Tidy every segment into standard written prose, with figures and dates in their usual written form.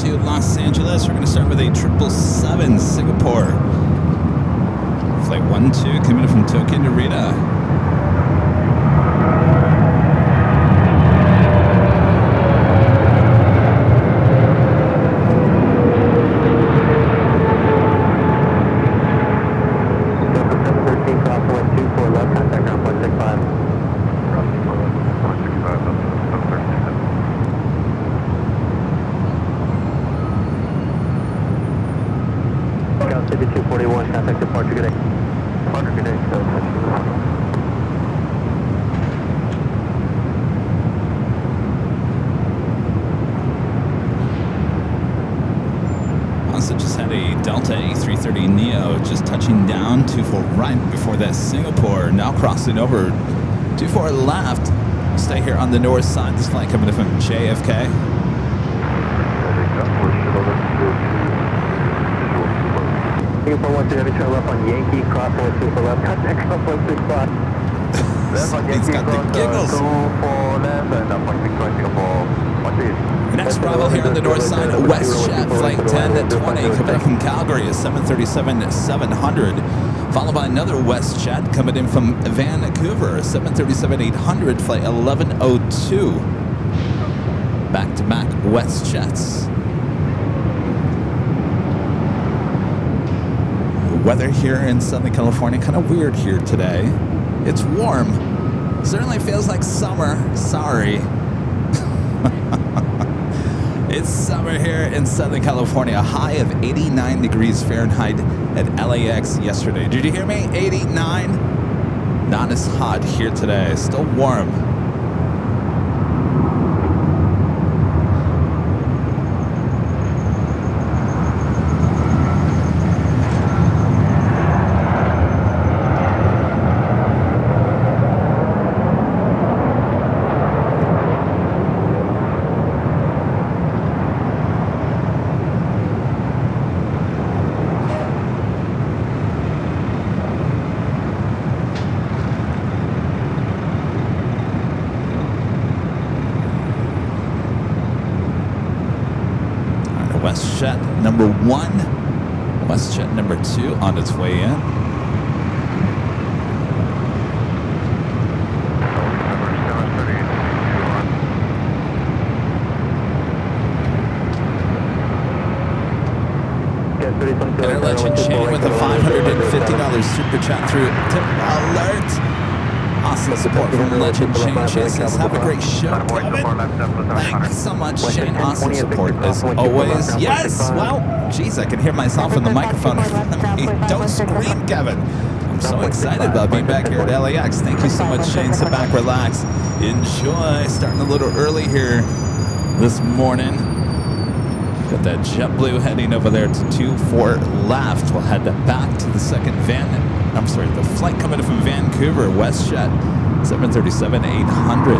to Los Angeles. We're going to start with a 777 Singapore. Flight 12 coming in from Tokyo to Narita. Also just had a Delta A380 Neo just touching down 24 right before that Singapore. Now crossing over 24 left. Stay here on the north side. This flight coming in from JFK. Singapore 130, turn left on Yankee, cross 1 left, contact off 1 spot. Left on Yankee, He's got the giggles. 2 for left, and appointment correct Singapore 130. Next arrival here on the north side, WestJet Flight 1020 coming from Calgary, a 737-700, followed by another WestJet coming in from Vancouver, a 737-800, Flight 1102. Back-to-back WestJets. Weather here in Southern California, kind of weird here today. It's warm. Certainly feels like summer. Sorry. It's summer here in Southern California. A high of 89 degrees Fahrenheit at LAX yesterday. Did you hear me? 89. Not as hot here today. Still warm. WestJet number 1, WestJet number 2 on its way in. Better Legend Shane with a $550 super chat through tip alert. Awesome support from Legend Shane. Shane says, have a great show, Kevin. Thanks so much, Shane. Awesome support as always. Yes! Well, geez, I can hear myself in the microphone in front of me. Don't scream, Kevin. I'm so excited about being back here at LAX. Thank you so much, Shane. Sit back, relax, enjoy. Starting a little early here this morning. Got that JetBlue heading over there to 24 left. We'll head back to the second the flight coming in from Vancouver, WestJet 737-800.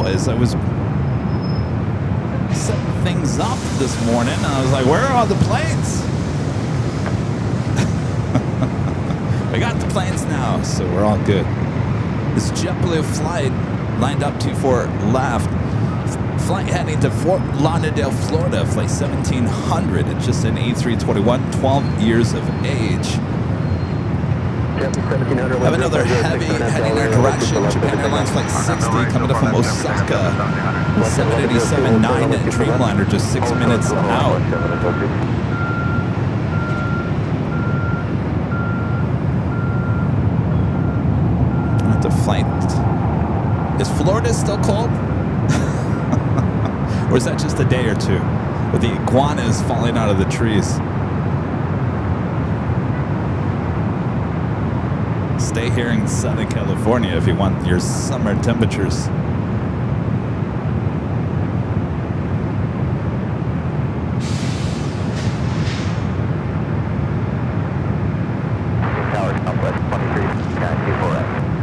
As I was setting things up this morning, I was like, where are all the planes? We got the planes now, so we're all good. This JetBlue flight lined up 24 left. Flight heading to Fort Lauderdale, Florida, flight 1700. It's just an A321, 12 years of age. Have another heavy heading our direction. Japan Airlines flight 60 coming up from Osaka. 787-9 Dreamliner just 6 minutes out. The flight. Is Florida still cold? Or is that just a day or two with the iguanas falling out of the trees? Stay here in Southern California if you want your summer temperatures.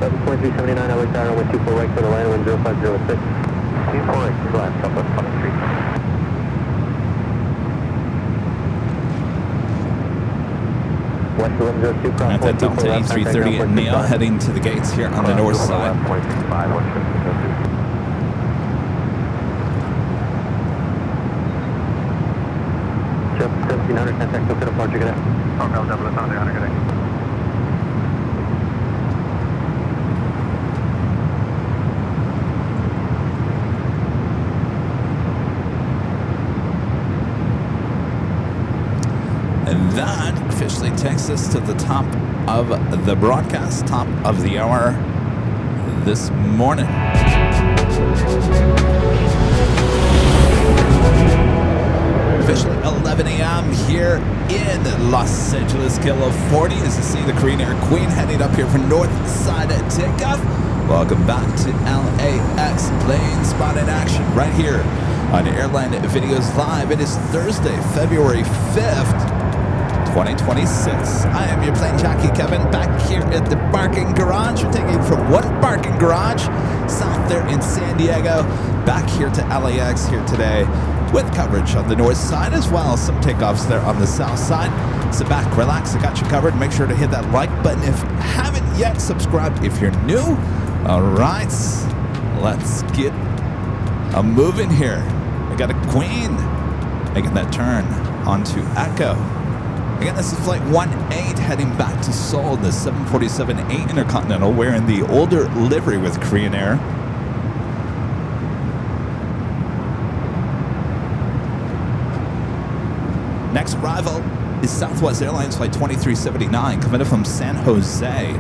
7.379, LAX Airline with 24 right for the line, wind 0506. 24 right, left, southwest 23. West 1102, cross At that Delta A330 Neo heading to the gates here on the north side. 0.65, 1700, contact to departure, good day. Hotel double is on there, good day. And that officially takes us to the top of the broadcast, top of the hour this morning. Officially 11 a.m. here in Los Angeles, California, as you see the Korean Air Queen heading up here from north side at takeoff. Welcome back to LAX Plane Spot in Action right here on Airline Videos Live. It is Thursday, February 5th, 2026. I am your Plane Jockey Kevin, back here at the parking garage. We're taking from one parking garage south there in San Diego, back here to LAX here today, with coverage on the north side as well. Some takeoffs there on the south side. Sit back, relax, I got you covered. Make sure to hit that like button if you haven't yet. Subscribe if you're new. All right, let's get a moving here. We got a Queen making that turn onto Echo. Again, this is flight 18 heading back to Seoul, the 747-8 Intercontinental, wearing the older livery with Korean Air. Next arrival is Southwest Airlines flight 2379, coming in from San Jose,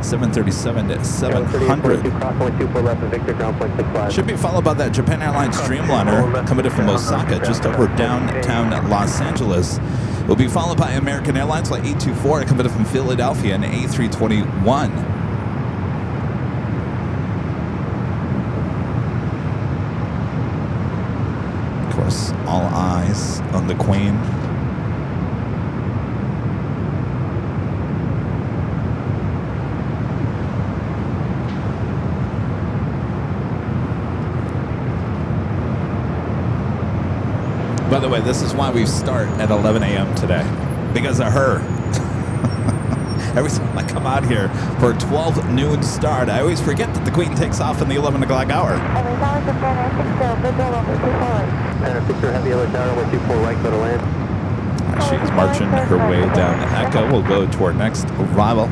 737-700. Should be followed by that Japan Airlines Dreamliner coming in from Osaka, just over downtown Los Angeles. Will be followed by American Airlines flight 824 coming in from Philadelphia, and A321. Of course, all eyes on the Queen. By the way, this is why we start at 11 a.m. today, because of her. Every time I come out here for a 12 noon start, I always forget that the Queen takes off in the 11 o'clock hour. She is marching her way down to Echo. We'll go to our next arrival.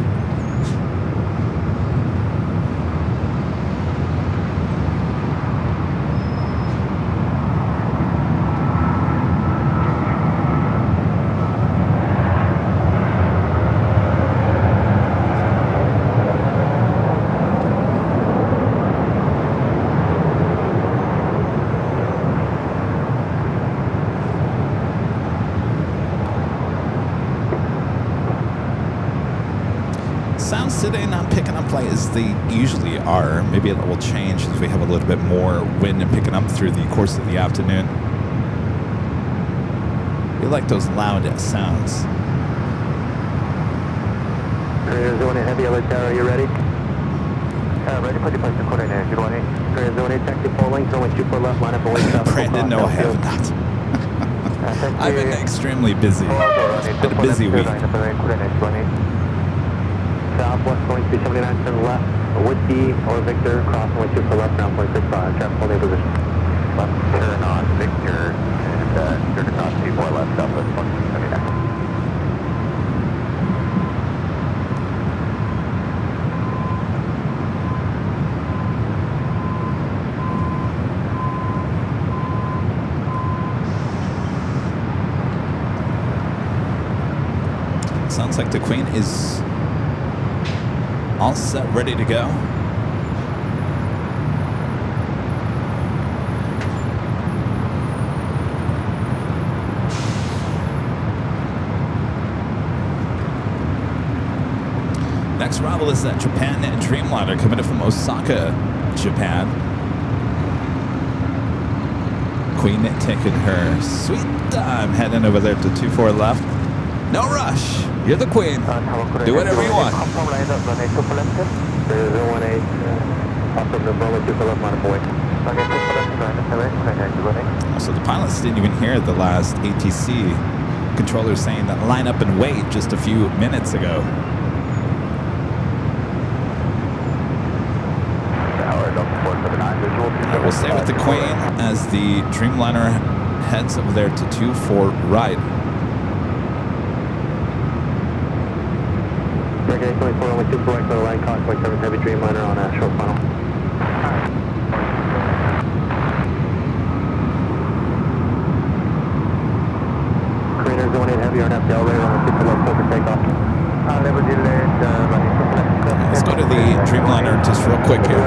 Sounds today not picking up like as they usually are. Maybe it will change as we have a little bit more wind and picking up through the course of the afternoon. We like those loud sounds. Zone A heavy LA Tower, are you ready? Ready for departure, coordinate 018. Zone A taxi full length, runway 24 left, line up away south. Brandon, no, I have not. I've been extremely busy. It's been a busy week. Southwest going 379, turn left, Whiskey or Victor, cross runway 24 left, ground point 65, traffic holding position. Left turn on Victor, and turn to cross 24 left, southwest 179. Sounds like the Queen is all set, ready to go. Next arrival is that Japan Dreamliner coming in from Osaka, Japan. Queen taking her sweet time, heading over there to 24 left. No rush. You're the Queen. Do whatever you want. Victor 018. Also the runway 24 left line of boy. So the pilots didn't even hear the last ATC controller saying that line up and wait just a few minutes ago. We'll stay with the Queen as the Dreamliner heads over there to 24 right. American 24, only 2 correct, the line cost like 7 heavy Dreamliner on a short funnel. Korean 018 heavy on FDL radar on the 6 left for takeoff. Let's go to the Dreamliner just real quick here.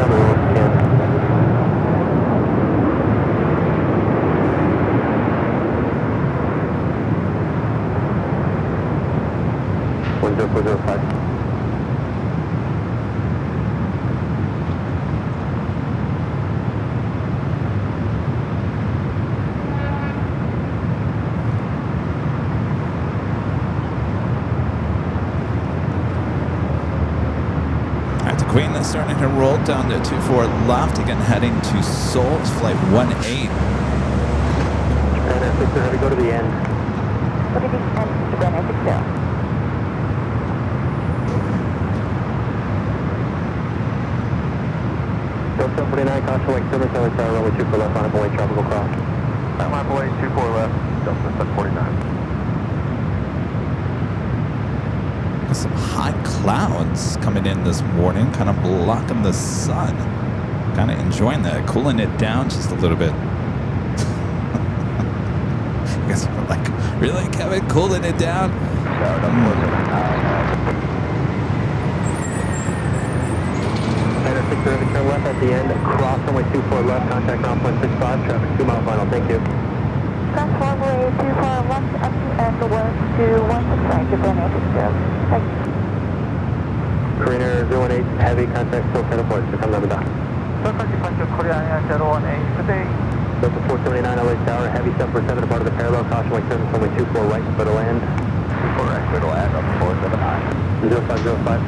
Queen is starting to roll down to 24 left, again heading to Seoul, flight 18. Japan Air 60, how do you go to the end? Go to the end, Japan Air 60. Go 749, caution like service, LA Tower, runway 24 left, line of boy, tropical cross. Line boy, 24 left, Delta 749. Some high clouds coming in this morning, kind of blocking the sun. Kind of enjoying that, cooling it down just a little bit. I guess we're like, really, Kevin, cooling it down? Turn left at the end, cross runway 24 left, contact 9.65, traffic 2 mile final, thank you. Cross runway 24 left, up and 1265, Japan Air 60. Thank you. Korean Air 018, heavy contact, still 10 apart, so come down the dock. Korean Air 018, Midday. Delta 479, LA Tower, heavy 747, part of the parallel, caution like service, runway 24 right, clear to land. 24 right, clear to land, up 479. 0505.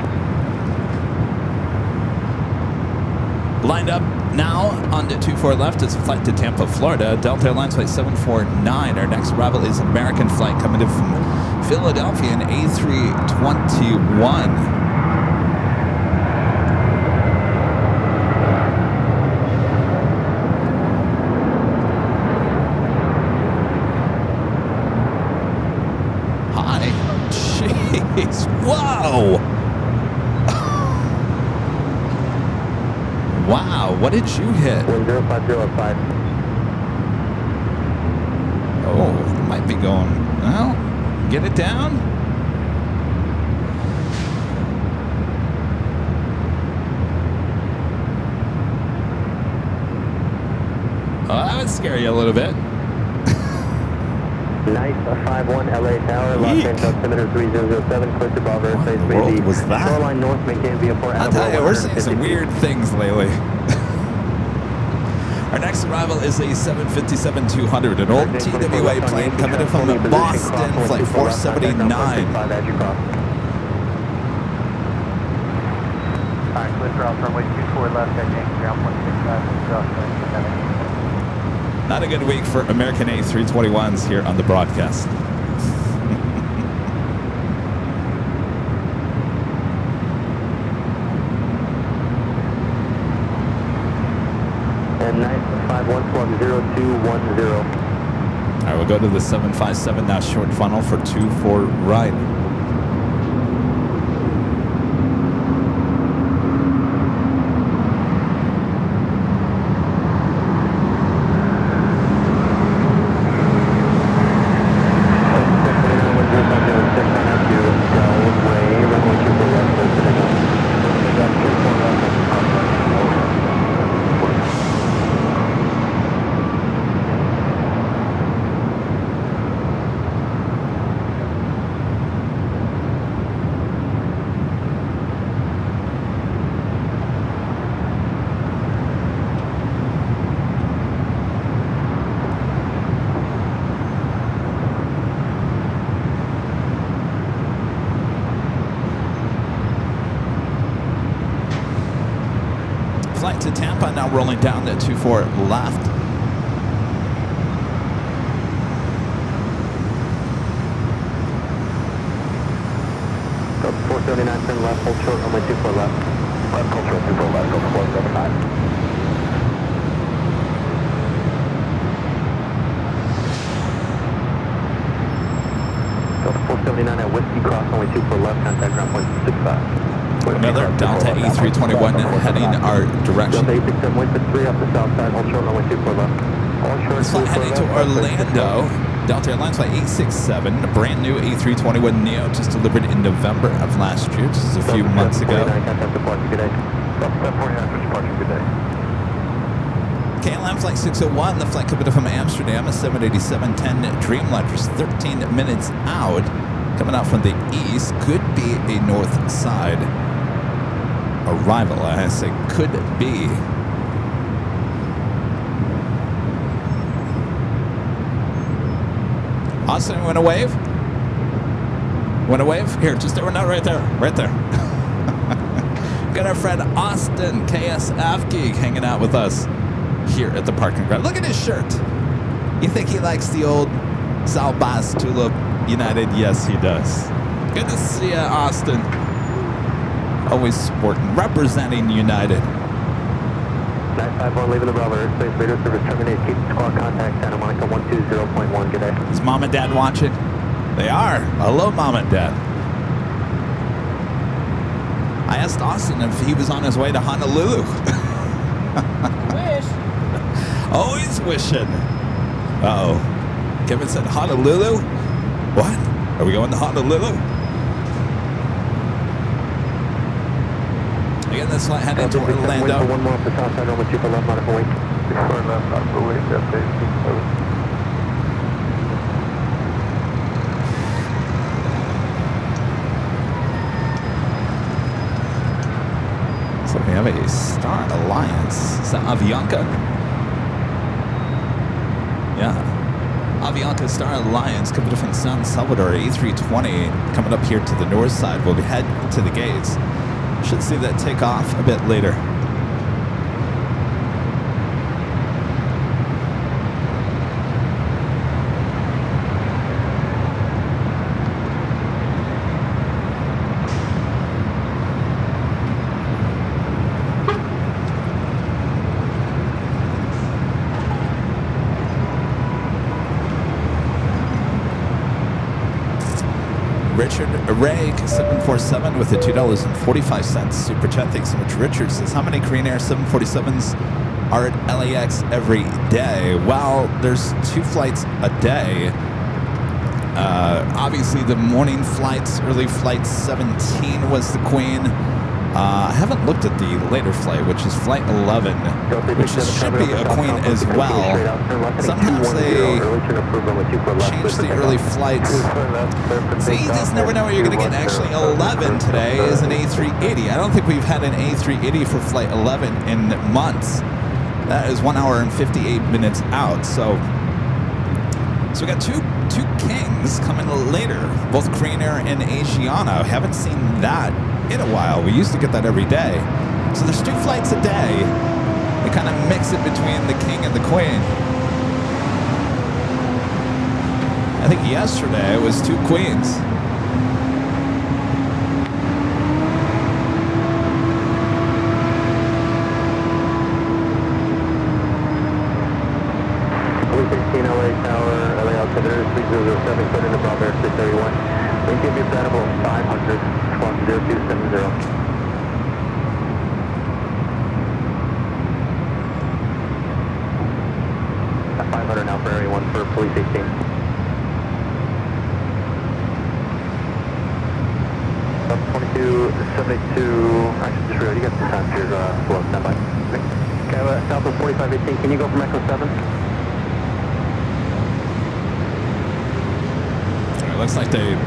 Lined up now on the 24 left is a flight to Tampa, Florida. Delta Airlines flight 749. Our next arrival is an American flight coming in from Philadelphia, an A321. Hi. Jeez. Whoa. Wow, what did you hit? 10505. Oh, it might be going, well, get it down. Oh, that would scare you a little bit. Nice 51 LA Tower, Los Angeles altimeter 3007, clear to Bravo Airspace. What in the world was that? Shoreline North, maintain VFR. I'll tell you, we're seeing some weird things lately. Our next arrival is a 757-200, an old TWA plane coming in from Boston, flight 479. Alright, clear cross runway 24 left, heading ground 165, Not a good week for American A321s here on the broadcast. And 951-0210. All right, we'll go to the 757 now, short funnel for 24 right. flight to Tampa, now rolling down to 24 left. Go 479, turn left, hold short, runway 24 left. Left, hold short, 24 left, go 479. Go 479 at Whiskey, cross runway 24 left, contact ground point 65. Another Delta A321 heading our direction. Delta A67, wait for 3 off the south side, hold short, runway 24 left. Hold short, This flight heading to Orlando. Delta Airlines flight 867, a brand new A321neo just delivered in November of last year, just a few months ago. KLM flight 601, the flight coming from Amsterdam, a 787-10 Dreamliner, 13 minutes out. Coming out from the east, could be a north side arrival. I say could be. Austin, want to wave? Want to wave? Here, just there, no, right there, right there. Got our friend Austin, KSF Geek, hanging out with us here at the parking garage. Look at his shirt. You think he likes the old Salbas Tulip United? Yes, he does. Good to see you, Austin. Always sporting, representing United. 951 leaving the Bravo airspace, radio service terminated. Keep squawk contact Santa Monica 120.1. Good day. Is Mom and Dad watching? They are. Hello, Mom and Dad. I asked Austin if he was on his way to Honolulu. Wish. Always wishing. Uh-oh. Kevin said Honolulu? What? Are we going to Honolulu? Again, this flight heading to Orlando. One more off the south side, runway 24 left, modified wait. 24 left, modified wait, So we have a Star Alliance. Is that Avianca? Yeah. Avianca Star Alliance coming from San Salvador, A320 coming up here to the north side. We'll head to the gates. Should see that take off a bit later. Richard Ray, 747 with a $2.45 super chat. Thanks so much, Richard. Says, how many Korean Air 747s are at LAX every day? Well, there's 2 flights a day. Obviously, the morning flights, early flight 17 was the Queen. I haven't looked at the later flight, which is flight 11, which should be a Queen as well. Sometimes they change the early flights. See, you just never know what you're going to get. Actually, 11 today is an A380. I don't think we've had an A380 for flight 11 in months. That is 1 hour and 58 minutes out. So we got two Kings coming later, both Korean Air and Asiana. I haven't seen that in a while. We used to get that every day. So there's 2 flights a day. They kind of mix it between the King and the Queen. I think yesterday it was 2 Queens. LA Tower, LA altimeter 3007, put in the Bravo airspace 31. Wind give you available 500, squawk 0270. At 500 now for Area 1 for Police 18. Up 2272, actually just real, you got some time for your flow, stand by. Okay, Southwest 4518, can you go from Echo 7? It looks like they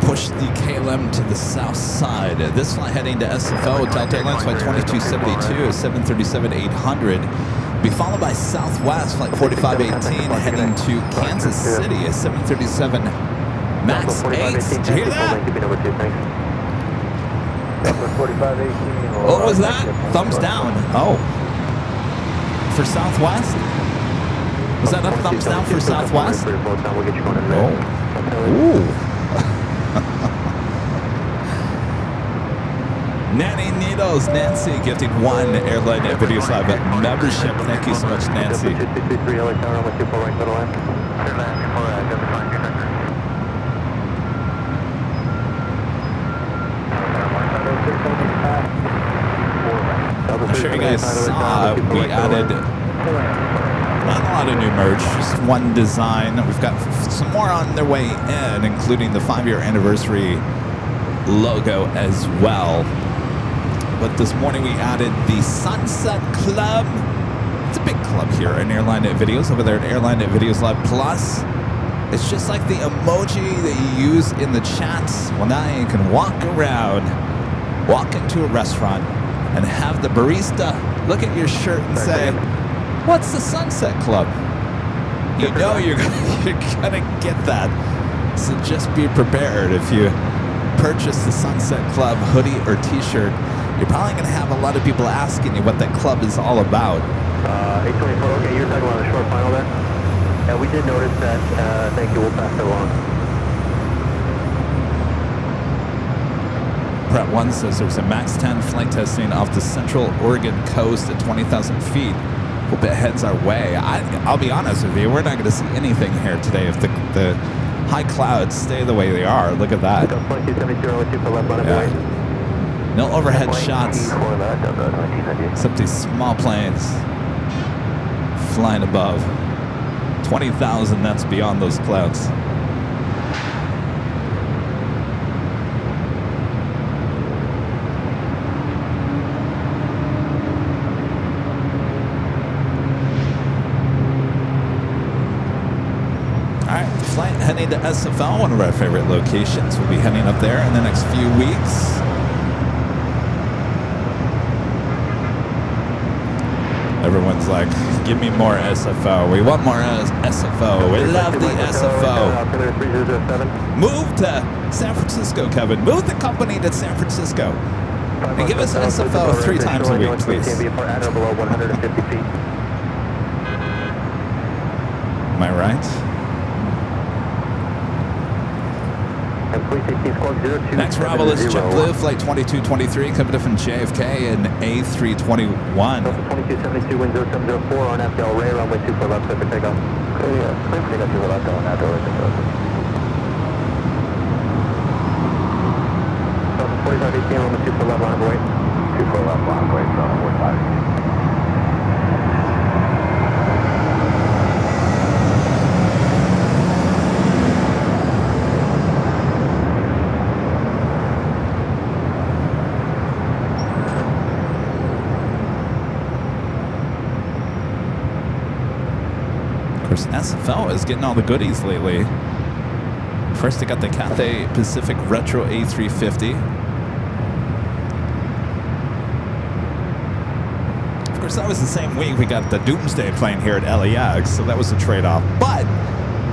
pushed the KLM to the south side. This flight heading to SFO, Delta Airlines flight 2272, 737-800. Be followed by Southwest flight 4518 heading to Kansas City, a 737 MAX 8. Did you hear that? Southwest 4518. What was that? Thumbs down. Oh. For Southwest? Was that a thumbs down for Southwest? Oh. Ooh. Nanny Needles, Nancy gifting 1 Airline Videos Live membership. Thank you so much, Nancy. I'm sure you guys saw we added not a lot of new merch, just 1 design. We've got some more on their way in, including the 5-year anniversary logo as well. But this morning we added the Sunset Club. It's a big club here in Airline Videos, over there at Airline Videos Live Plus. It's just like the emoji that you use in the chats. Well, now you can walk around, walk into a restaurant, and have the barista look at your shirt and say, "What's the Sunset Club?" You know you're gonna get that. So just be prepared. If you purchase the Sunset Club hoodie or t-shirt, you're probably going to have a lot of people asking you what that club is all about. 824, okay, you're talking about the short final there? Yeah, we did notice that. Thank you, we'll pass it along. Pratt 1 says there's a MAX 10 flight testing off the central Oregon coast at 20,000 feet. Hope it heads our way. I'll be honest with you, we're not going to see anything here today if the high clouds stay the way they are. Look at that. Yeah. No overhead shots, except these small planes flying above. 20,000, that's beyond those clouds. All right, flight heading to SFL, one of our favorite locations. We'll be heading up there in the next few weeks. Everyone's like, give me more SFO. We want more SFO. We love the SFO. Move to San Francisco, Kevin. Move the company to San Francisco. And give us SFO 3 times a week, please. Am I right? Next arrival is JetBlue, flight 2223, coming from JFK and A321. 2272, wind 0704 on FL Ray, runway 24 left, clear for takeoff. Clear for takeoff, 2 left on that door. 4518, runway 24 left, line of way. 24 left, line of way, so 4518. SFO is getting all the goodies lately. First, they got the Cathay Pacific Retro A350. Of course, that was the same week we got the Doomsday plane here at LAX, so that was a trade-off. But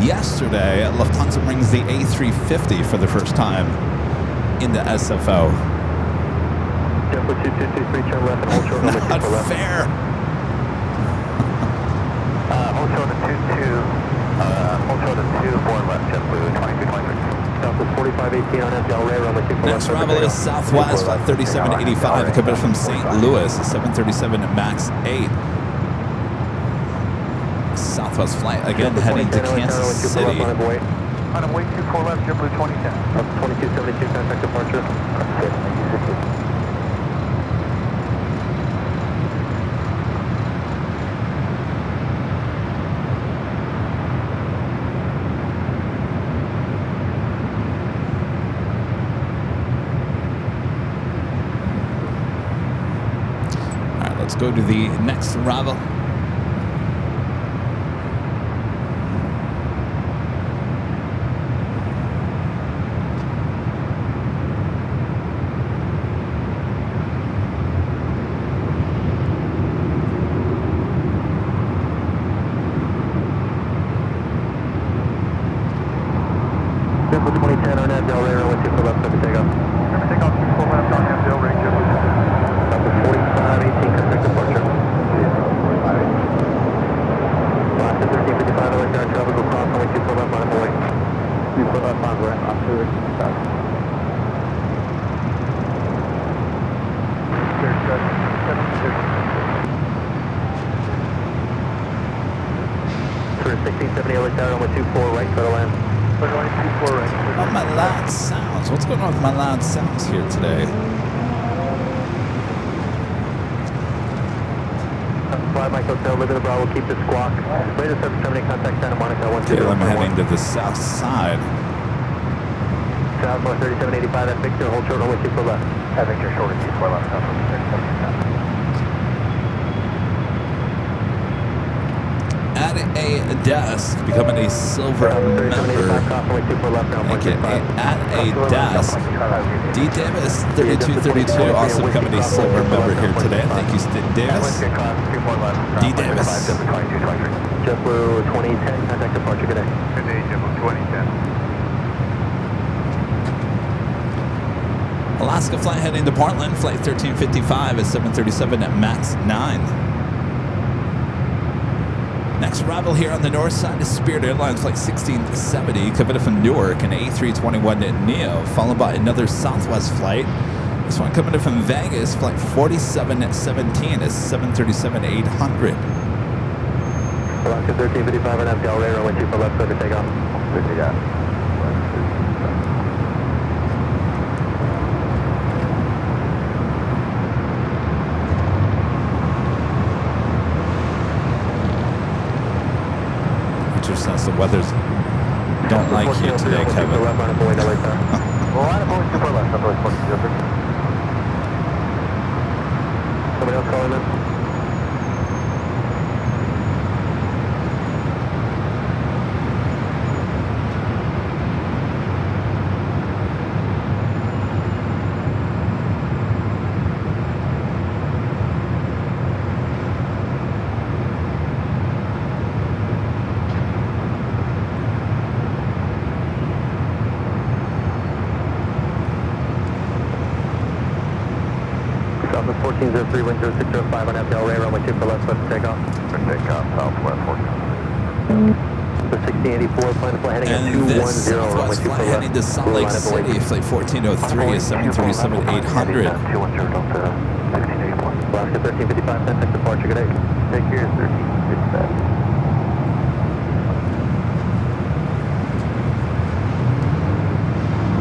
yesterday, Lufthansa brings the A350 for the first time into SFO. Not fair. Hold short of 2, board left, JetBlue, 2223. Southwest 4518 on FL Ray, runway 24 left. Next arrival is Southwest, flight 3785, coming from St. Louis, 737 MAX 8. Southwest flight, again, heading to Kansas City. On a way 24 left, JetBlue 2010. 2272, contact departure. Let's go to the next arrival. Simple 2010 on FL Ray, runway 24 left, clear for takeoff. Takeoff 24 left on FL Ray. 70, LA tower, runway 24, right, clear to land. Runway 24 right. Oh, my loud sounds. What's going on with my loud sounds here today? Fly Mike Hotel, live in the Bravo, keep the squawk. Latest service terminate, contact Santa Monica, Okay, I'm heading to the south side. Southwest 3785, that Victor, hold short, runway 24 left. That Victor short of 24 left, Southwest 3785. At a desk, becoming a silver member. Make it at a desk. D Davis 3232 also becoming a silver member here today. Thank you, Davis. D Davis. JetBlue 2010, contact departure, good day. Good day, JetBlue 2010. Alaska flight heading to Portland, flight 1355 at 737 at max 9. Next arrival here on the north side is Spirit Airlines flight 1670, coming from Newark, an A321neo, followed by another Southwest flight. This one coming in from Vegas, flight 4717 is 737-800. Alaska 1355 and Del Rey, runway 24 left, clear to take off. Good to go. Sense the weathers don't like you today, Kevin. Well, I don't know super left, I'm always 1403. Somebody else calling in? Southwest 1403, wind 0605 on FDL Ray, runway 24 left, left to takeoff. For takeoff, Southwest 14. The 1684, plan to fly heading at And 210, this runway Southwest 24 flight left. heading to Salt Lake City, flight 1403 is 737-800. 210, Delta 1684. Alaska 1355, contact departure, good day. Take care, 1355.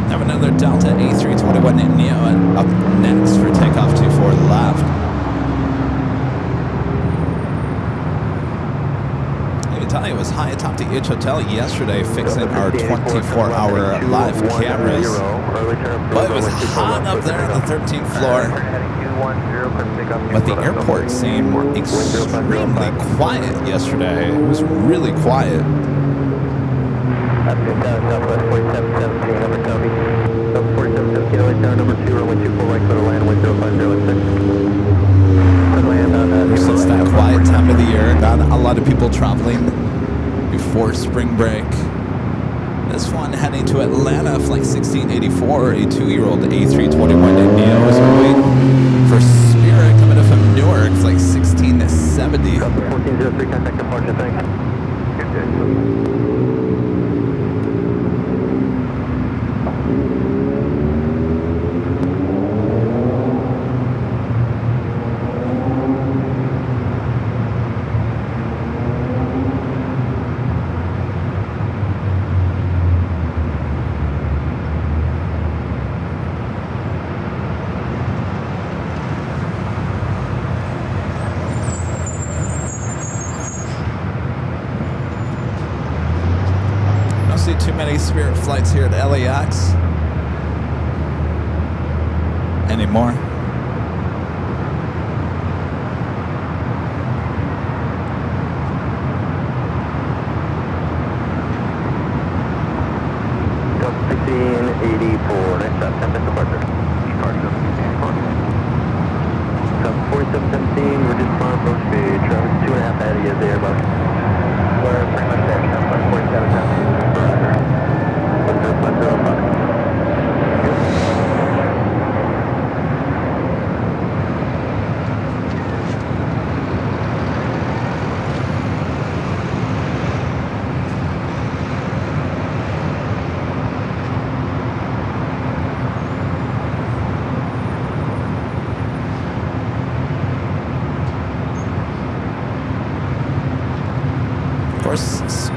Have another Delta A321neo up next for takeoff 24 left. I can tell you it was high atop the H Hotel yesterday fixing our 24-hour live cameras. But it was hot up there on the 13th floor. But the airport seemed extremely quiet yesterday. It was really quiet. Southwest 4717, number copy. Southwest 4717, LA tower, number 2, runway 24 right, clear to land, wind 050 at 6. So it's that quiet time of the year. Not a lot of people traveling before spring break. This one heading to Atlanta, flight 1684, a 2-year-old A321neo is waiting for Spirit coming up from Newark, flight 1670. 1403, contact departure, thanks. Good day. Too many Spirit flights here at LAX anymore. Delta 1684, next up, contact departure. Departure 1684. South 4717, reduce climb, approach speed, traffic 2.5 ahead of you, the Airbus. We're pretty much there, Southwest 4717.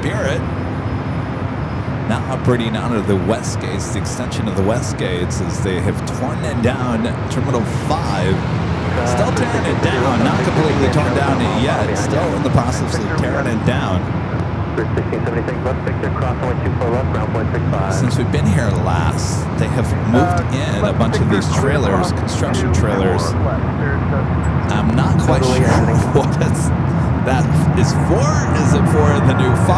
Spirit. Now operating out of the west gates, the extension of the west gates, as they have torn it down. Terminal 5, still tearing it down, not completely torn down yet, still in the process of tearing it down. Since we've been here last, they have moved in a bunch of these trailers, construction trailers. I'm not quite sure what that is for. Is it for the new 5?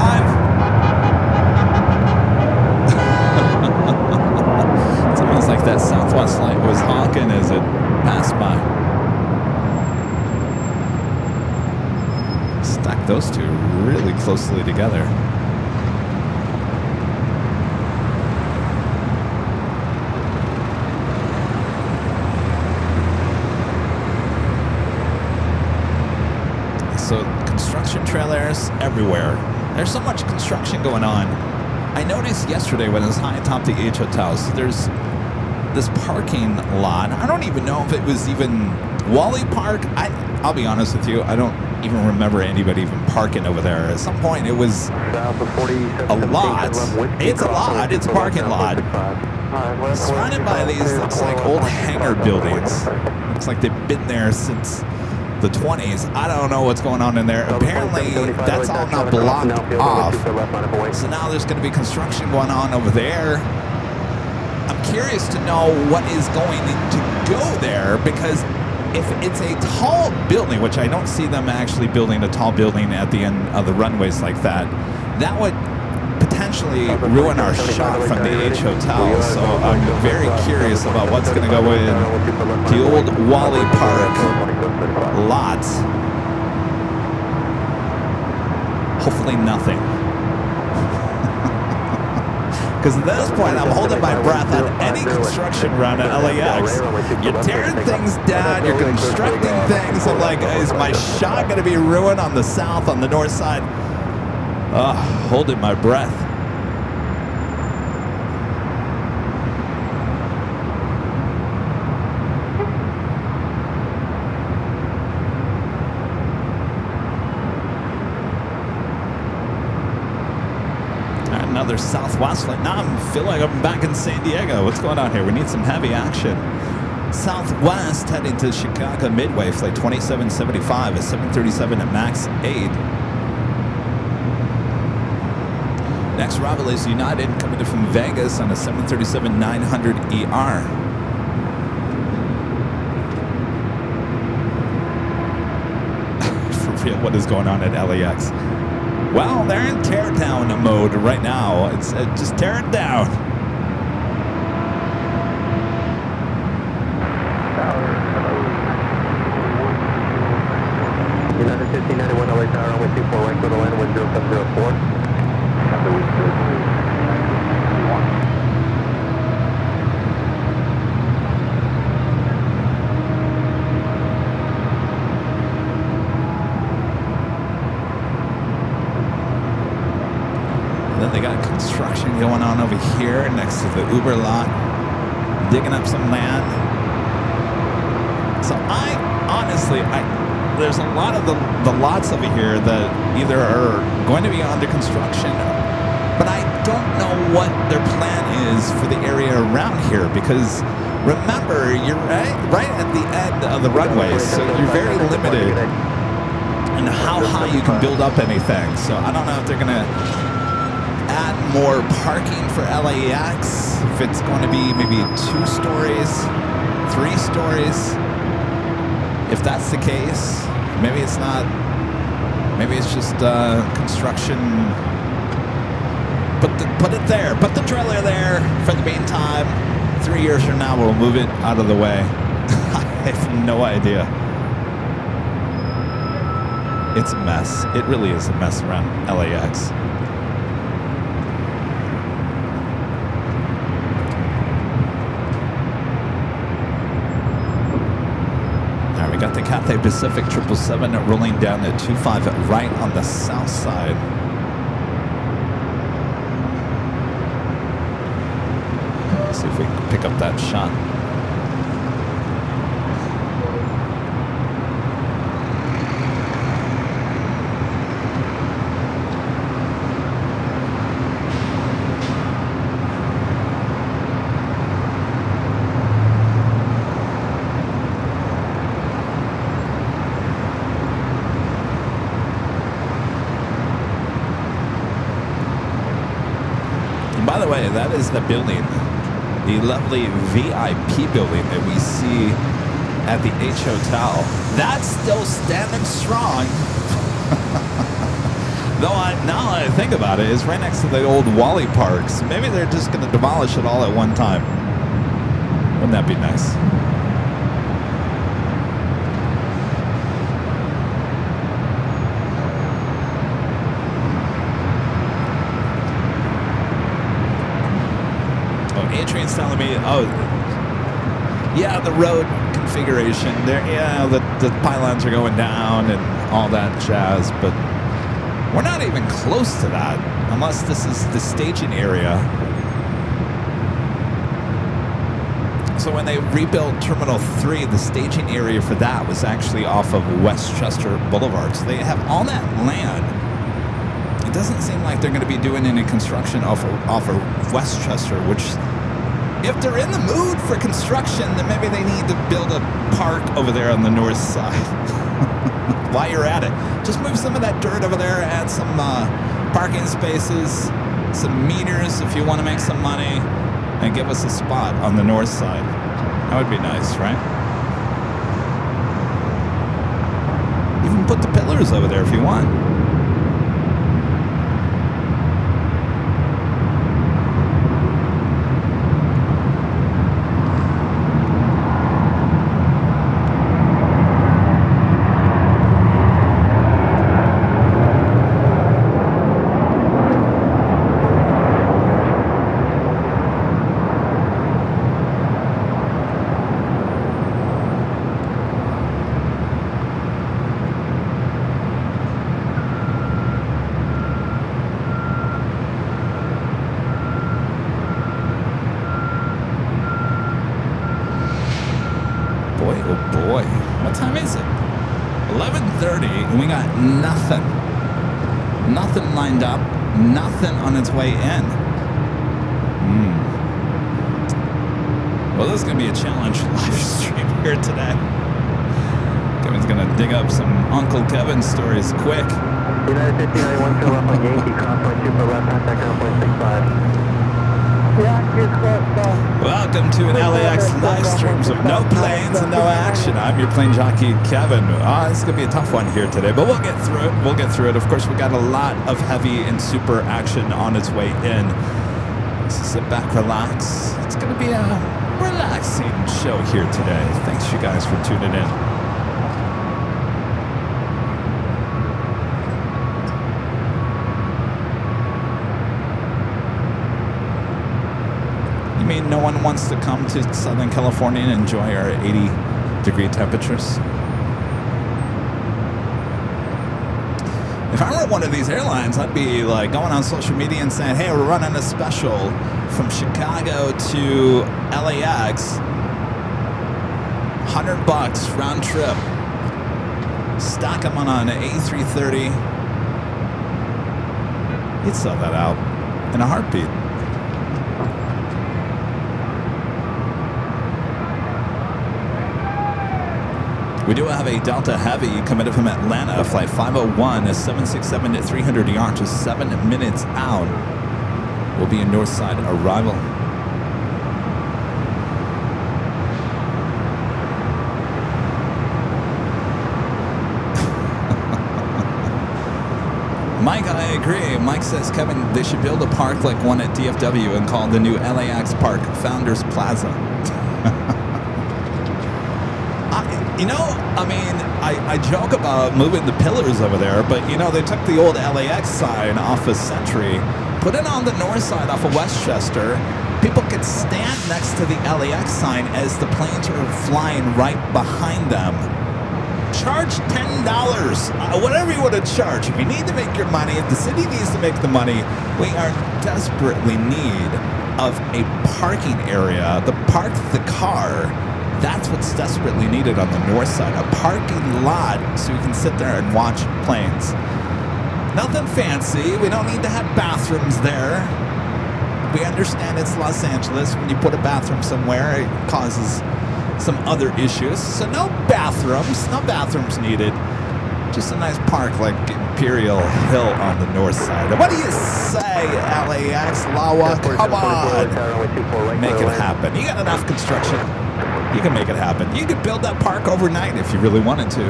It's almost like that Southwest light was honking as it passed by. Stack those two really closely together. So construction trailers everywhere. There's so much construction going on. I noticed yesterday when I was high atop the H hotels, there's this parking lot. I don't even know if it was even Wally Park. I'll be honest with you, I don't even remember anybody even parking over there. At some point it was a lot. It's a lot. It's a parking lot. Surrounded by these, looks like old hangar buildings. Looks like they've been there since the 20s. I don't know what's going on in there. Apparently that's all now blocked off. So now there's going to be construction going on over there. I'm curious to know what is going to go there, because if it's a tall building, which I don't see them actually building a tall building at the end of the runways like that, that would potentially ruin our shot from the H Hotel. So I'm very curious about what's going to go in the old Wally Park lots. Hopefully nothing. Because at this point, I'm holding my breath on any construction run at LAX. You're tearing things down, you're constructing things. I'm like, is my shot going to be ruined on the south, on the north side? Holding my breath. Another Southwest flight. Now I feel like I'm back in San Diego. What's going on here? We need some heavy action. Southwest heading to Chicago Midway, flight 2775, a 737 at max 8. Next arrival is United, coming in from Vegas on a 737-900ER. For real, what is going on at LAX? Well, they're in teardown mode right now. It's just tear it down. United 1591 LA Tower, runway 24 right, go to land, wind 0704. Then they got construction going on over here next to the Uber lot, digging up some land. So there's a lot of the lots over here that either are going to be under construction, but I don't know what their plan is for the area around here, because remember, you're right at the end of the runway, so you're very limited in how high you can build up anything. So I don't know if they're going to add more parking for LAX, if it's going to be maybe 2 stories, 3 stories. If that's the case, maybe it's not. Maybe it's just construction. Put it there. Put the trailer there for the meantime. 3 years from now, we'll move it out of the way. I have no idea. It's a mess. It really is a mess around LAX. Got the Cathay Pacific 777 rolling down at 25 right on the south side. Let's see if we can pick up that shot. way, that is the building, the lovely VIP building that we see at the H Hotel. That's still standing strong. Though now I think about it, it's right next to the old Wally Parks. Maybe they're just going to demolish it all at one time. Wouldn't that be nice? Adrian's telling me, oh, yeah, the road configuration there, yeah, the pylons are going down and all that jazz, but we're not even close to that unless this is the staging area. So when they rebuilt Terminal 3, the staging area for that was actually off of Westchester Boulevard. So they have all that land. It doesn't seem like they're going to be doing any construction off of Westchester, which, if they're in the mood for construction, then maybe they need to build a park over there on the north side. While you're at it, just move some of that dirt over there, add some parking spaces, some meters if you want to make some money, and give us a spot on the north side. That would be nice, right? Even put the pillars over there if you want. Nothing lined up, nothing on its way in. Well, this is going to be a challenge live stream here today. Kevin's going to dig up some Uncle Kevin stories quick. United 59, 1 to left on Yankee, cross 1-2 for left, contact 0.65. Welcome to an LAX live streams of no planes and no action. I'm your plane jockey, Kevin. This is going to be a tough one here today, but we'll get through it. We'll get through it. Of course, we got a lot of heavy and super action on its way in. So sit back, relax. It's going to be a relaxing show here today. Thanks, you guys, for tuning in. You mean no one wants to come to Southern California and enjoy our 80-degree temperatures? If I were one of these airlines, I'd be like going on social media and saying, hey, we're running a special from Chicago to LAX, $100 round trip. Stock them on an A380. You'd sell that out in a heartbeat. We do have a Delta Heavy committed from Atlanta, flight 501, a 767 at 300 yards, just 7 minutes out. Will be a north side arrival. Mike, I agree. Mike says, Kevin, they should build a park like one at DFW and call the new LAX Park Founders Plaza. You know, I mean, I joke about moving the pillars over there, but, you know, they took the old LAX sign off of Century, put it on the north side off of Westchester. People could stand next to the LAX sign as the planes are flying right behind them. Charge $10, whatever you want to charge. If you need to make your money, if the city needs to make the money, we are desperately in need of a parking area to park the car. That's what's desperately needed on the north side, a parking lot so you can sit there and watch planes. Nothing fancy. We don't need to have bathrooms there. We understand it's Los Angeles. When you put a bathroom somewhere, it causes some other issues. So no bathrooms needed. Just a nice park like Imperial Hill on the north side. What do you say, LAX? Lawa, come on. Make it happen. You got enough construction. You can make it happen. You could build that park overnight if you really wanted to.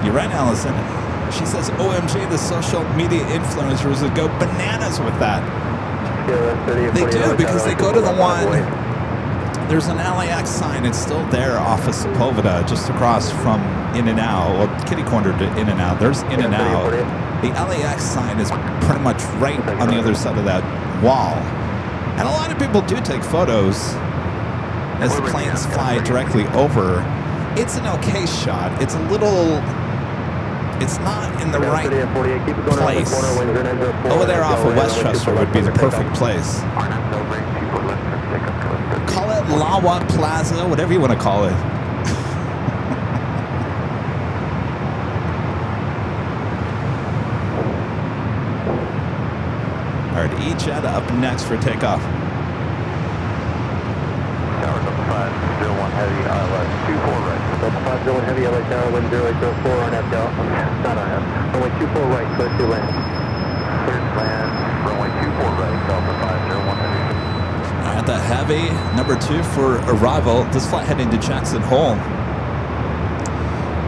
You're right, Allison. She says, OMG, the social media influencers would go bananas with that. They do, because they go to the one... There's an LAX sign. It's still there off of Sepulveda, just across from In-N-Out. Well, kitty corner to In-N-Out. There's In-N-Out. The LAX sign is pretty much right on the other side of that wall. And a lot of people do take photos as the planes fly directly over. It's an okay shot. It's a little... It's not in the right place. Over there off of Westchester would be the perfect place. Call it Lawa Plaza, whatever you want to call it. All right, E-Jet up next for takeoff. Tower number 501 heavy, ILS 24 right. Number 501 heavy, LA Tower 10804 on FL. Not on F. Runway 24 right, clear to land. Clear to land, runway 24 right, Delta 501 heavy. All right, the heavy, number 2 for arrival. This flight heading to Jackson Hole.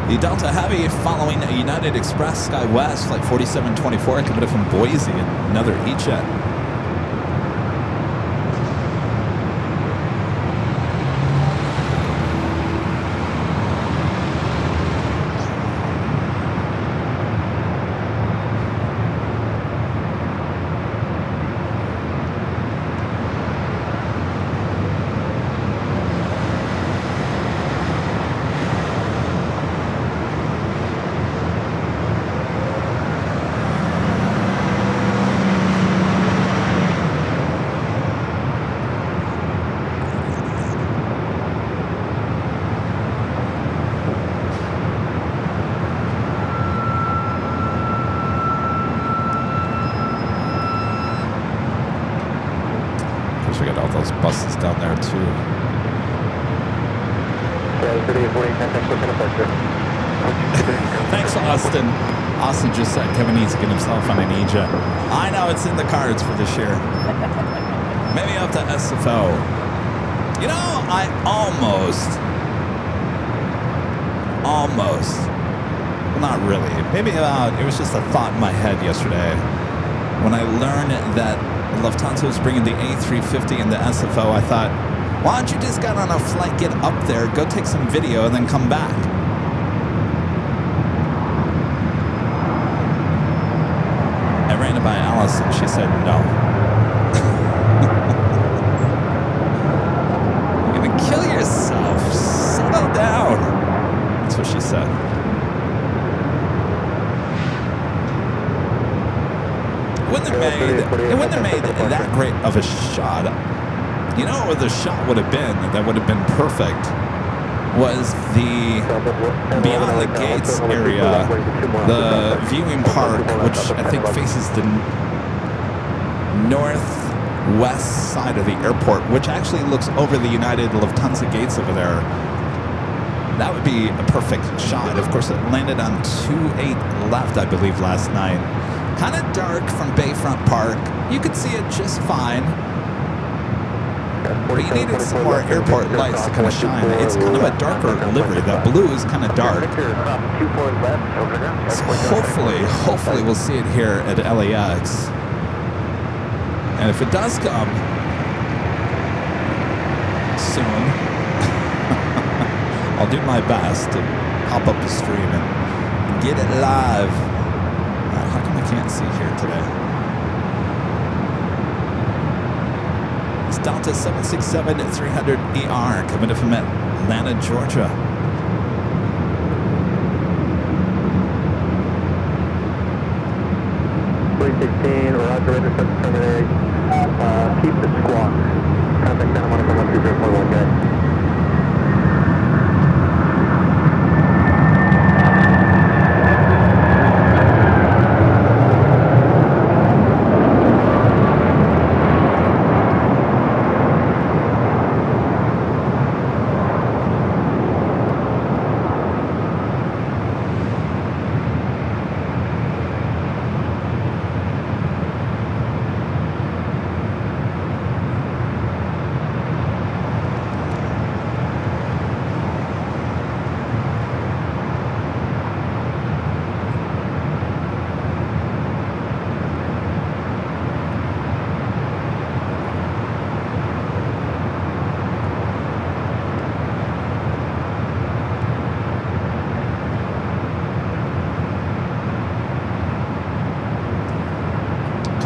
The Delta Heavy following a United Express SkyWest, flight 4724, coming in from Boise, another E-Jet. We got all those buses down there too. Thanks, Austin. Austin just said Kevin needs to get himself on an E-Jet. I know it's in the cards for this year. Maybe up to SFO. You know, I almost, well, not really. Maybe it was just a thought in my head yesterday when I learned that Lufthansa was bringing the A350 and the SFO. I thought, why don't you just get on a flight, get up there, go take some video, and then come back? I ran it by Allison. She said no. You're gonna kill yourself. Settle down. That's what she said. It wouldn't have made that great of a shot. You know where the shot would have been, that would have been perfect, was the beyond the gates area, the viewing park, which I think faces the northwest side of the airport, which actually looks over the United Lufthansa gates over there. That would be a perfect shot. Of course, it landed on 28 left, I believe, last night. Kind of dark from Bayfront Park. You could see it just fine. But you needed some more airport lights to kind of shine. It's kind of a darker livery. That blue is kind of dark. So hopefully we'll see it here at LAX. And if it does come soon, I'll do my best to pop up the stream and get it live. How come I can't see here today? It's Delta 767-300ER coming in from Atlanta, Georgia. Roger, intercept terminate. Keep the squawk. Contact Santa Monica 130.1, guys.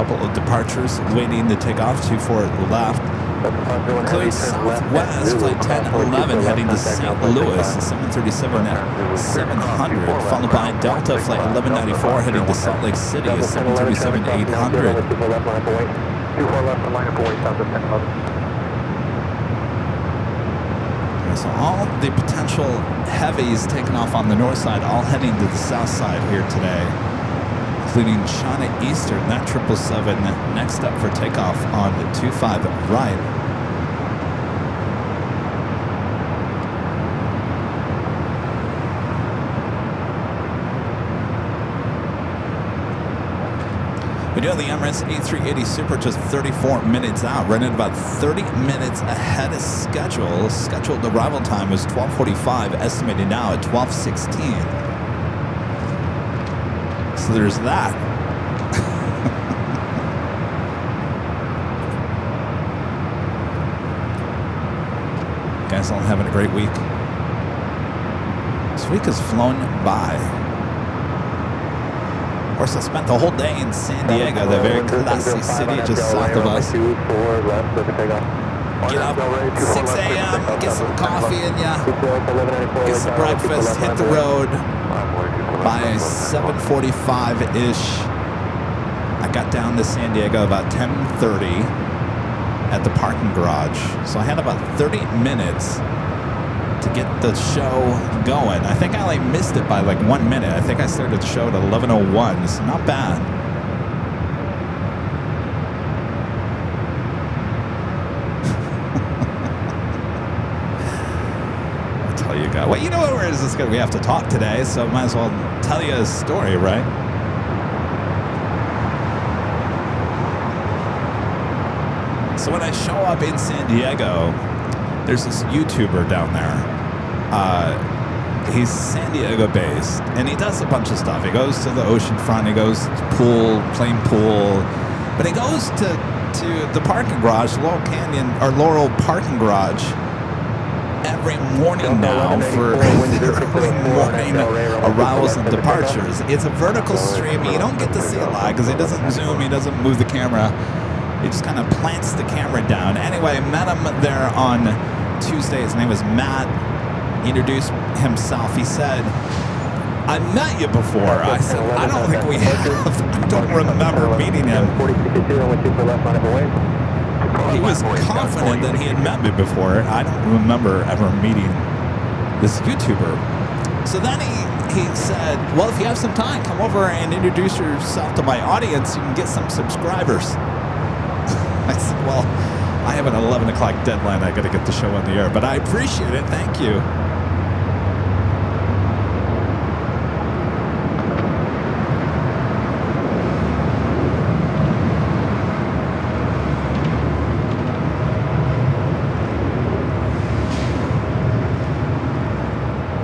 couple of departures waiting to take off. 24 left. Includes Southwest, flight 1011 heading to St. Louis, 737 at 700, followed by Delta, flight 1194 heading to Salt Lake City, 737 800. 24 left, line up away, Southwest 1011. So all the potential heavies taking off on the north side, all heading to the south side here today, including Shauna Eastern, that 777 next up for takeoff on the 25 right. We do have the Emirates A380 Super just 34 minutes out, running about 30 minutes ahead of schedule. Scheduled arrival time was 12:45, estimated now at 12:16. So there's that. Guys all having a great week. This week has flown by. Of course, I spent the whole day in San Diego, the very classy city just south of us. Get up 6 a.m., get some coffee in ya, get some breakfast, hit the road. By 7:45-ish, I got down to San Diego about 10:30 at the parking garage. So I had about 30 minutes to get the show going. I think I only missed it by like 1 minute. I think I started the show at 11:01. So not bad. I'll tell you guys. Well, you know where is this going? We have to talk today, so might as well tell you a story, right? So when I show up in San Diego, there's this YouTuber down there. He's San Diego based, and he does a bunch of stuff. He goes to the ocean front, he goes to pool, plain pool, but he goes to the parking garage, Laurel parking garage, every morning now for early morning arrivals and departures. It's a vertical stream. You don't get to see a lot because he doesn't zoom, he doesn't move the camera. He just kind of plants the camera down. Anyway, met him there on Tuesday. His name was Matt. He introduced himself. He said, I met you before. I said, I don't think we have. I don't remember meeting him. He was confident that he had met me before. I don't remember ever meeting this YouTuber. So then he said, well, if you have some time, come over and introduce yourself to my audience. You can get some subscribers. I said, well, I have an 11 o'clock deadline. I got to get the show on the air, but I appreciate it. Thank you.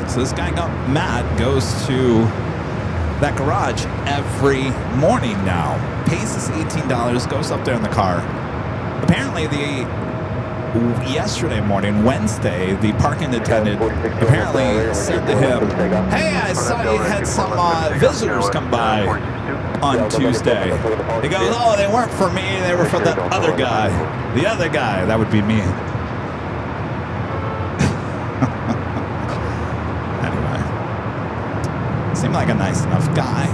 So this guy, Matt, goes to that garage every morning now. Pays us $18, goes up there in the car. Apparently, yesterday morning, Wednesday, the parking attendant apparently said to him, hey, I saw you had some visitors come by on Tuesday. He goes, oh, they weren't for me, they were for the other guy. The other guy, that would be me. Anyway, seemed like a nice enough guy.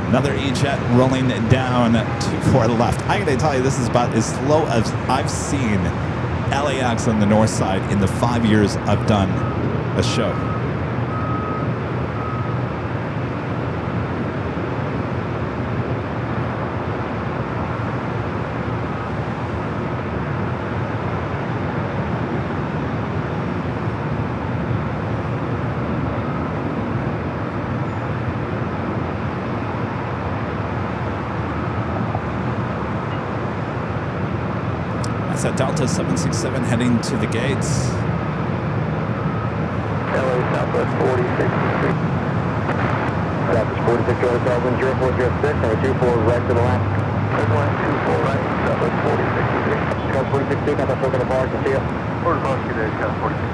Another E-jet rolling down 24 left. I gotta tell you, this is about as slow as I've seen LAX on the north side in the 5 years I've done a show. At Delta 767 heading to the gates. LA Southwest 46. Southwest 46, Jordan 0406, number 24 right to the left. 124 right, Southwest 46. Southwest 46, I'm looking at the bar, can see you. Order boss, good day, Southwest 46.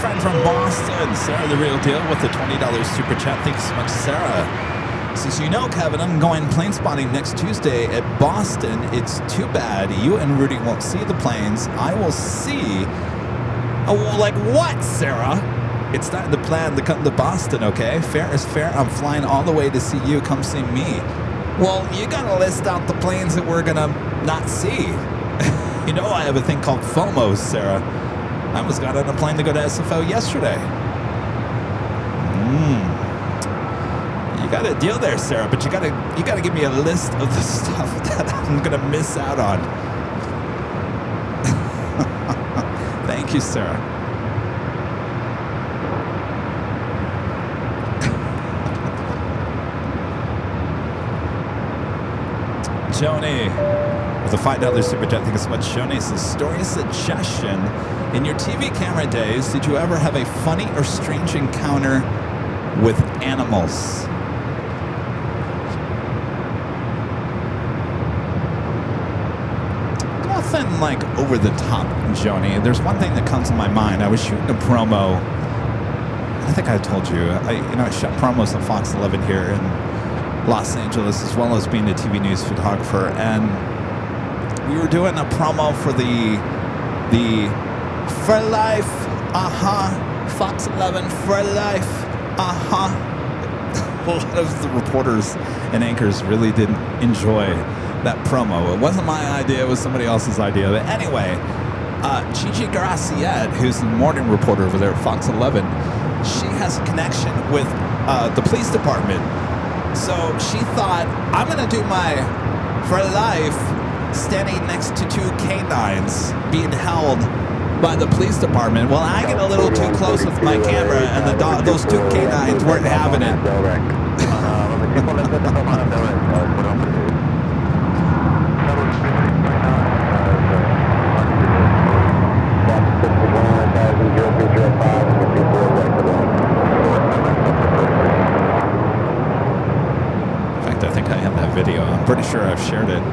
friend from Boston, Sarah the Real Deal, with the $20 super chat. Thanks so much, Sarah. Says, you know, Kevin, I'm going plane spotting next Tuesday at Boston. It's too bad you and Rudy won't see the planes. I will see. Oh, like what, Sarah? It's not the plan to come to Boston, okay? Fair is fair. I'm flying all the way to see you. Come see me. Well, you gotta list out the planes that we're gonna not see. You know, I have a thing called FOMO, Sarah. I almost got on a plane to go to SFO yesterday. You got a deal there, Sarah, but you gotta give me a list of the stuff that I'm gonna miss out on. Thank you, Sarah. Joni with a $5 super chat. Thank you so much, Joni. Says, story suggestion. In your TV camera days, did you ever have a funny or strange encounter with animals? Nothing like over the top, Joni. There's one thing that comes to my mind. I was shooting a promo. I think I told you. I shot promos on Fox 11 here in Los Angeles, as well as being a TV news photographer, and we were doing a promo for the For Life, Fox 11 For Life, A lot of the reporters and anchors really didn't enjoy that promo. It wasn't my idea, it was somebody else's idea. But anyway, Gigi Graciette, who's the morning reporter over there at Fox 11, she has a connection with the police department. So she thought, I'm going to do my For Life standing next to two canines being held by the police department. Well, I get a little too close with my camera, and those two canines weren't having it. I think I have that video. I'm pretty sure I've shared it.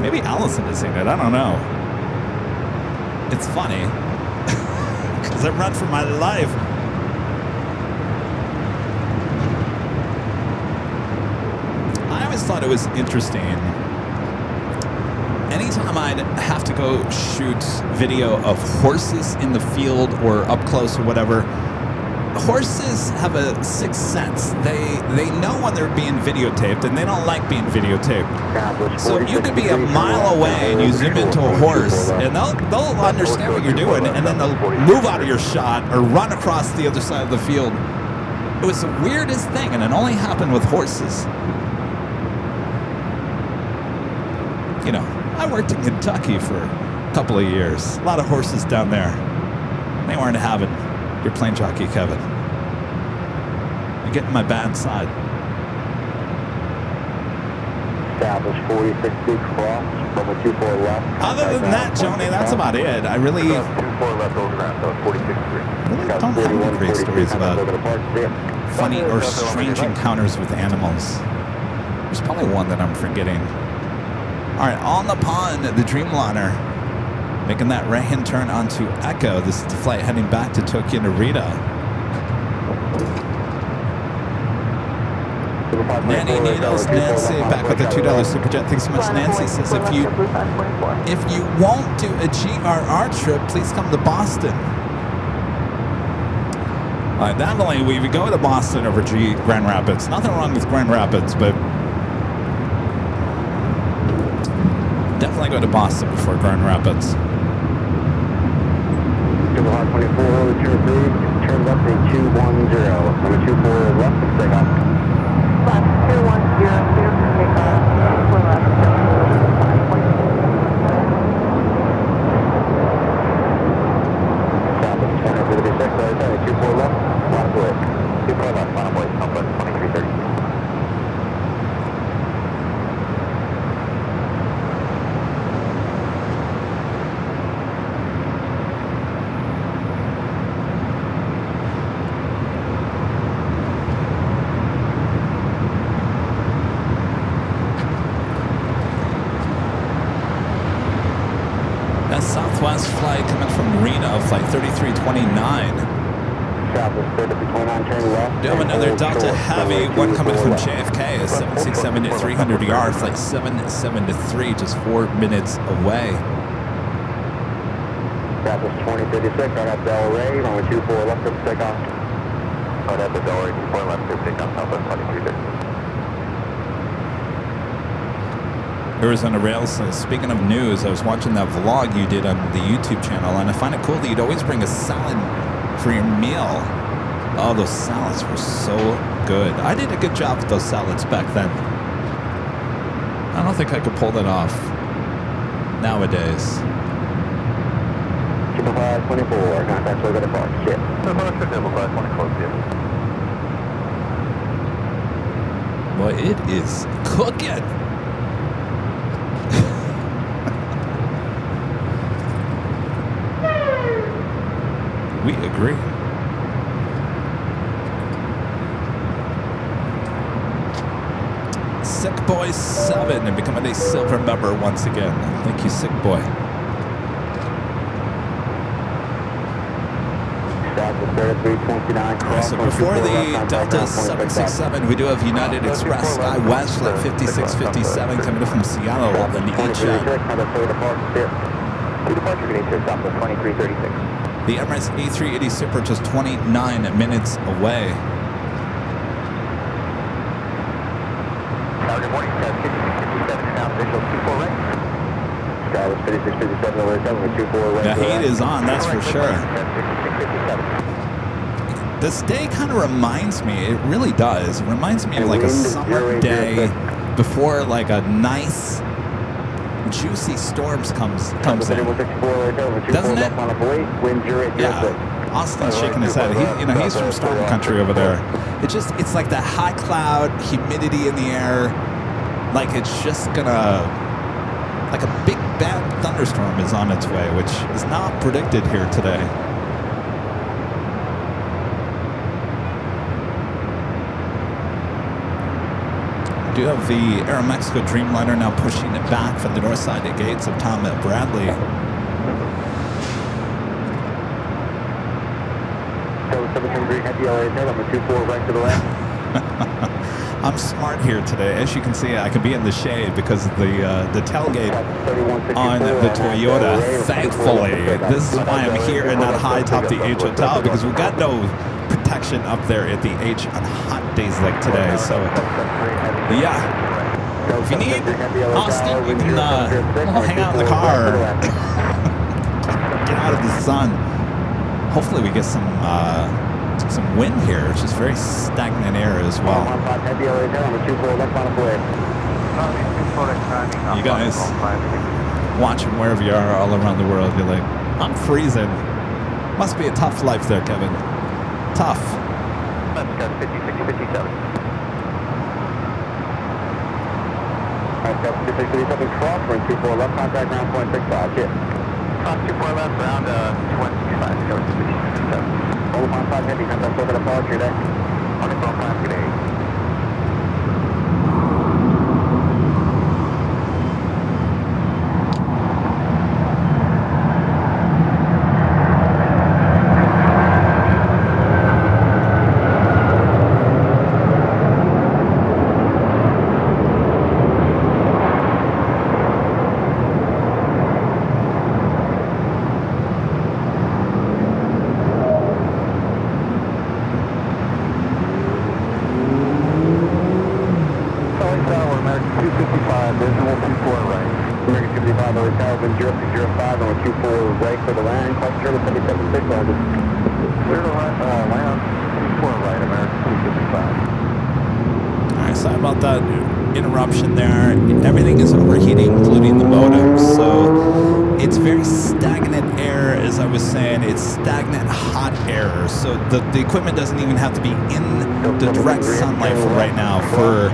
Maybe Allison has seen it. I don't know. It's funny because I run for my life. I always thought it was interesting. Anytime I'd have to go shoot video of horses in the field or up close or whatever, horses have a sixth sense. They know when they're being videotaped, and they don't like being videotaped. So you could be a mile away and you zoom into a horse, and they'll understand what you're doing, and then they'll move out of your shot or run across the other side of the field. It was the weirdest thing, and it only happened with horses. You know, I worked in Kentucky for a couple of years. A lot of horses down there. They weren't having your plane jockey, Kevin. You're getting my bad side. Establish 46 cross, from a 24 left. Other than that, Joni, that's about it. I really 24 left overground, so 46 don't have any great stories about funny or strange encounters with animals. There's probably one that I'm forgetting. All right, on the pond, the Dreamliner, making that right-hand turn onto Echo. This is the flight heading back to Tokyo Narita. Nanny Needles, Nancy, back with a $2 super chat. Thanks so much, Nancy. Says if you won't do a GRR trip, please come to Boston. Definitely, we go to Boston over Grand Rapids. Nothing wrong with Grand Rapids, but definitely go to Boston before Grand Rapids. 24, turn left to 210. Number 24 left, takeoff. Left 210, clear for takeoff. 24 left, 24 left, final way. 24 left, final way, Southwest 2330. Seattle, flight 3329. Southwest 3329, turn left. Do have another Delta Heavy, one coming from JFK, a 767 to 300 ER, flight 773, just 4 minutes away. Southwest 2036, right up Del Rey, runway 24 left for takeoff. Right up Del Rey, 24 left for takeoff, Southwest 2336. Arizona Rails, speaking of news, I was watching that vlog you did on the YouTube channel, and I find it cool that you'd always bring a salad for your meal. Oh, those salads were so good. I did a good job with those salads back then. I don't think I could pull that off nowadays. 524, contact we're going to park. Shit. 524, Well, it is cooking. We agree. Sick Boy 7 and becoming a silver member once again. Thank you, Sick Boy. So before the Delta 767, we do have United Express Sky West flight 5657 coming in from Seattle in the The Emirates A380 Super just 29 minutes away. Good morning, Sky 5657, now visual 24 right. Sky 5657, over 724 right. The heat is on, that's for sure. This day kind of reminds me, it really does, it reminds me of like a summer day before like a nice juicy storms comes in. Doesn't it? Yeah. Austin's shaking his head. He's from storm country over there. It's like that high cloud, humidity in the air. Like it's just gonna, like a big bad thunderstorm is on its way, which is not predicted here today. We do have the Aeromexico Dreamliner now pushing it back from the north side of gates of Tom Bradley. I'm smart here today. As you can see, I can be in the shade because of the tailgate on the Toyota. Thankfully, this is why I'm here and not high top the H Hotel, because we've got no protection up there at the H on hot days like today. So, yeah. If you need Austin, you can hang out in the car. Get out of the sun. Hopefully we get some wind here. It's just very stagnant air as well. You guys watching wherever you are all around the world, you're like, I'm freezing. Must be a tough life there, Kevin. Tough. That's 5657. Alright, that's 5657 cross, we're in 24 left, contact ground point 65, shit. Cross 24 left, ground 265, go to 5657. Hold upon 5 heavy, contact over the departure deck. On the 5, good day. Interruption there. Everything is overheating, including the modems. So it's very stagnant air, as I was saying. It's stagnant hot air. So the equipment doesn't even have to be in the direct sunlight for right now for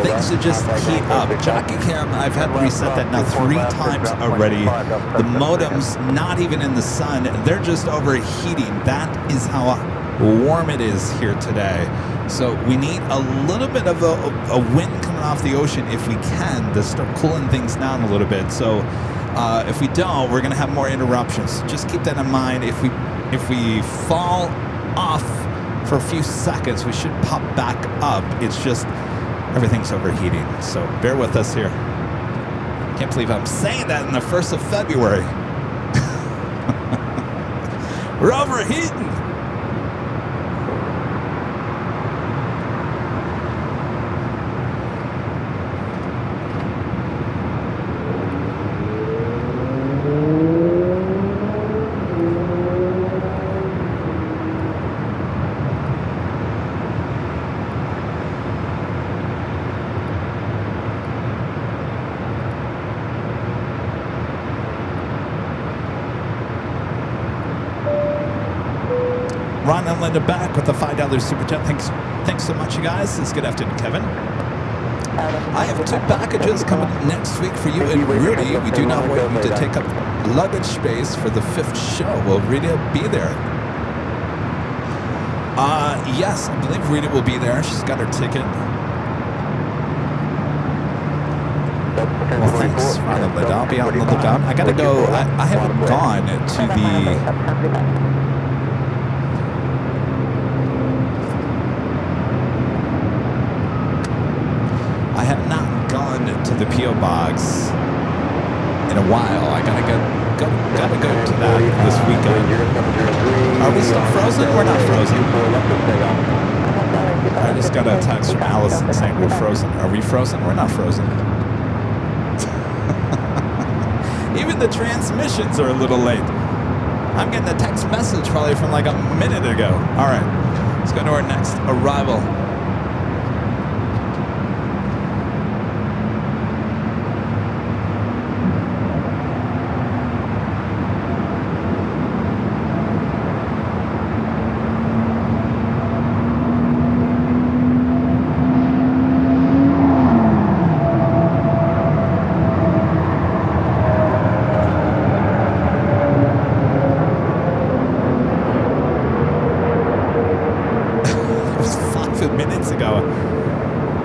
things to just heat up. Jockey Cam, I've had to reset that now 3 times already. The modems, not even in the sun, they're just overheating. That is how warm it is here today. So we need a little bit of a wind coming off the ocean if we can to start cooling things down a little bit. So If we don't, we're going to have more interruptions. Just keep that in mind. If we fall off for a few seconds, we should pop back up. It's just everything's overheating. So bear with us here. Can't believe I'm saying that in the 1st of February. We're overheating. Ron and Linda back with the $5 super chat. Thanks so much, you guys. It's good afternoon, Kevin. I have 2 packages coming next week for you and Rudy. We do not want you to take up luggage space for the 5th show. Will Rita be there? Yes, I believe Rita will be there. She's got her ticket. Well, thanks, Ron and Linda. I'll be out in the lookout. I gotta go. I haven't gone to the... I have not gone to the P.O. Box in a while. I gotta go to that this weekend. Are we still frozen? We're not frozen. I just got a text from Allison saying we're frozen. Are we frozen? We're not frozen. Even the transmissions are a little late. I'm getting a text message probably from like a minute ago. All right, let's go to our next arrival.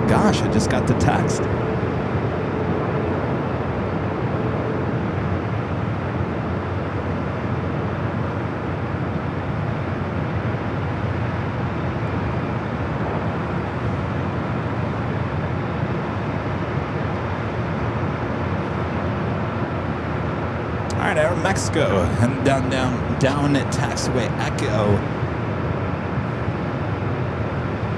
Gosh, I just got the text. All right, Air Mexico, and down at taxiway Echo.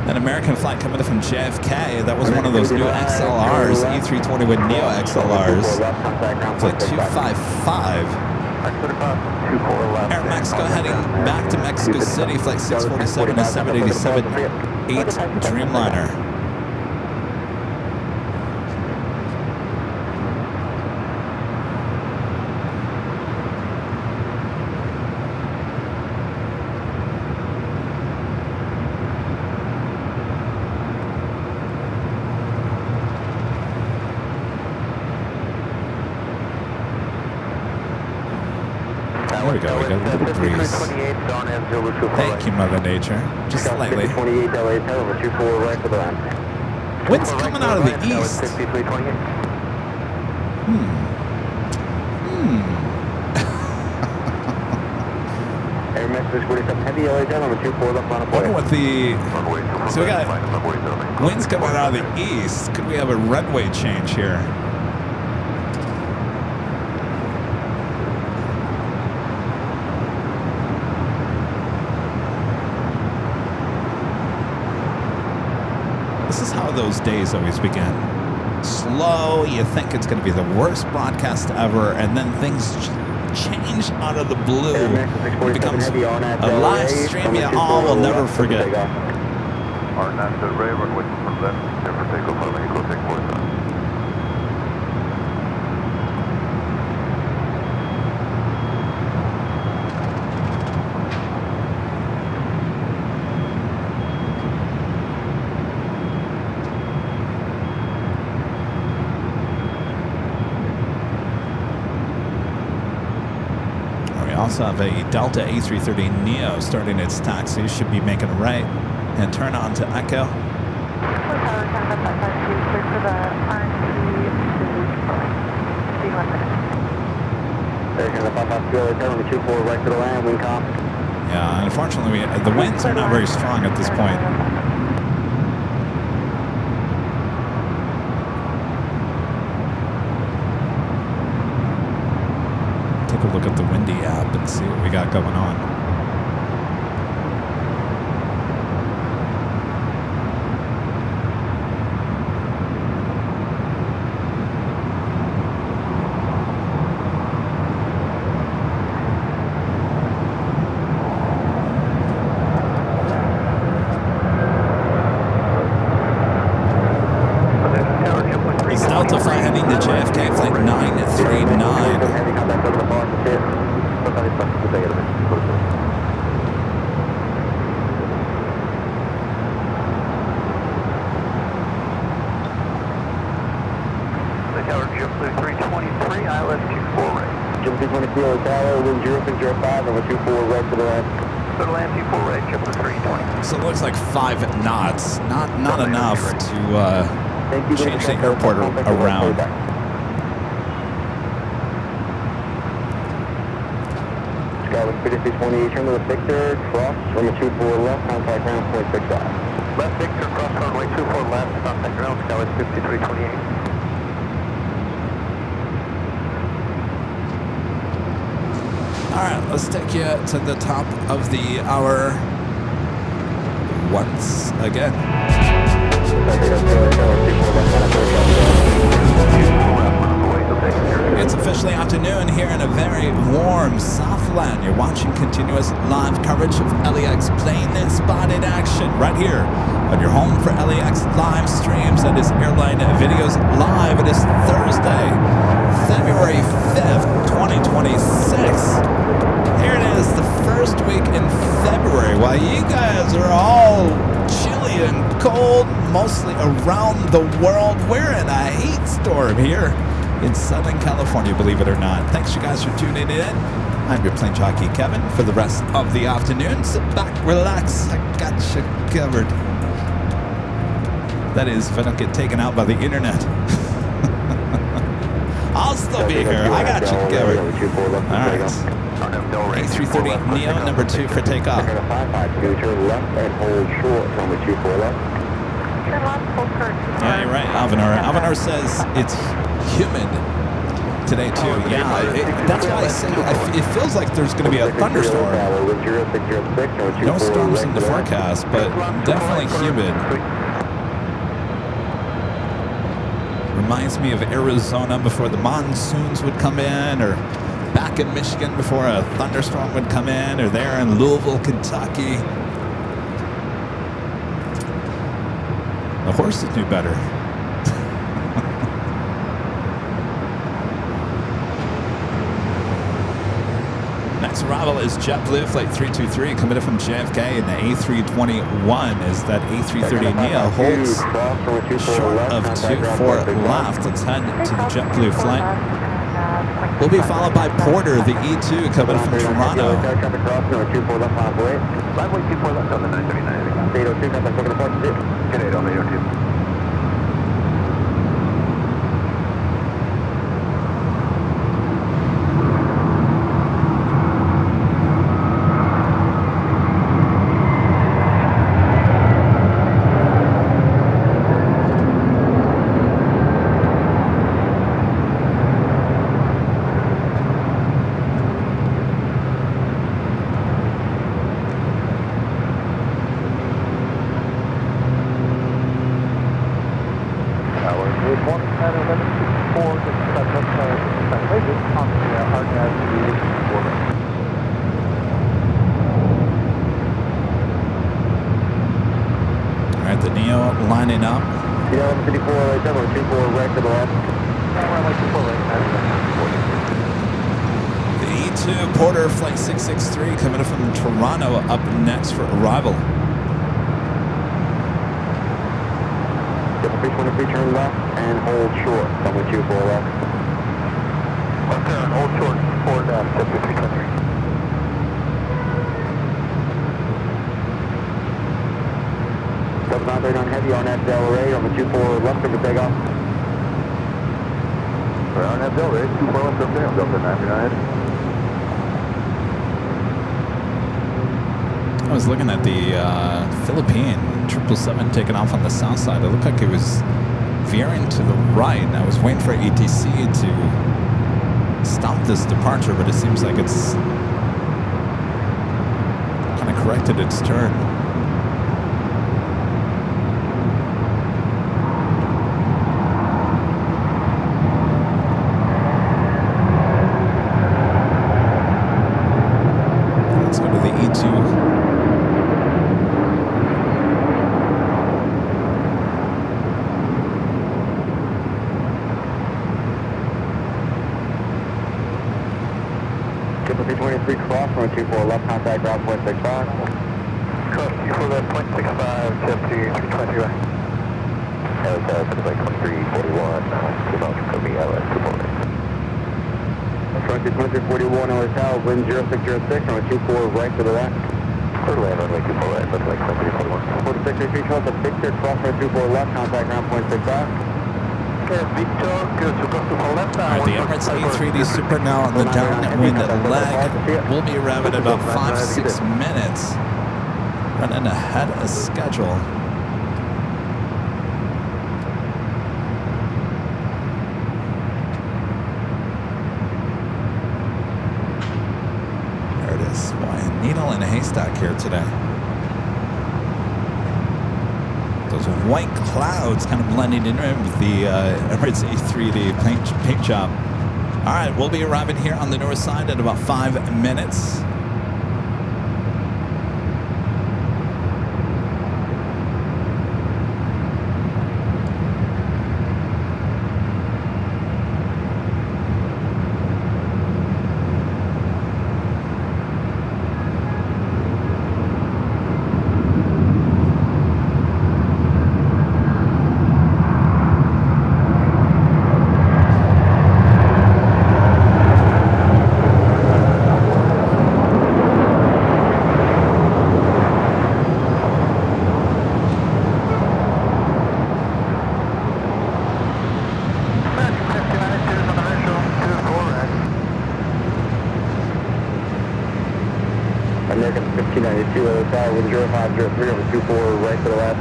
An American flight coming in from JFK. That was one of those new XLRs, A320 with Neo XLRs. Flight 255. Air Mexico heading back to Mexico City. Flight 647 to 787-8 Dreamliner. There we go, we got a little breeze. Thank you, Mother Nature. Just slightly. Wind's coming out of the east. Wonder what the... So we got winds coming out of the east. Could we have a runway change here? This is how those days always begin. Slow, you think it's going to be the worst broadcast ever, and then things change out of the blue. It becomes a live stream you all will never forget. Also have a Delta A330 Neo starting its taxi. Should be making a right and turn on to Echo. Station 552, runway 24 right to the land, wind calm. Yeah, unfortunately, the winds are not very strong at this point. Take a look at the Windy app and see what we got going on. Delta flight heading to JFK, flight 939. The tower JetBlue 323, ILS 24 right. JetBlue 323, Tower, wind 0605, runway 24 right to the land. Go to land 24 right, JetBlue 320. So it looks like 5 knots. Not enough to change the airport around. Skyward 5628, turn to the Victor, cross, runway 24 left, contact ground 0.65. Left Victor, cross runway 24 left, contact ground, Skyward 5328. All right, let's take you to the top of the hour once again. It's officially afternoon here in a very warm Southland. You're watching continuous live coverage of LAX plane spotted action right here on your home for LAX live streams. That is Airline Videos Live. It is Thursday, February 5th, 2026. Here it is, the first week in February. While you guys are all chilly and cold, mostly around the world, we're in a heat storm here in Southern California, believe it or not. Thanks you guys for tuning in. I'm your plane jockey Kevin for the rest of the afternoon. Sit back, relax, I got you covered. That is, if I don't get taken out by the internet. I'll still be here. I got you covered. All right. A330 Neo, number 2 for takeoff. 552, turn left and hold short, runway 24 left. Yeah, you're right, Alvanar. Alvanar says it's humid today too. Yeah, that's why I say it feels like there's going to be a thunderstorm. No storms in the forecast, but definitely humid. Reminds me of Arizona before the monsoons would come in, or back in Michigan before a thunderstorm would come in, or there in Louisville, Kentucky. The horses knew better. Next arrival is JetBlue Flight 323, coming in from JFK, and the A321 is that A330 Neo holds short of 24 left. Let's head to the JetBlue flight. We'll be followed by Porter, the E2, coming from Toronto. All right, the Neo lining up. Yeah, 54 right there, 24 right to the left. The E2 Porter Flight 663 coming in from Toronto up next for arrival. Please want to turn left and hold short, runway 24 left. Left there and hold short, forward down, JetBlue 323. Double 939 heavy on that Delray, runway 24 left over takeoff. We're on that Delray, 24 left over there, Delta 939. I was looking at the Philippine 777 taking off on the south side. It looked like it was veering to the right. I was waiting for ATC to stop this departure, but it seems like it's kind of corrected its turn. Let's go to the E2. Cross, runway 24 left, contact ground 0.65. Cross 24 left, 0.65, jump to 320 right. Like 2341, 2000 Kobe, LS 2341 hotel, wind 0606, runway 24 right to the left. Clear land, runway 24 right, looks like 2341. 4633 Charles, Victor, cross runway 24 left, contact ground 0.65. Victor, goes to cross 24 left. All right, the Emirates A380 Super now on the downwind leg. We'll be arriving in about 5-6 minutes. Running ahead of schedule. There it is. Boy, a needle in a haystack here today. Those white clouds kind of blending in with the Emirates A380 paint job. All right, we'll be arriving here on the north side in about 5 minutes. American 1592 hotel, wind 0503 over 24 right to the left.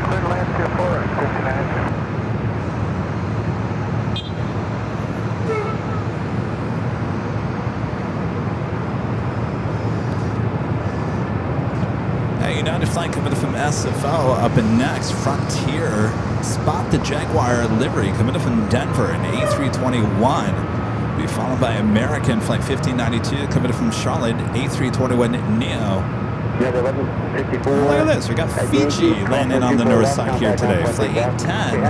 Clear to land 24 right, 1592. United flight coming from SFO up in next. Frontier, spot the Jaguar livery coming in from Denver, an A321. Be followed by American flight 1592 coming in from Charlotte, A321 Neo. Yeah, 1154. Look at this, we got Fiji landing on the north side here today. Flight 810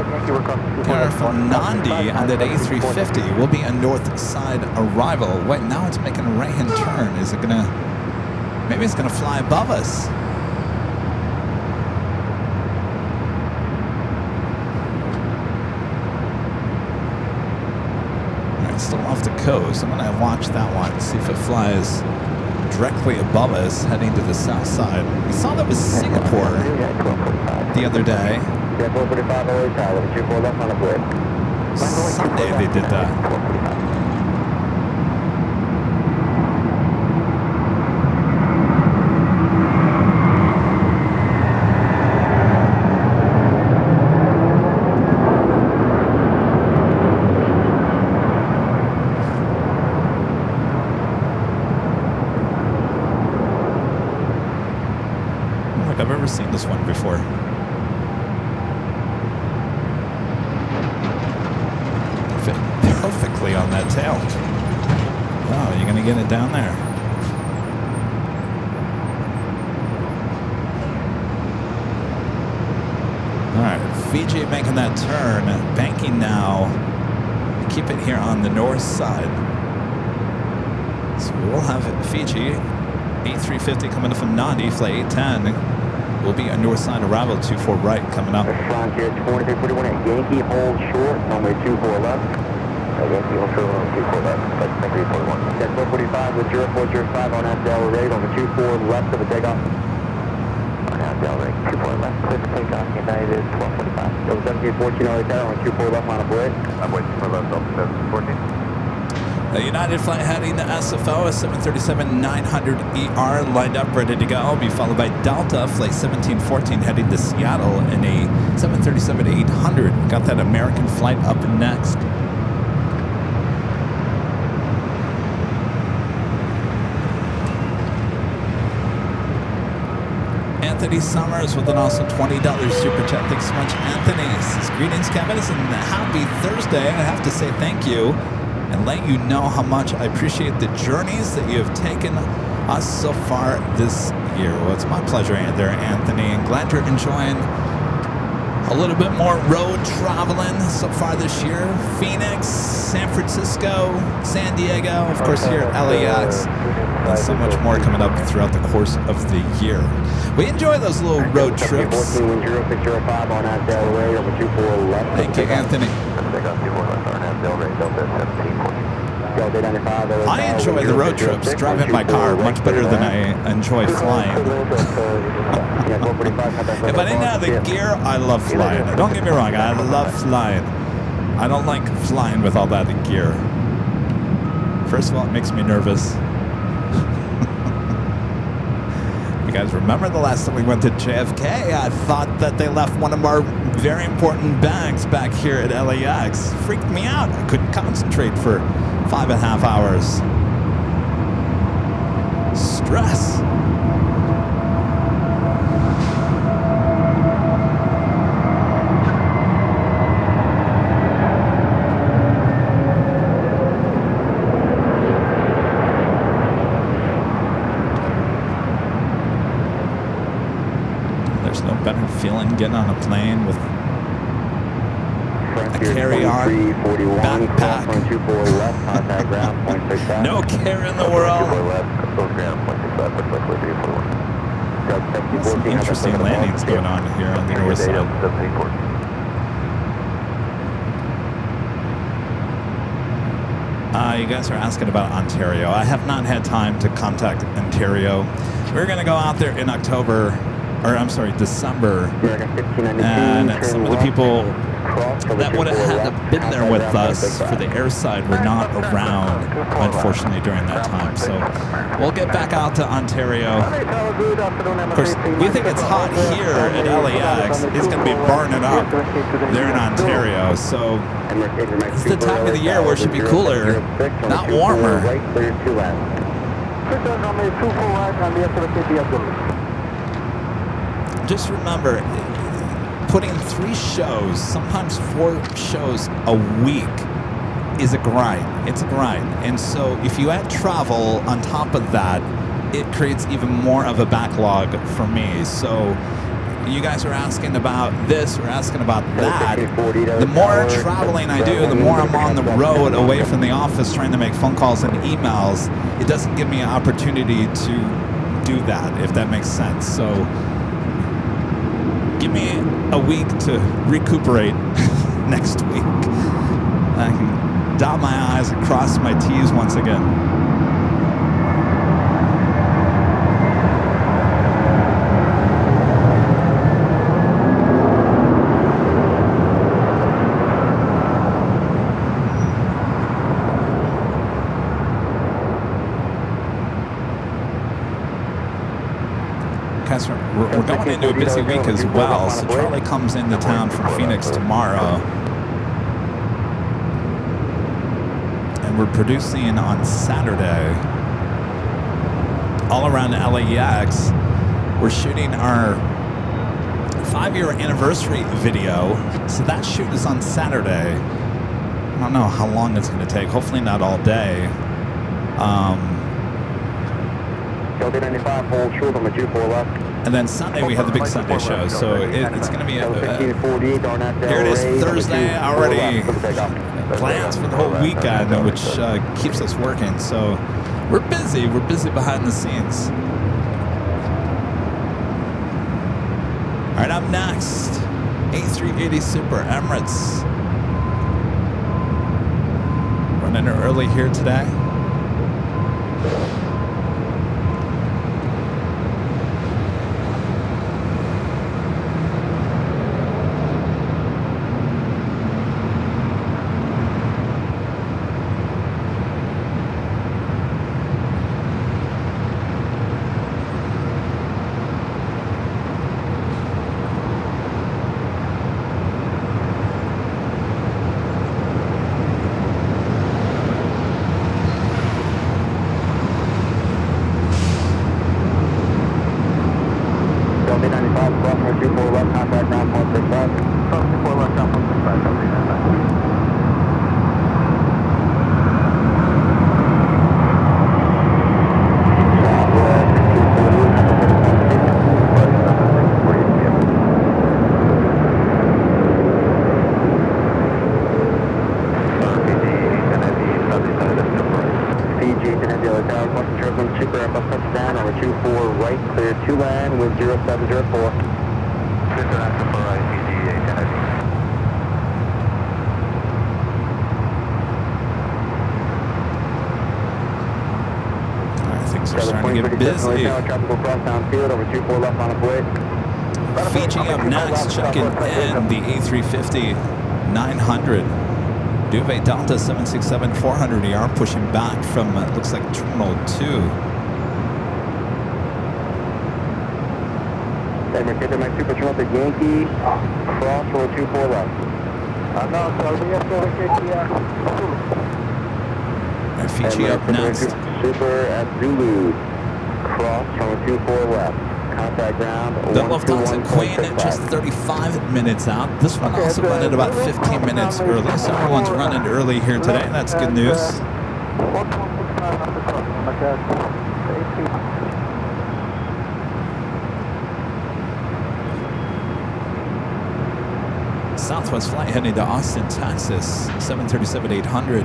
coming from Nandi on that A350 will be a north side arrival. Wait, now it's making a right-hand turn. Is it gonna, maybe it's gonna fly above us? Still off the coast. I'm gonna watch that one, see if it flies directly above us, heading to the south side. We saw that was Singapore the other day. Sunday they did that. I've ever seen this one before. Fit perfectly on that tail. Wow, you're gonna get it down there. All right, Fiji making that turn, banking now. Keep it here on the north side. So we'll have Fiji A350 coming in from Nandi, flight 810. Will be a north side arrival, 24 right coming up. Frontier 2341 at Yankee, hold short, runway 24 left. Yankee, hold short, runway 24 left, that's 341. That's 445 with 0405 on Abdel Ray, runway 24 left of the takeoff. On Abdel Ray, 24 left, clear for takeoff, United 1245. That was 1714 hotel, runway 24 left on a break. I'm waiting for left, 714. A United flight heading to SFO, a 737-900ER lined up, ready to go. Will be followed by Delta, flight 1714 heading to Seattle in a 737-800. Got that American flight up next. Anthony Summers with an awesome $20 super chat. Thanks so much, Anthony. Says, greetings, Kevin, and happy Thursday. I have to say thank you and let you know how much I appreciate the journeys that you have taken us so far this year. Well, it's my pleasure there, Anthony, and glad you're enjoying a little bit more road traveling so far this year. Phoenix, San Francisco, San Diego, of course here at LAX, and so much more coming up throughout the course of the year. We enjoy those little road trips. Thank you, Anthony. I enjoy the road trips, driving my car, much better than I enjoy flying. If I didn't have the gear, I love flying. Don't get me wrong, I love flying. I don't like flying with all that gear. First of all, it makes me nervous. You guys remember the last time we went to JFK? I thought that they left one of our very important bags back here at LAX. Freaked me out. I couldn't concentrate for 5.5 hours. Stress. There's no better feeling getting on a plane with a carry-on backpack. No care in the world. Some interesting landings going on here on the north side. You guys are asking about Ontario. I have not had time to contact Ontario. We're going to go out there in December. And some of the people that would have had been there with us for the air side were not around, unfortunately, during that time. So we'll get back out to Ontario. Of course, we think it's hot here at LAX. It's going to be burning up there in Ontario. So it's the time of the year where it should be cooler, not warmer. Just remember, putting 3 shows, sometimes 4 shows a week is a grind. It's a grind. And so if you add travel on top of that, it creates even more of a backlog for me. So you guys are asking about this, we're asking about that. The more traveling I do, the more I'm on the road away from the office trying to make phone calls and emails, it doesn't give me an opportunity to do that, if that makes sense. So give me a week to recuperate next week. I can dot my I's and cross my T's once again. We're going into a busy week as well, so Charlie comes into town from Phoenix tomorrow. And we're producing on Saturday. All around LAX, we're shooting our 5-year anniversary video. So that shoot is on Saturday. I don't know how long it's going to take. Hopefully not all day. And then Sunday we have the big Sunday show, so it's going to be here it is, Thursday, already plans for the whole weekend, which keeps us working. So we're busy behind the scenes. All right, up next, A380 Super Emirates. Running early here today. contact ground 165. Crossing 24 left, ground 165, copy that. Fiji, India, Tower, Boston, Charlie, Cheaper, Airbus touchdown, over 24 right, clear 2 land, wind 0704. International for Fiji, Kennedy. Things are starting to get busy. Tropical cross downfield, over 24 left on the way. Fiji up next, checking in the A350 900. Duvet Delta 767-400ER pushing back from, looks like Terminal 2. Mercedes, my super traffic Yankee, cross roll 24 left. No, sorry, we have to And Fiji up next. Super at Zulu, cross from 24 left. Contact ground. The Lufthansa Queen just 35 minutes out. This one also running about 15 minutes early, so everyone's running early here today. That's good news. Southwest flight heading to Austin, Texas, 737-800.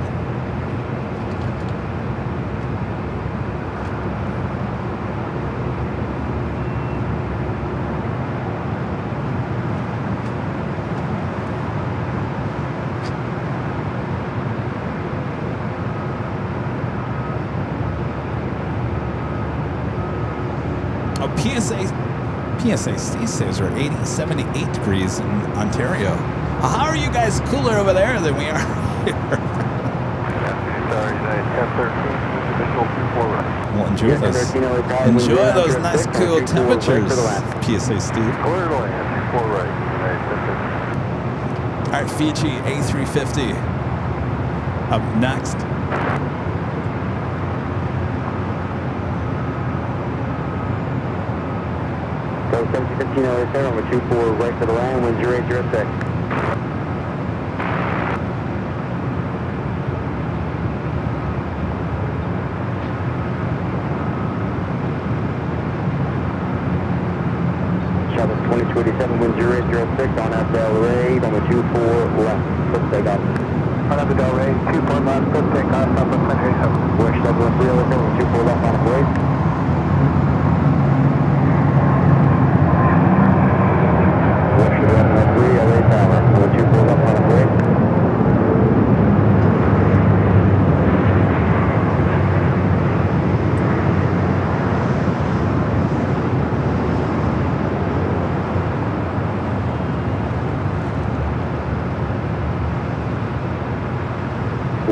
PSA says we're 78 degrees in Ontario. How are you guys cooler over there than we are here? Sorry, 1013, visual 24 Well, enjoy this. Enjoy those nice cool temperatures, PSA Steve. Clear to land, 24 right. All right, Fiji A350 up next. So 1715 over 24 right to the land, wind 0806. Shuttle 2287, wind 0806 on that Delray, on the 24 left, let's take off. On up the Delray, 24 left, let's take off, up at Midday. West Shuttle 307, 24 left on the blade.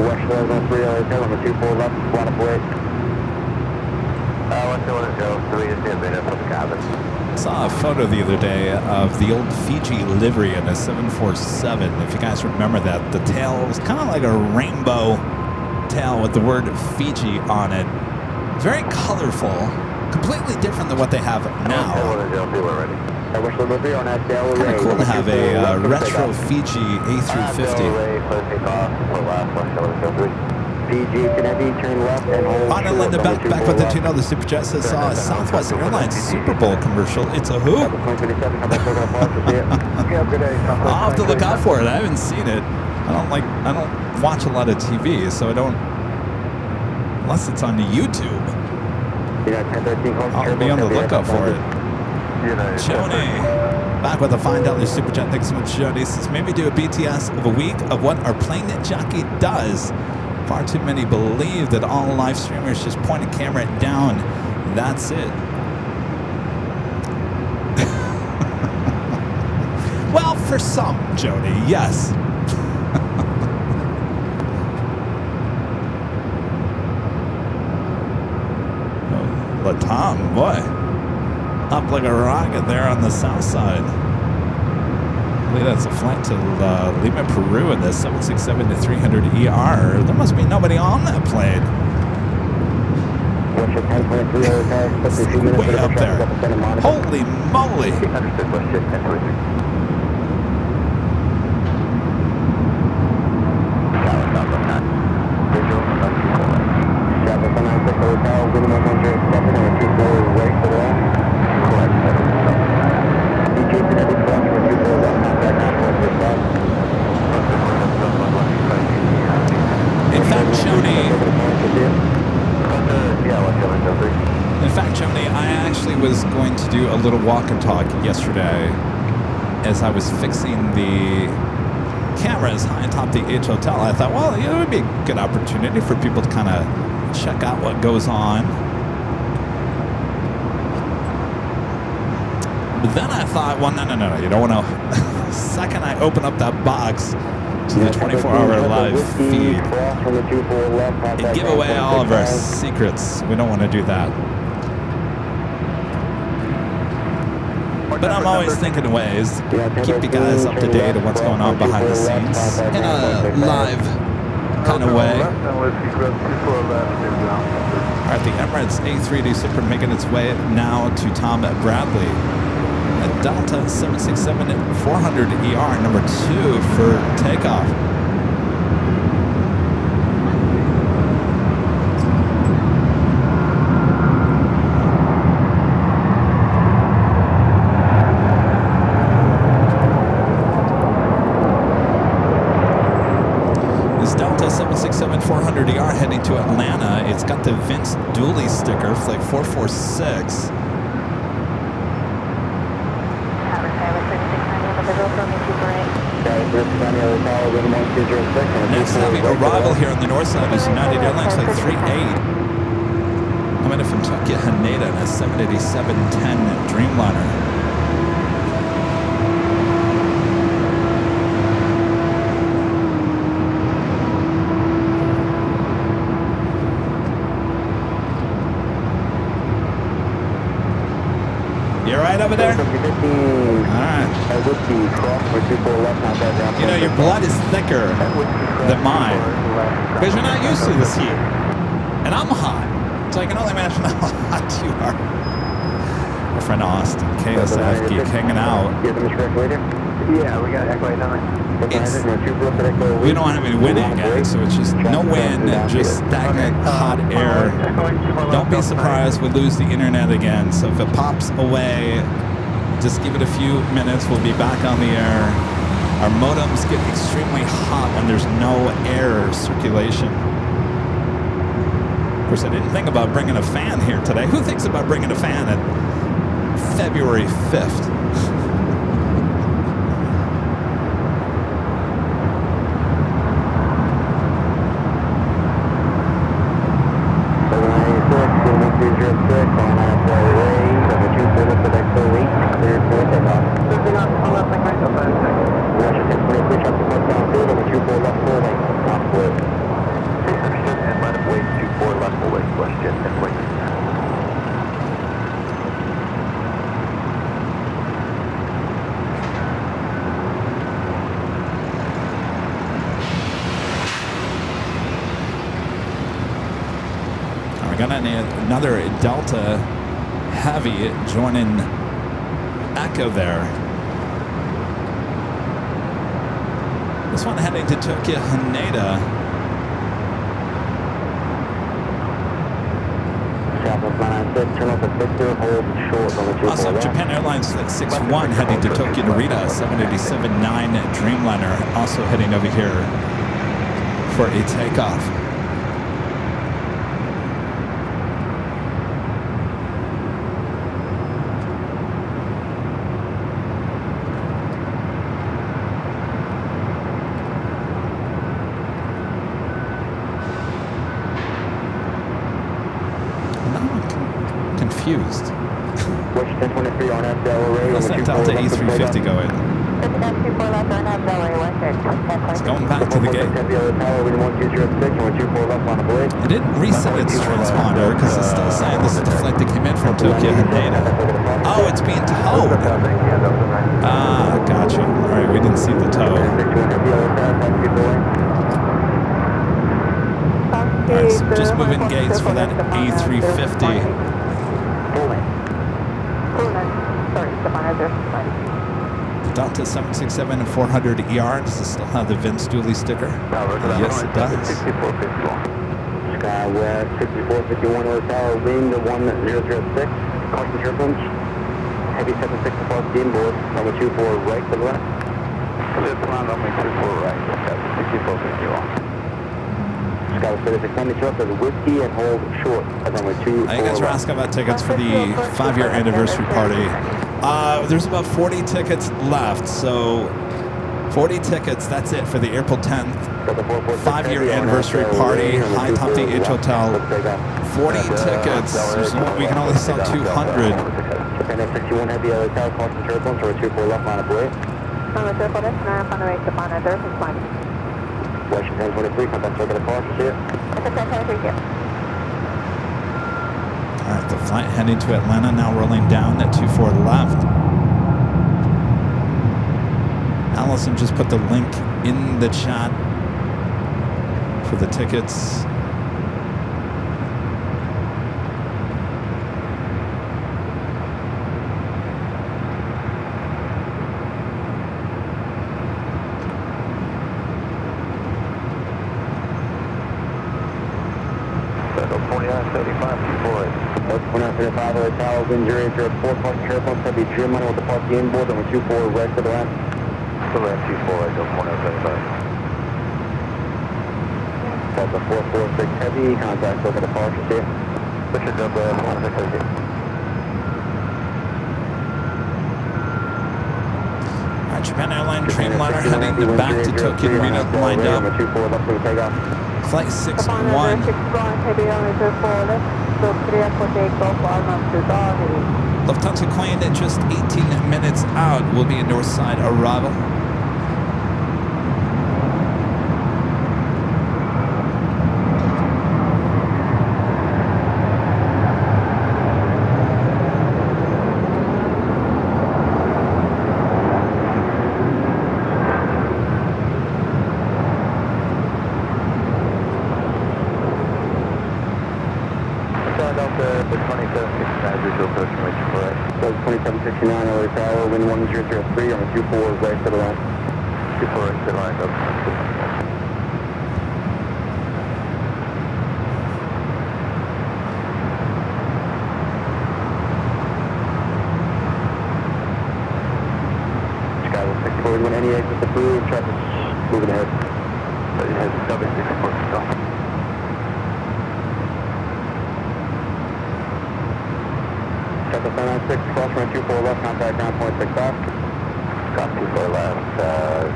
West 307, 24 left, one up blade. What's the one to go? So we just did a minute from the cabin. I saw a photo the other day of the old Fiji livery in a 747. If you guys remember that, the tail was kind of like a rainbow tail with the word Fiji on it. Very colorful, completely different than what they have now. Kind of cool to have a retro Fiji A350. Fiji, Kennedy, turn left and hold. On and Linda back with the $2 Super Jet says saw a Southwest Airlines Super Bowl commercial. It's a hoop. I'll have to look out for it. I haven't seen it. I don't watch a lot of TV, so I don't, unless it's on YouTube. I'll be on the lookout for it. Joni, back with a $5 Super Jet. Thanks so much, Joni. Says maybe do a BTS of a week of what our Plane Jockey does. Far too many believe that all live streamers just point a camera down. That's it. Well, for some, Joni, yes. Latam, boy. Up like a rocket there on the south side. I believe that's a flight to Lima, Peru in the 767-300ER. There must be nobody on that plane. It's like way up there. Holy moly. to do a little walk and talk yesterday as I was fixing the cameras high atop the H Hotel. I thought, well, it would be a good opportunity for people to kind of check out what goes on. But then I thought, well, no, you don't want to. The second I open up that box to the 24-hour live feed and give away all of our secrets, we don't want to do that. But I'm always thinking of ways to keep you guys up to date on what's going on behind the scenes in a live kind of way. All right, the Emirates A380 Super making its way now to Tom Bradley. A Delta 767-400ER, number 2 for takeoff. This Delta 767-400ER heading to Atlanta. It's got the Vince Dooley sticker, flight 446. Next heavy arrival here on the north side is United Airlines flight 38. Coming in from Tokyo Haneda in a 787-10 Dreamliner. You all right over there? All right. You know, your blood is thicker than mine because you're not used to this heat. And I'm hot, so I can only imagine how hot you are. Our friend Austin, KSF Geek, hanging out. Yeah, we got echo We don't have any wind in, guys, so it's just no wind, just stagnant hot air. Don't be surprised we lose the internet again. So if it pops away, just give it a few minutes. We'll be back on the air. Our modems get extremely hot when there's no air circulation. Of course, I didn't think about bringing a fan here today. Who thinks about bringing a fan at February 5th? Another Delta Heavy joining Echo there. This one heading to Tokyo Haneda. Also, Japan Airlines Flight 61 heading to Tokyo Narita, 787-9 Dreamliner, also heading over here for a takeoff. Confused. Let's let Delta A350 go in. It's going back to the gate. It didn't reset its transponder because it's still saying this is the flight that came in from Tokyo Haneda. Oh, it's being towed. Ah, gotcha. All right, we didn't see the tow. All right, so just moving gates for that A350. The Delta 767-400ER, does it still have the Vince Dooley sticker? Yes, it does. Skywest 6451 over tower, wind 1006, caution turbulence, heavy 76 above inboard, number 24 right to the left. Clear plan, runway 24 right, 6451. Sky 3690 to us as whiskey and hold short. Runway 24 You guys were asking about tickets for the 5-year anniversary party. There's about 40 tickets left, so 40 tickets, that's it for the April 10th 5-year anniversary party, High Top H Hotel. 40 tickets, we can only sell 200. Japan 61 Heavy LA Tower, caution turbulence, or 24 left line of way. Runway 24 left, 9 on the way to Bonnet, there's a flight. Washington 23, contact circuit of caution, see it. It's a 10-23, yeah. All right, the flight heading to Atlanta, now rolling down at 24 left. Allison just put the link in the chat for the tickets. Injury into a 4-point turbulence, heavy trim on with the party inboard, and 24 right to the left. To the left, 24, go 475. Delta 446 heavy, contact over the departure, see it. Push it up, 460. All right, Japan Airline Dreamliner heading back to Tokyo Marina, lined up. 24 left for the takeoff. Flight 61. Lufthansa Queen at just 18 minutes out will be a northside arrival. Wind 1003 on the 24 right to the line. 24 right to the line, Sky 64, when any exits approved, traffic moving ahead. It has 764 stop. Traffic 996, cross runway 24 left, contact ground point 65. Cross 24 left,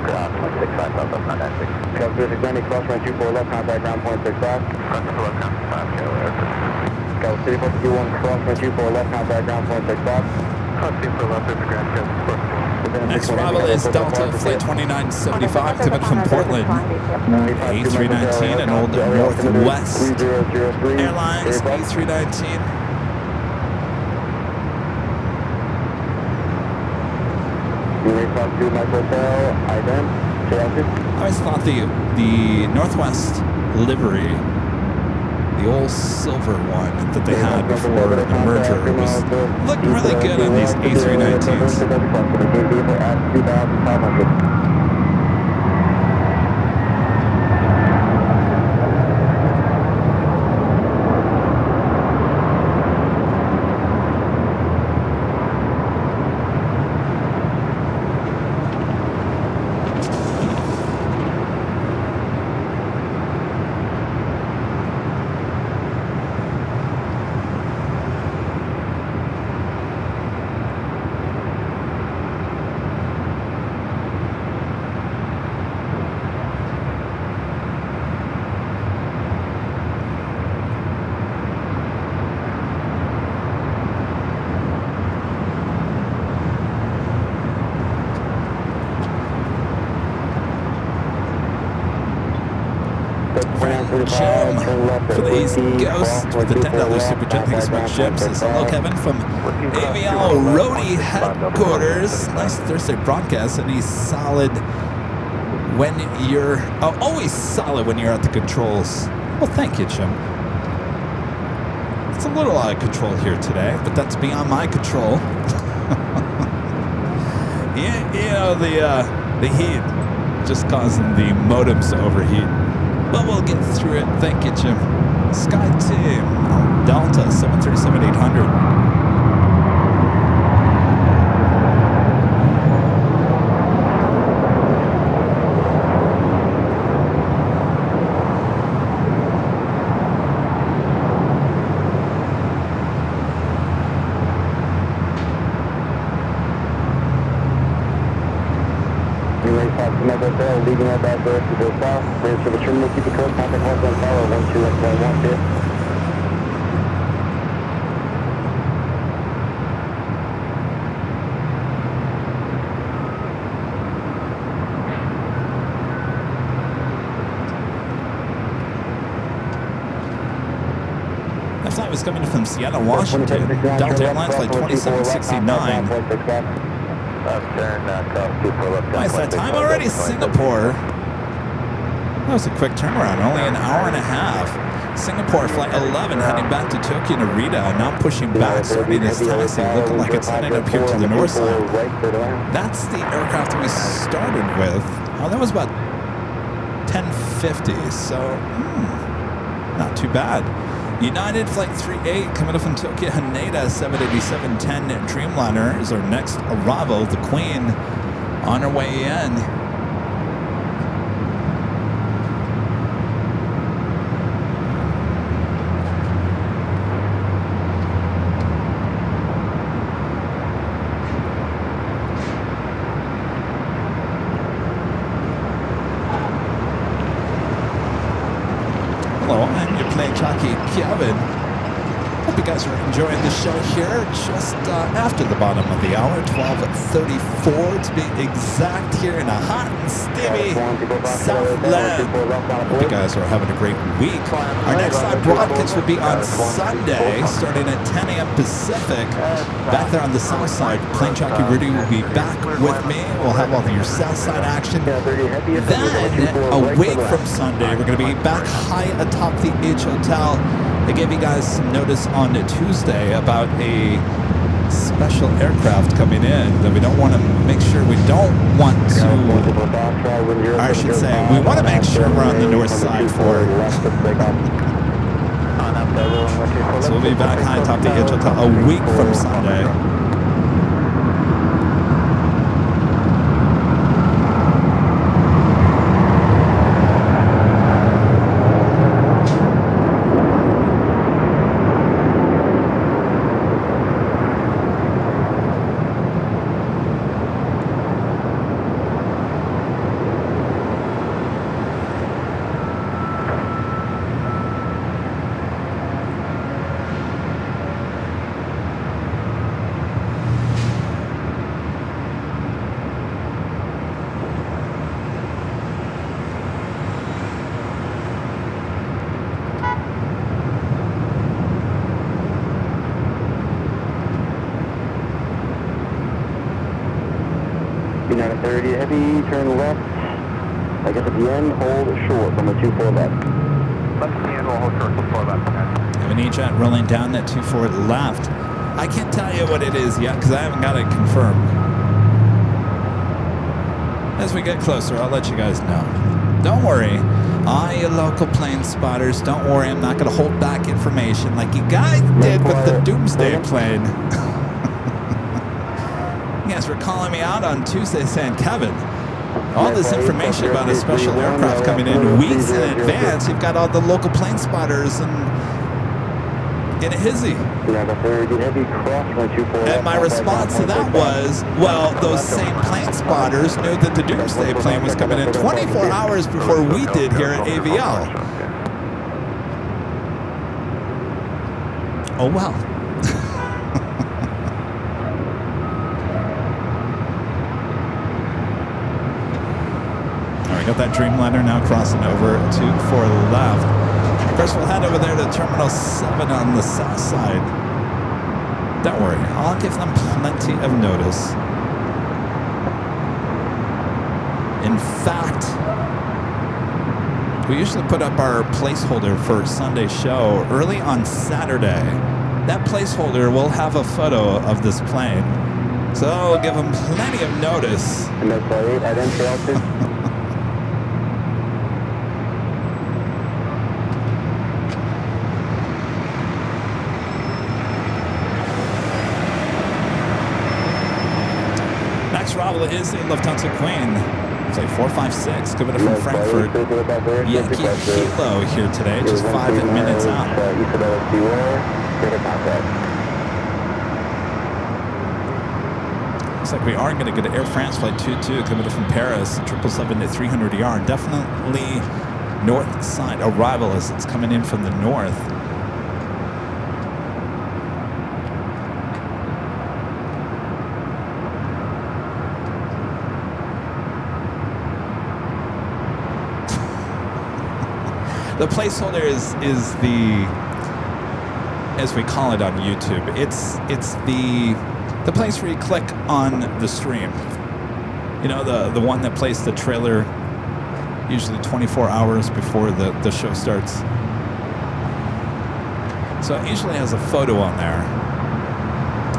ground point 65, left, 996. Cross 3690, cross runway 24 left, contact ground point 65. Cross 24 left, contact 5, Kilo Airport. Sky 3451, cross runway 24 left, contact ground point 65. Cross 24 left, over ground, Next arrival is Delta Flight 2975 coming from Portland. A319, an old Northwest Airlines A319. I always thought the Northwest livery, the old silver one that they had before the merger, looked really good on these A319s. Jim for the East Coast with the $10 super chat. Thanks so much, Jim. Says hello, Kevin, from AVL Roadie headquarters. Nice Thursday broadcast, and he's solid when you're always solid when you're at the controls. Well, thank you, Jim. It's a little out of control here today, but that's beyond my control. you know, the heat just causing the modems to overheat. But we'll get through it. Thank you, Jim. Sky Team, Delta 737-800. Runway 5 Mega Hotel, leaving our back door to go south. Clear to the terminal, keep it close, contact hold on tower, 12 here. That flight was coming from Seattle, Washington. Delta Airlines flight 2769. Nice, that time already, Singapore. That was a quick turnaround, only an hour and a half. Singapore flight 11 heading back to Tokyo Narita. Now pushing back, starting this taxi, looking like it's heading up here to the north side. That's the aircraft that we started with. Oh, that was about 10:50, so not too bad. United Flight 38 coming up from Tokyo Haneda 787-10 Dreamliner is our next arrival. The Queen on her way in. Hello, I'm your Plane Jockey Kevin. Hope you guys are enjoying the show here. Just after the bottom of the hour, 12:34 to be exact, here in a hot and steamy Southland. Hope you guys are having a great week. Our next live broadcast will be on Sunday, starting at 10 a.m. Pacific. Back there on the south side, Plane Jockey Rudy will be back with me. We'll have all of your south side action. Then, a week from Sunday, we're going to be back high atop the H Hotel. I gave you guys some notice on Tuesday about a special aircraft coming in that we don't want to make sure we don't want to, or I should say, we want to make sure we're on the north side for it. So we'll be back high atop the H Hotel a week from Sunday. United 30 heavy, turn left. I guess at the end, hold short from the 24 left. Left at the end, we'll hold short, 24 left. Have an E-Jet rolling down that 24 left. I can't tell you what it is yet because I haven't got it confirmed. As we get closer, I'll let you guys know. Don't worry. All you local plane spotters, don't worry. I'm not going to hold back information like you guys did with the Doomsday plane. You guys were calling me out on Tuesday saying, Kevin, all this information about a special aircraft coming in weeks in advance. You've got all the local plane spotters and in a hizzy. And my response to that was, well, those same plane spotters knew that the Doomsday plane was coming in 24 hours before we did here at AVL. Oh, well. Got that Dreamliner now crossing over to 4 left. Of course, we'll head over there to Terminal 7 on the south side. Don't worry, I'll give them plenty of notice. In fact, we usually put up our placeholder for Sunday's show early on Saturday. That placeholder will have a photo of this plane, so I'll give them plenty of notice. And that's all at entry altitude. Arrival is a Lufthansa Queen. It's like 456 coming up from Frankfurt. Yankee Kilo here today, just 5 minutes out. Looks like we are going to get an Air France flight 22 coming in from Paris, 777 to 300ER. Definitely north side arrival as it's coming in from the north. The placeholder is the, as we call it on YouTube, it's the place where you click on the stream. You know, the one that plays the trailer usually 24 hours before the show starts. So it usually has a photo on there.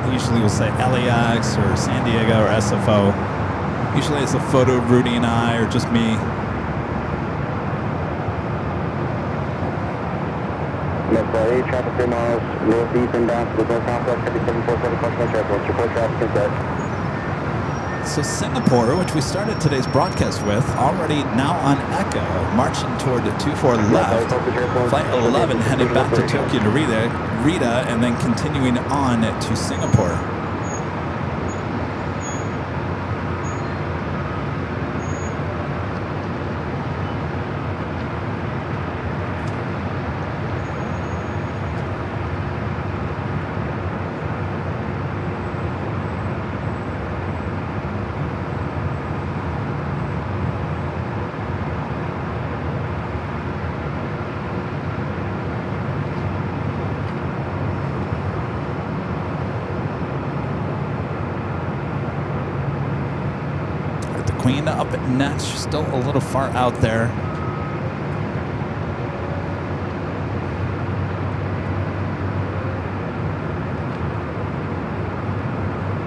It usually will say LAX or San Diego or SFO. Usually it's a photo of Rudy and I or just me. Traffic 3 miles northeast inbound to the Gulf Complex, 7747 Continental Airport. Report traffic is set. So Singapore, which we started today's broadcast with, already now on Echo, marching toward 24 left. Flight 11 headed back to Tokyo to Rita, and then continuing on to Singapore. Queen up next, still a little far out there.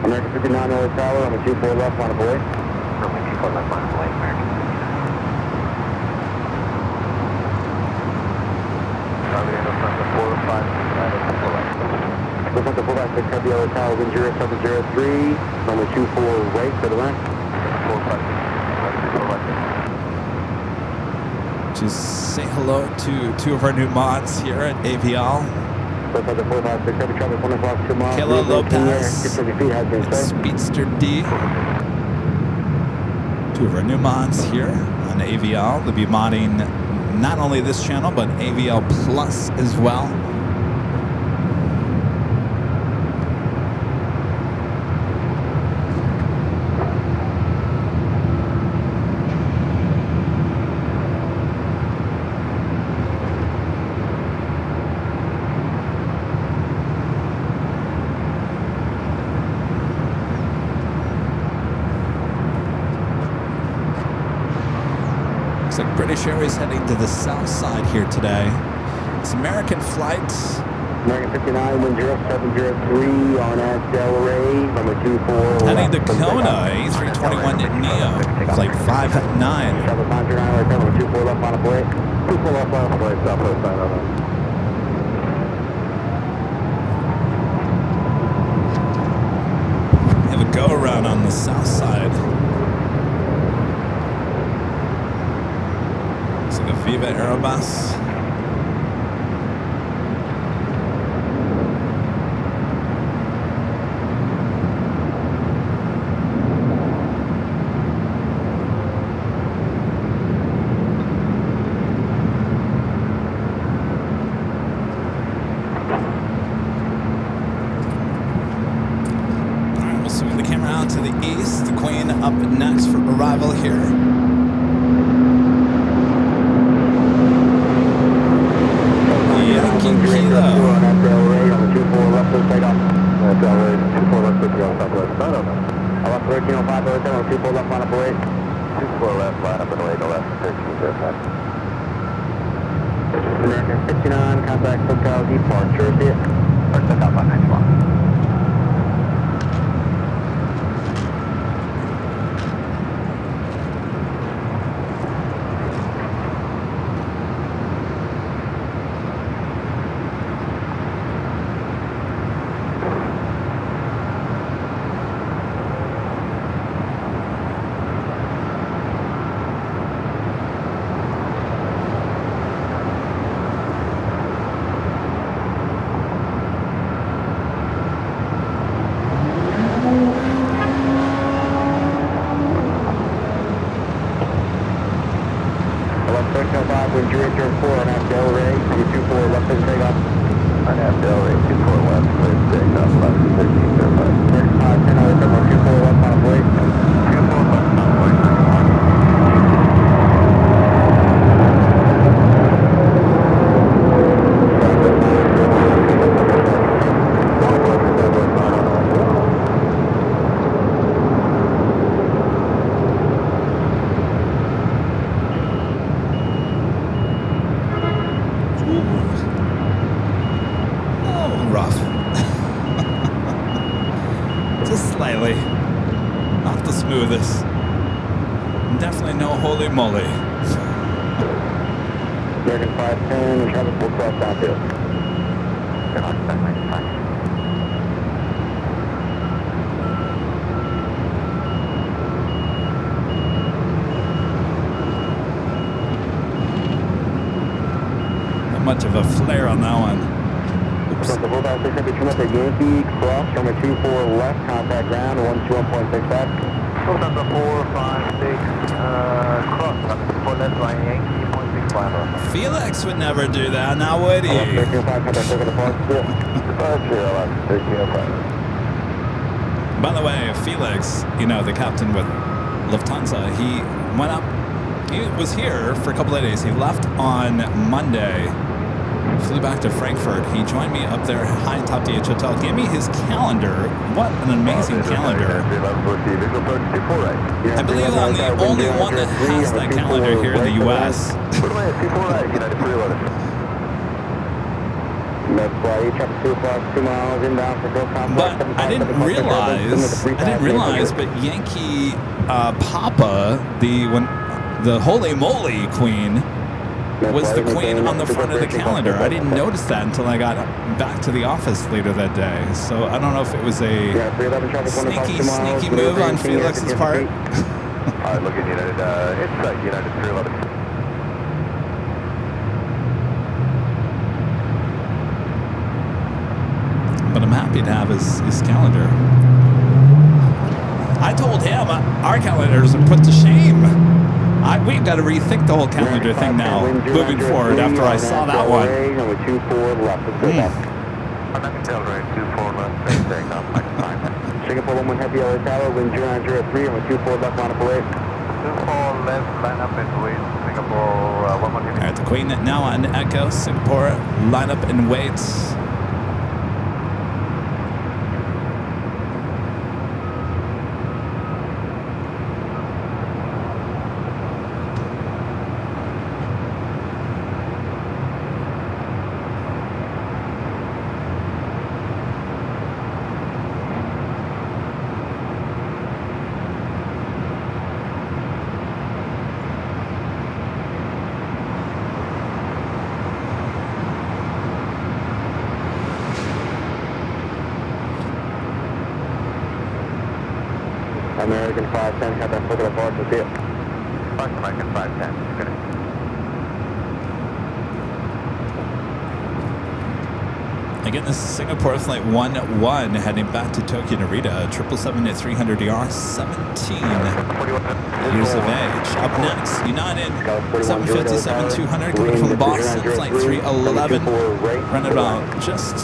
American 59 North Tower, on the 24 left, line of boy. Runway 24 left, line of boy, American 59. Lufthansa 456 Heavy Air Tower, wind 0703, runway 24 right, to the left. Just say hello to two of our new mods here at AVL. Kayla Lopez and Speedster D. Two of our new mods here on AVL. They'll be modding not only this channel, but AVL Plus as well. Like British Airways heading to the south side here today. It's American flight. American 59, wind 0703 on at Delray, number 24. Heading to Kona, A321 Neo, flight 5 at 9. Travel time 39, number 24 left on a boy. 24 left on a boy, southwest side of it. We have a go around on the south side. Like a Viva Aerobus. Alright, we'll swing the camera out to the east. The Queen up next for arrival here. Kilo. On that Delray, on the 24 left to take off. Delray, 24 left to go southwest. No. I left 1305, on the 24 left line up away. 24 left, line up and away, go left, 1305. American 59, contact SoCal departure, see it? Or SoCal 591. 5, wind 284 on Del Ray, number 24 left as takeoff. On Del Ray, 24 left, clear takeoff, left 1305. 510, other number 24 left on way. 24 left, on way, 91. Rough. Just slightly. Not the smoothest. Definitely no holy moly. American 510, traffic will cross downfield. Good on, that's fine. Not much of a flare on that one. Oops. The Bulldog 600 at Yankee, cross, number 24 left, contact ground, 121.65. Lufthansa 456, cross, 4 left, line Yankee, 0.65. Felix would never do that, now would he? 1305, contact circle departure. Departure, 1305. By the way, Felix, you know, the captain with Lufthansa, he went up, he was here for a couple of days. He left on Monday, flew back to Frankfurt. He joined me up there high atop the hotel, gave me his calendar. What an amazing calendar. I believe I'm the only one that has that calendar here in the U.S. But I didn't realize, but Yankee Papa, the holy moly queen, was the queen on the front of the calendar. I didn't notice that until I got back to the office later that day. So I don't know if it was a sneaky move on Felix's part. Alright, look at United, it's United 311. But I'm happy to have his calendar. I told him our calendars are put to shame. We've got to rethink the whole calendar thing now, moving forward after I saw that one. Del Ray, 24 left, takeoff, Singapore 11 Heavy LA Tower, wind 0903, number 24 left line up away. 24 left, line up and wait, Singapore 11 Heavy. All right, the Queen now on Echo, Singapore, line up and wait. American 510, have that look at the bar to see it. American 510, good. Again, this is Singapore Flight 11 heading back to Tokyo Narita, 777-300ER, 17 years of age. Up next, United 757-200 coming from Boston, Flight 311, running about just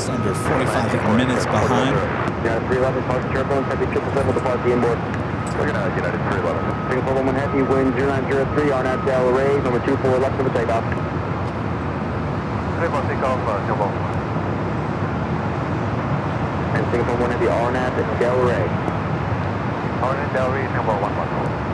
under 45 minutes behind. United 311, park turbulence, heavy 777 departure inboard. Looking at United 311. Singapore 1 Heavy, wind 0903, RNAV Del Ray, number 24 left of the takeoff. Singapore takeoff, Singapore. And Singapore 1 Heavy, RNAV Del Ray. RNAV Del Ray, Singapore 114.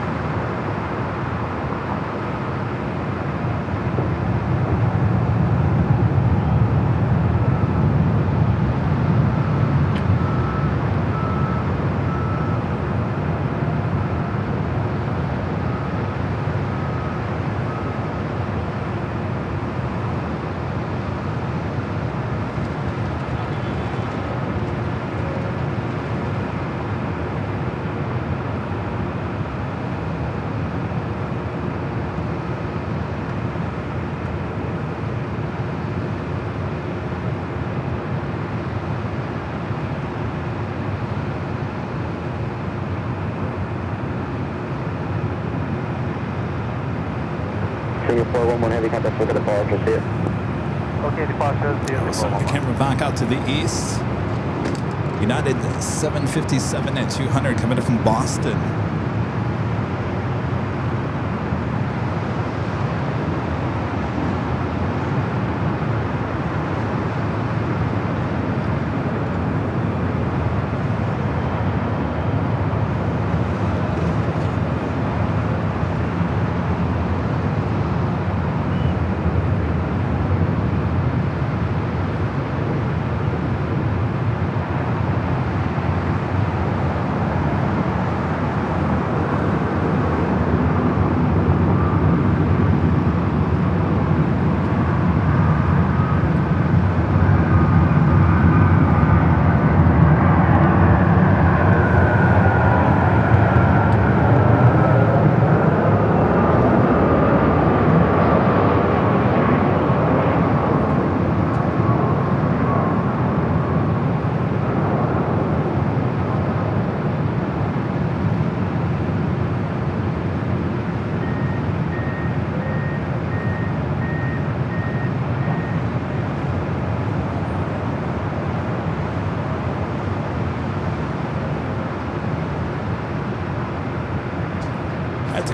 Senior 411 heavy contact, look at the departure, see it. Okay, departure, see you. We'll send the camera back out to the east. United 757 at 200 coming in from Boston.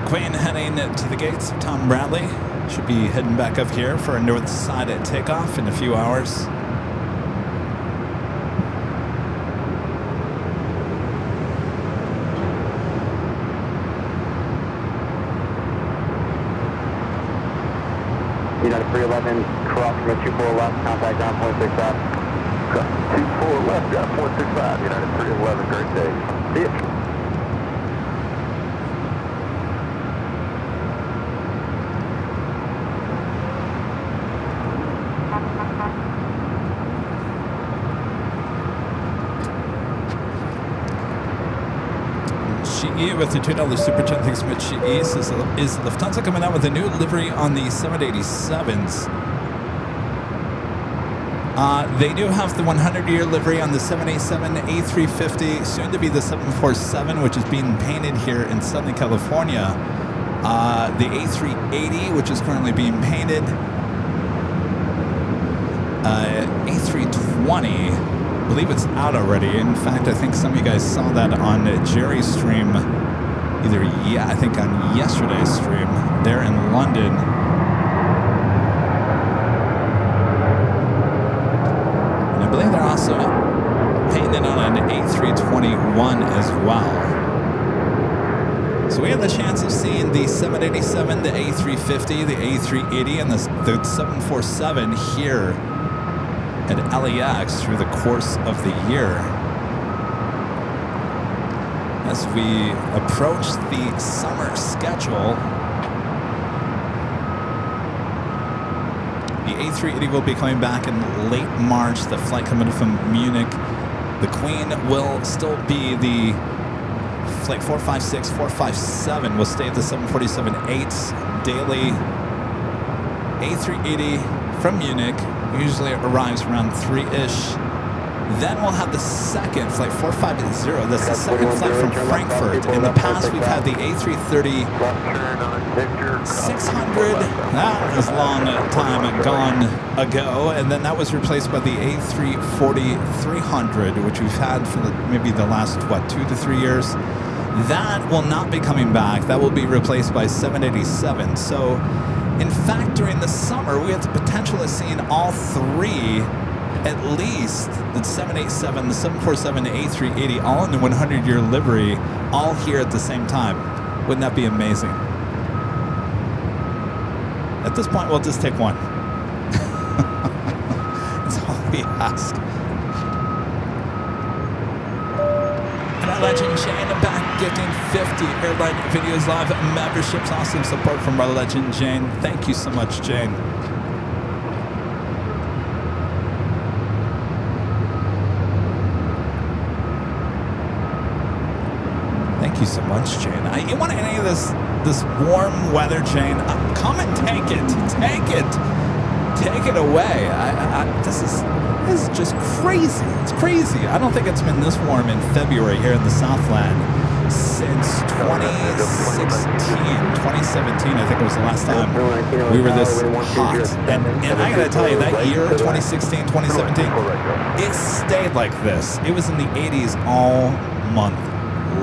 Queen heading to the gates of Tom Bradley. Should be heading back up here for a north side at takeoff in a few hours. United 311, crossing with 24 left, contact ground point 65. 24 left, ground point 65, United 311, great day. See you. With the $2 super chat, thanks so much. Is Lufthansa coming out with a new livery on the 787s? They do have the 100-year livery on the 787, A350, soon to be the 747, which is being painted here in Southern California. The A380, which is currently being painted. A320, I believe it's out already. In fact, I think some of you guys saw that on Jerry's stream. I think on yesterday's stream there in London. And I believe they're also painting on an A321 as well. So we have the chance of seeing the 787, the A350, the A380, and the 747 here at LAX through the course of the year. As we approach the summer schedule, the A380 will be coming back in late March, the flight coming from Munich. The Queen will still be the flight 456, 457 will stay at the 747-8 daily. A380 from Munich usually arrives around 3-ish. Then we'll have the second flight, 450. That's the second flight from Frankfurt. In the past, we've had the A330 600. That was a long time gone ago. And then that was replaced by the A340 300, which we've had for maybe the last, 2 to 3 years. That will not be coming back. That will be replaced by 787. So, in fact, during the summer, we have the potential of seeing all three, at least the 787, the 747, the A380, all in the 100-year livery, all here at the same time. Wouldn't that be amazing? At this point, we'll just take one. That's all we ask. And our legend Jane back gifting 50 Airline Videos Live memberships. Awesome support from our legend Jane. Thank you so much, Jane. Thank you so much, Jane. You want any of this warm weather, Jane? Come and take it. Take it. Take it away. This is just crazy. It's crazy. I don't think it's been this warm in February here in the Southland since 2016. 2017, I think it was the last time we were this hot. And I gotta tell you, that year, 2016, 2017, it stayed like this. It was in the 80s all month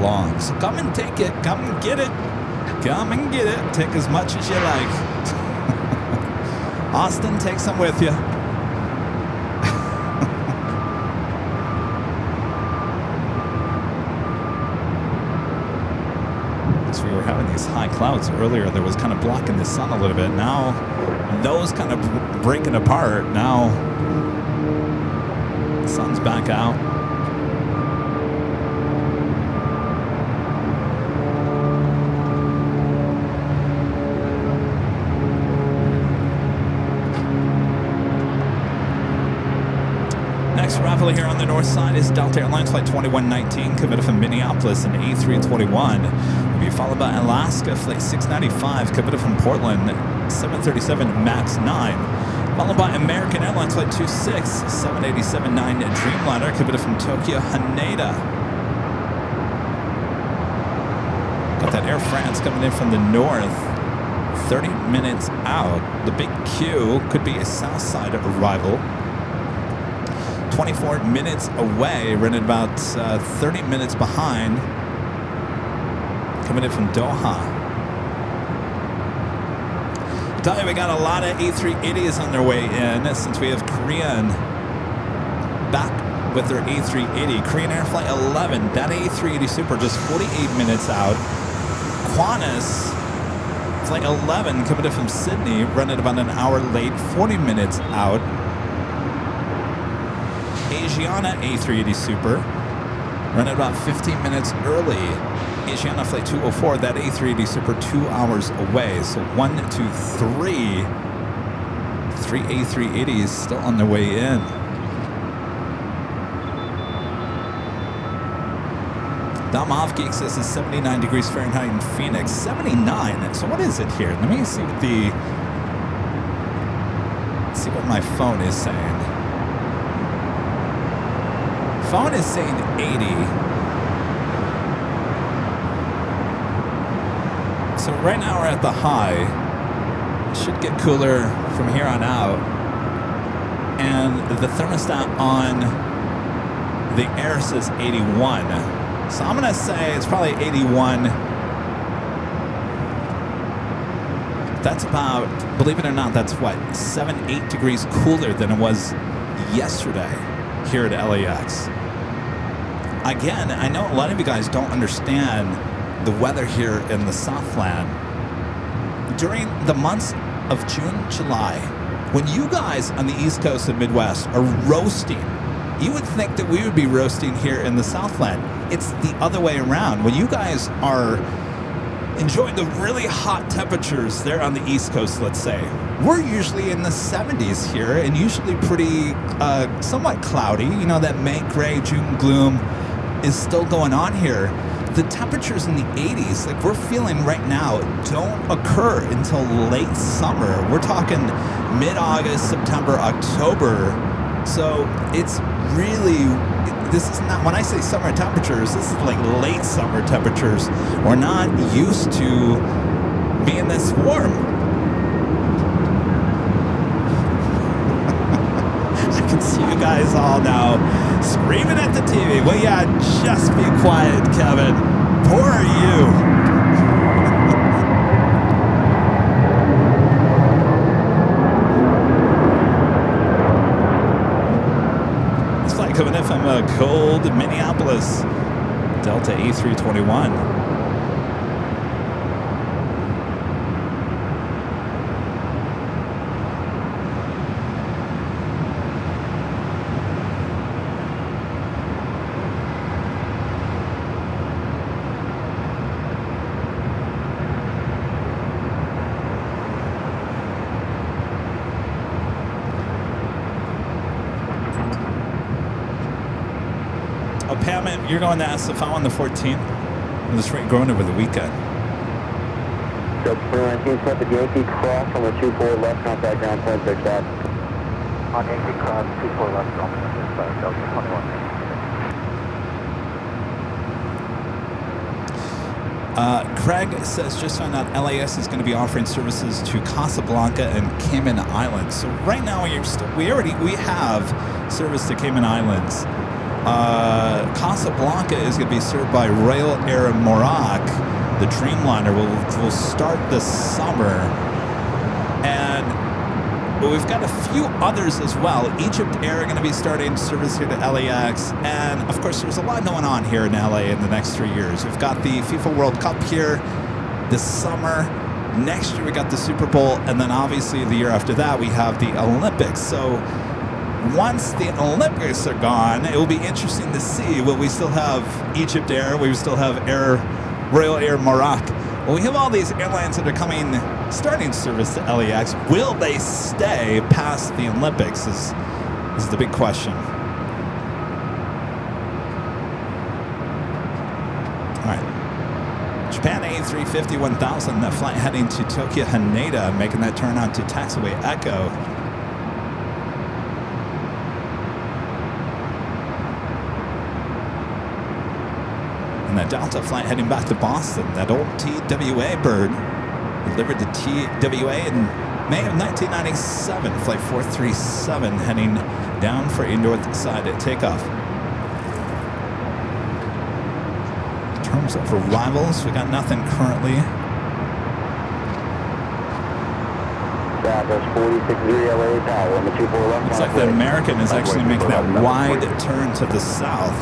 long. So come and take it. Come and get it. Come and get it. Take as much as you like. Austin, take some with you. We were having these high clouds earlier that was kind of blocking the sun a little bit. Now those kind of breaking apart. Now the sun's back out. Next arrival here on the north side is Delta Airlines Flight 2119, committed from Minneapolis, an A321. Will be followed by Alaska Flight 695, committed from Portland, 737 MAX 9. Followed by American Airlines Flight 26, 787-9 Dreamliner, committed from Tokyo, Haneda. Got that Air France coming in from the north, 30 minutes out. The big Q could be a south side arrival. 24 minutes away, running about 30 minutes behind, coming in from Doha. I tell you, we got a lot of A380s on their way in since we have Korean back with their A380. Korean Air Flight 11, that A380 Super just 48 minutes out. Qantas Flight 11 coming in from Sydney, running about an hour late, 40 minutes out. Asiana A380 Super, running about 15 minutes early. Asiana Flight 204, that A380 Super 2 hours away. So 1, 2, 3. 3 A380s still on their way in. Damov Geek says it's 79 degrees Fahrenheit in Phoenix. 79? So what is it here? Let me see what my phone is saying. Phone is saying 80. So right now we're at the high. It should get cooler from here on out. And the thermostat on the air says 81. So I'm going to say it's probably 81. That's about, believe it or not, that's what, 7, 8 degrees cooler than it was yesterday here at LAX. Again, I know a lot of you guys don't understand the weather here in the Southland. During the months of June, July, when you guys on the East Coast and Midwest are roasting, you would think that we would be roasting here in the Southland. It's the other way around. When you guys are enjoying the really hot temperatures there on the East Coast, let's say, we're usually in the 70s here and usually pretty somewhat cloudy. You know, that May gray, June gloom is still going on here. The temperatures in the 80s, like we're feeling right now, don't occur until late summer. We're talking mid-August, September, October. So it's really, this is not, when I say summer temperatures, this is like late summer temperatures. We're not used to being this warm. I can see you guys all now screaming at the TV. Well, yeah, just be quiet, Kevin. Poor are you? This flight coming in from cold Minneapolis, Delta A321. Pam, you're going to SFO on the 14th. I'm just going over the weekend. Delta 19, set the Yankee cross on the 24 left, contact ground point 65. On Yankee cross, 24 left, contact 65, Delta 21. Craig says, just found out LAX is going to be offering services to Casablanca and Cayman Islands. So right now we have service to Cayman Islands. Casablanca is going to be served by Royal Air Morocco. The Dreamliner will start this summer. And we've got a few others as well. Egypt Air are going to be starting service here to LAX. And, of course, there's a lot going on here in LA in the next 3 years. We've got the FIFA World Cup here this summer. Next year, we got the Super Bowl. And then, obviously, the year after that, we have the Olympics. So once the Olympics are gone, it will be interesting to see. Will we still have Egypt Air? Will we still have Royal Air Morocco? Well, we have all these airlines that are starting service to LAX. Will they stay past the Olympics is the big question. All right. Japan A350 1000, that flight heading to Tokyo Haneda, making that turn on to taxiway Echo. And that Delta flight heading back to Boston, that old TWA bird, delivered to TWA in May of 1997, flight 437, heading down for a north side at takeoff. In terms of arrivals, we got nothing currently. Southwest 46 LA Tower, number 24 left. Looks like the American is actually making that wide turn to the south.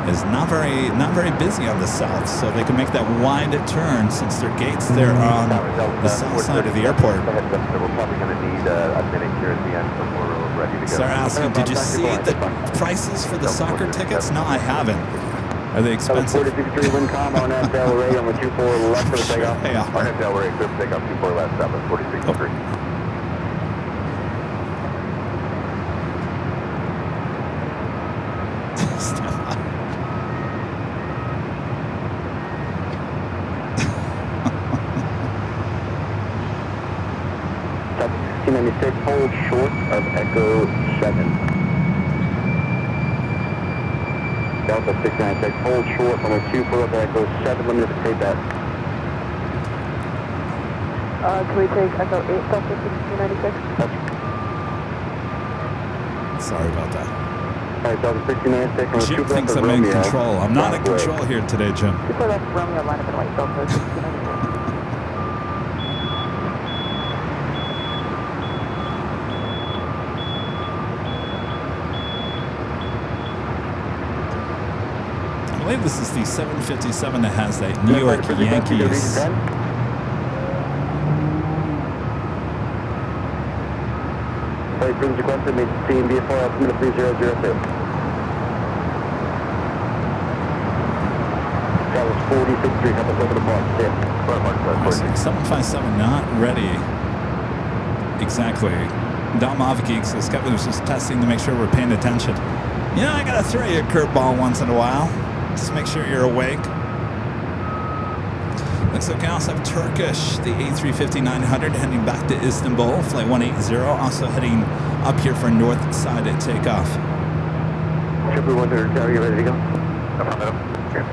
Is not very busy on the south, so they can make that wide turn since their gates there on the south side of the airport. We're probably going to need a minute here at the end before we're ready to go. Sarah asking, did you see the prices for the soccer tickets? No, I haven't. Are they expensive? 46-3 wind calm on Del Rey on the 24 left for the takeoff. They are. On Del Rey, clear for takeoff, 24 left, 46-3. Hold short of Echo 7. Delta 696, hold short on the 24 of Echo 7, limited to take that. Can we take Echo 8, Delta 1696? Sorry about that. Alright, Delta 1696. Jim thinks I'm in control. I'm not in control here today, Jim. Before that's Romeo, line up and white, Delta 1696. I believe this is the 757 that has that New York Yankees. Flight crews requested, made team VFR altimeter 3002. That was 46-3, have us over the box, yeah. 757 not ready. Exactly. Dom Avgeek says, Kevin was just testing to make sure we're paying attention. You know, I gotta throw you a curveball once in a while. Just make sure you're awake. Looks like we also have Turkish, the A350-900 heading back to Istanbul, flight 180, also heading up here for north side at takeoff. 100, are you ready to go? Affirmative. Okay.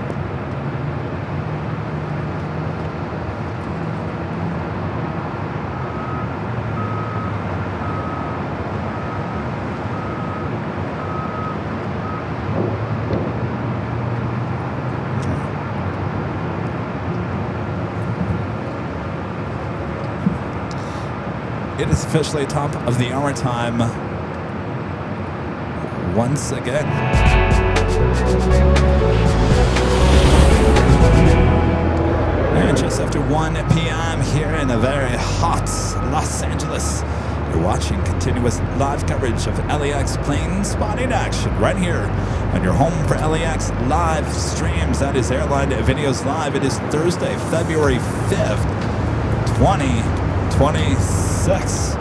It is officially top of the hour time once again. And just after 1 p.m. here in a very hot Los Angeles, you're watching continuous live coverage of LAX plane spotting action right here on your home for LAX live streams. That is Airline Videos Live. It is Thursday, February 5th, 2026.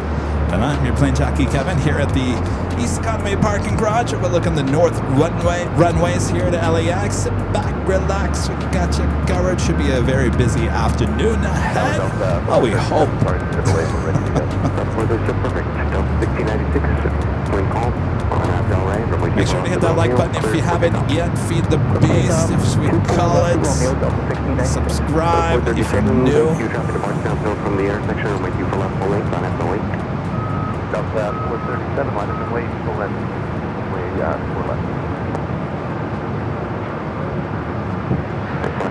And I'm your plane jockey Kevin here at the East Economy Parking Garage overlooking the North runways here at LAX. Sit back, relax, we got you covered. Should be a very busy afternoon ahead. Oh, we hope. Perfect. 1696, wind calm on Make sure to hit that like button if you haven't yet. Feed the beast, if we call it. Subscribe if you're new. From the intersection, runway 24 left, full length, on FOE. Delta 437, line up and wait, full left. Runway 4 left.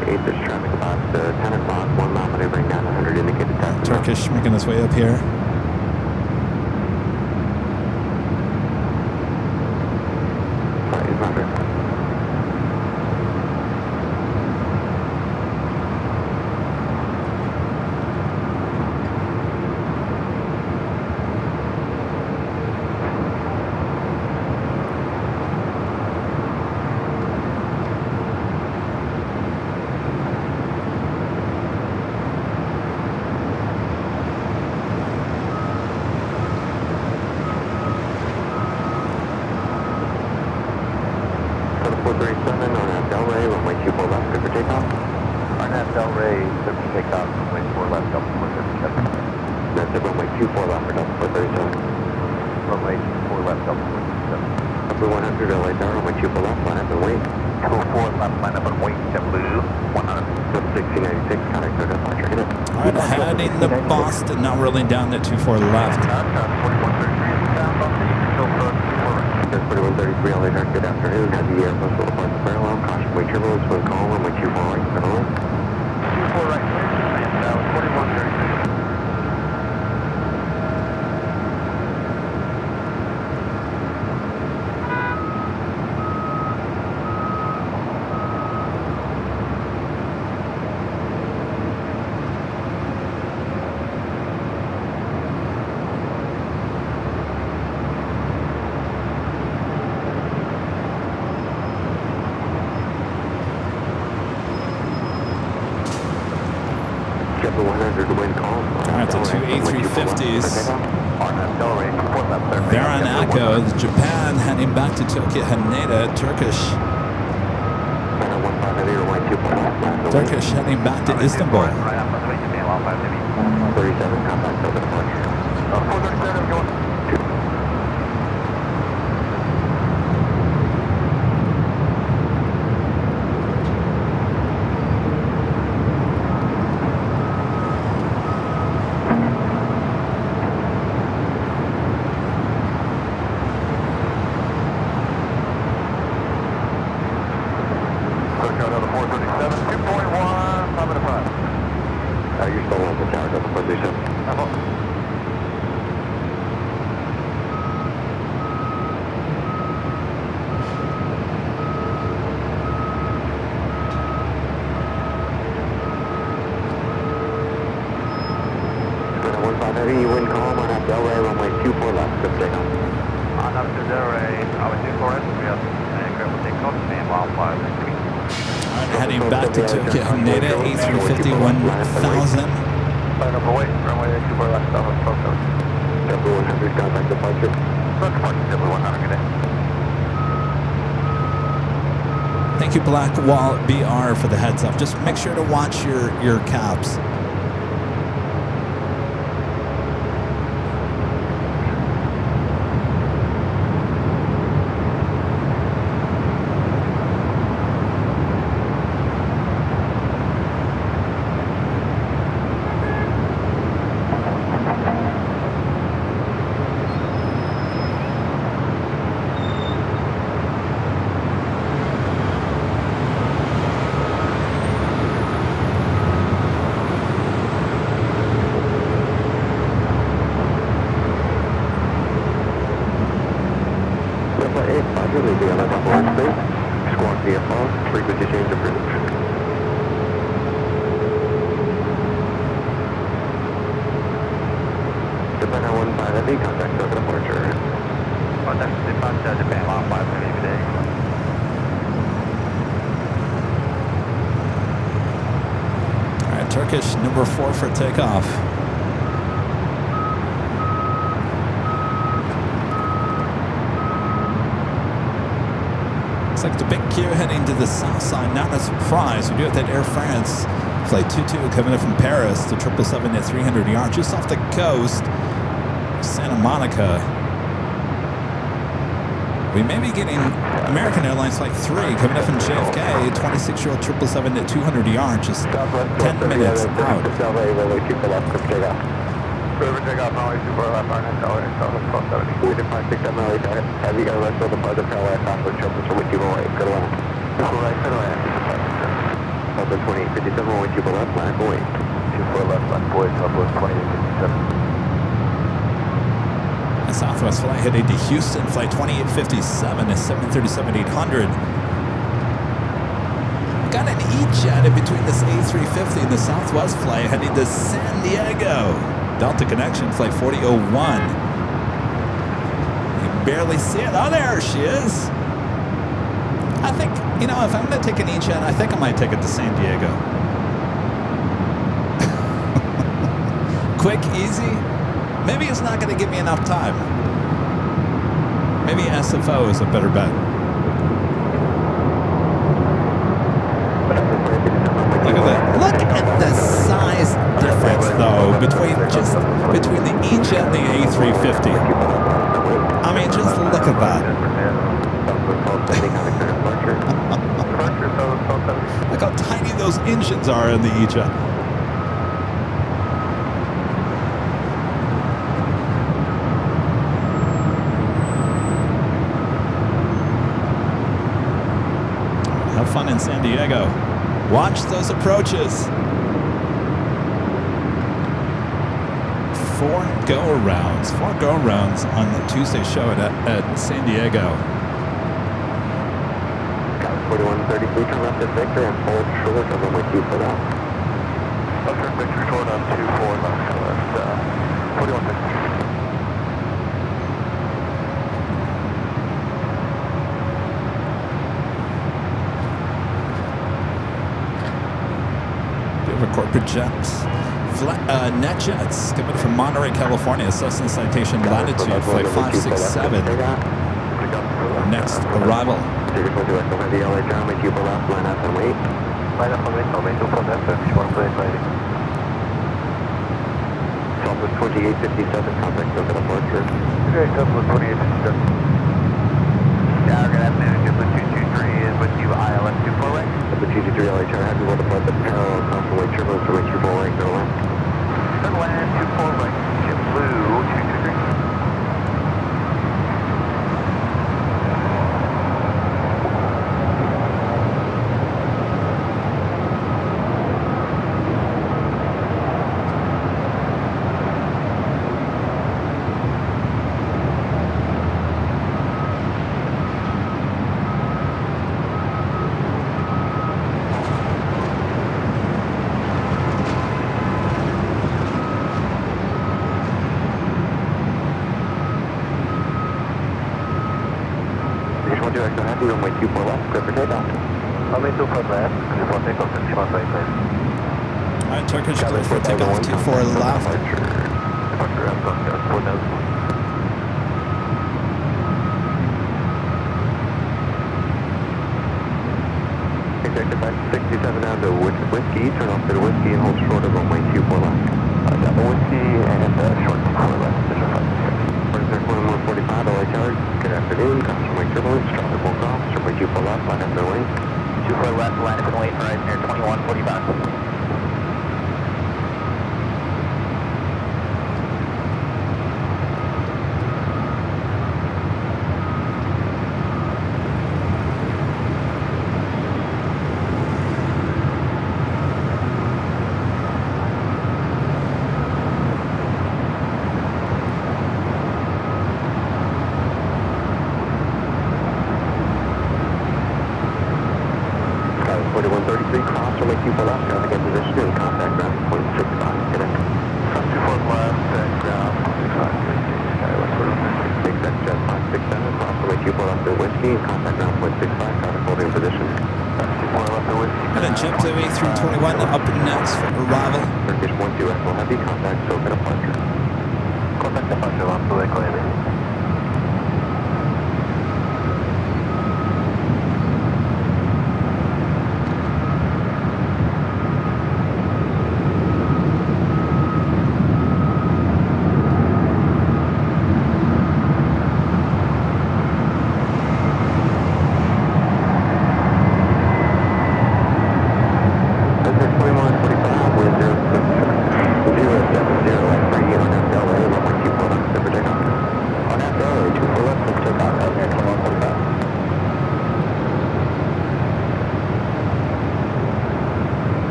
8, there's traffic about 10 o'clock, 1 mile maneuvering down 100 indicated taxi. Turkish making his way up here. Not rolling down that 24 left. 4133 LA Dark, good afternoon. Heavy Air Bus will depart the parallel. Caution, wait turbulence, wind call, runway 24 right, center line. 24 right, clear, 4133. Alright, the two A350s. They're on Echo. Japan heading back to Tokyo Haneda. Turkish heading back to Istanbul. 37, contact over departure. 437, going. Heading back to Tokyo Haneda, A350 1000. Runway 24 left, stop at 100, contact departure. Departure, 100, good day. Thank you, Blackwall BR, for the heads up. Just make sure to watch your caps. Turkish number 4 for takeoff. Looks like the big queue heading to the south side. Not a surprise. We do have that Air France flight 22 coming in from Paris to 777 at 300 yards just off the coast, Santa Monica. We may be getting American Airlines Flight 3 coming up from JFK, 26-year-old 777 at 200 yards, just 10 minutes out. River takeoff, Runway 24 left, RNS, Southwest 1270. We did 567 LA, have you got a rest of the buzzer, Carolina, Southwest, Triple, with you right, good land. Good right, good land. Southwest 2857, with you left, line, boy. 24 left, line, boy, Southwest 2857. A Southwest flight heading to Houston, flight 2857 is 737-800. Got an E-jet in between this A350 and the Southwest flight heading to San Diego. Delta connection, flight 4001. You barely see it. Oh, there she is. I think, you know, if I'm going to take an E-jet, I think I might take it to San Diego. Quick, easy. Maybe it's not going to give me enough time. Maybe SFO is a better bet. Look at that. Look at the size difference, though, between the E-Jet and the A350. I mean, just look at that. Look how tiny those engines are in the E-Jet. Have fun in San Diego. Watch those approaches. 4 go-arounds. 4 go-arounds on the Tuesday show at San Diego. 4133, turn left at Victor and hold short of them with you for that. I'll turn Victor short on 24 left, 4133. Corporate jets, net jets coming from Monterey, California, Cessna Citation Latitude, flight 567. Next arrival. Southwest 2857, contact over the departure. Okay, Southwest 2857. Yeah, we're going to have manager with 223 is with you, ILS 24 right. The 223 LHR, happy with the flight, the parallel constellation turbo to reach your right, go land. Good land, 24 right, Jim Blue, 223. Alright, Turkish clear for takeoff, 24 left. Executive 67 down to Whiskey, turn off to the Whiskey and hold short of runway 24 left. Double Whiskey and short 24 left. Circle 145, LHR, good afternoon, customer turbulence, traffic will cross, runway 24 left, line up the wing. 24 left, line up and wait for right near 2145.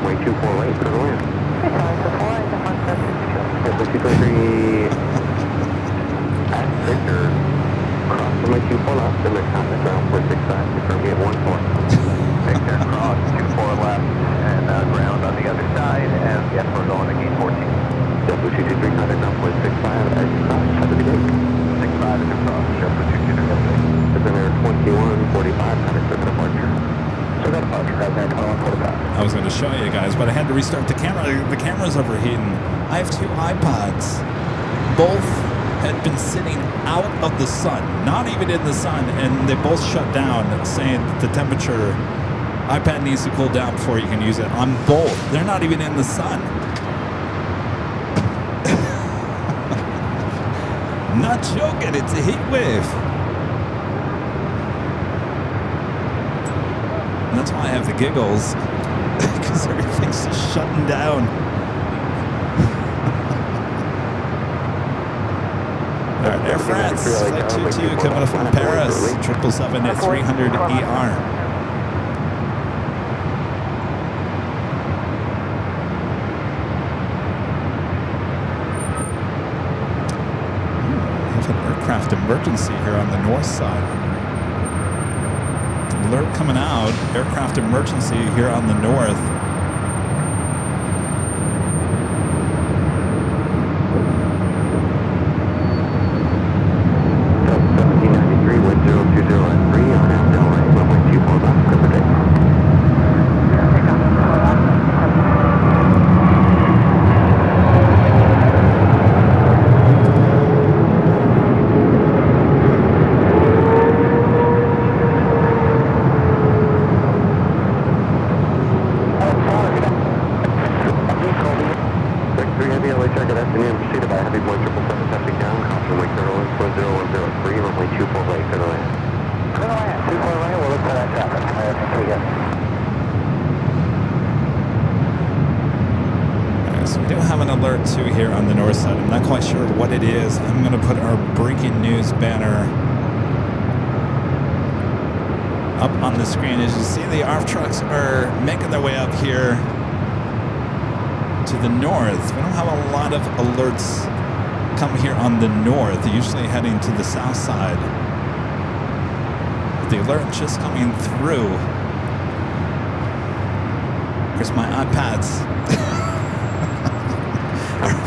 runway 24 right, clear to land. Airplane 223 at Victor, cross runway 24 left, and the contact ground 465, confirm me at 14. Victor, cross 24 left, and ground on the other side, and yes, we're going to gate 14. Airplane 223, contact ground 465, as you cross, have a good day. 65 is across, Airplane 223. It's an Air 2145, contact for departure. So that departure, guys, Air 2145. I was going to show you guys, but I had to restart the camera. The camera's overheating. I have two iPods. Both had been sitting out of the sun, not even in the sun, and they both shut down, saying that the temperature, iPad needs to cool down before you can use it on both. They're not even in the sun. Not joking, it's a heat wave. And that's why I have the giggles, because everything's just shutting down. All right, Air France, Flight 22 coming up from Paris, 777 at 300 ER. Aircraft emergency here on the north side. Alert coming out. Aircraft emergency here on the north. Here on the north side. I'm not quite sure what it is. I'm going to put our breaking news banner up on the screen. As you see, the ARF trucks are making their way up here to the north. We don't have a lot of alerts come here on the north. They're usually heading to the south side. The alert just coming through. Here's my iPads.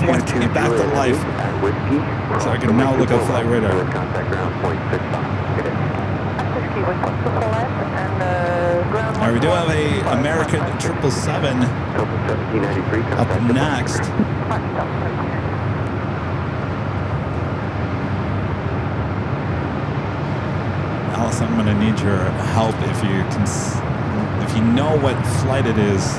Want to get back to life. So I can now look at flight radar. Alright, we do have a American 777 up next. Alice, I'm going to need your help if you know what flight it is.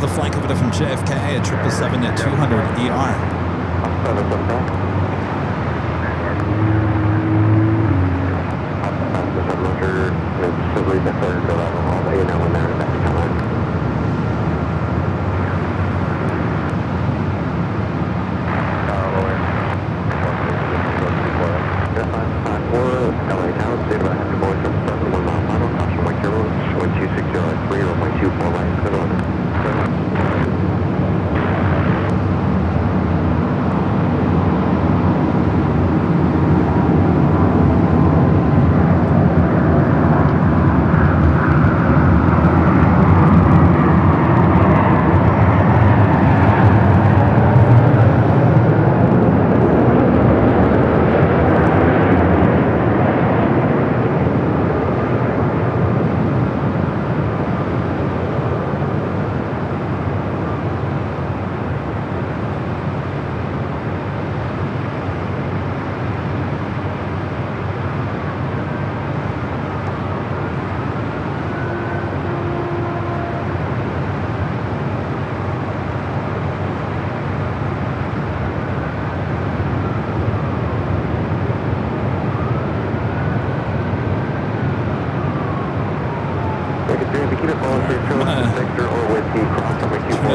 The flank of it from JFK at 777 at 200 ER.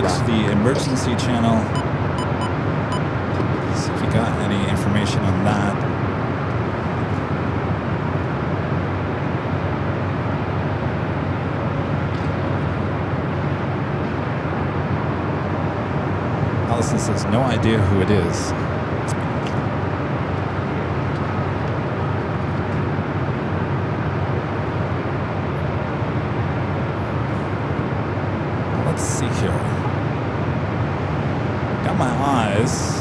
go to the emergency channel. See if we got any information on that. Allison says no idea who it is. Let's see here. Got my eyes.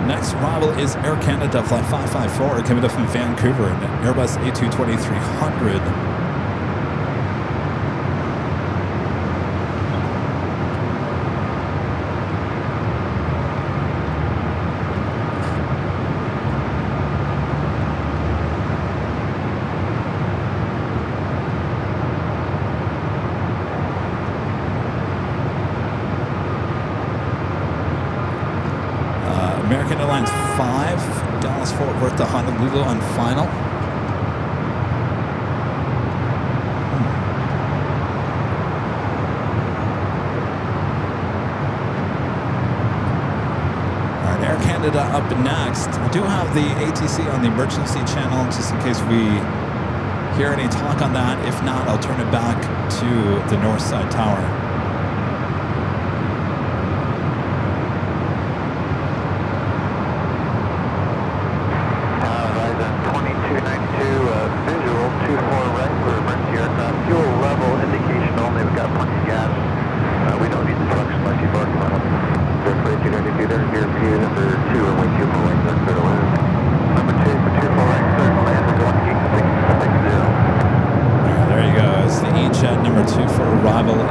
Next arrival is Air Canada Flight 554 coming up from Vancouver, an Airbus A220-300. American Airlines 5, Dallas Fort Worth to Honolulu on final. All right, Air Canada up next. I do have the ATC on the emergency channel just in case we hear any talk on that. If not, I'll turn it back to the north side tower.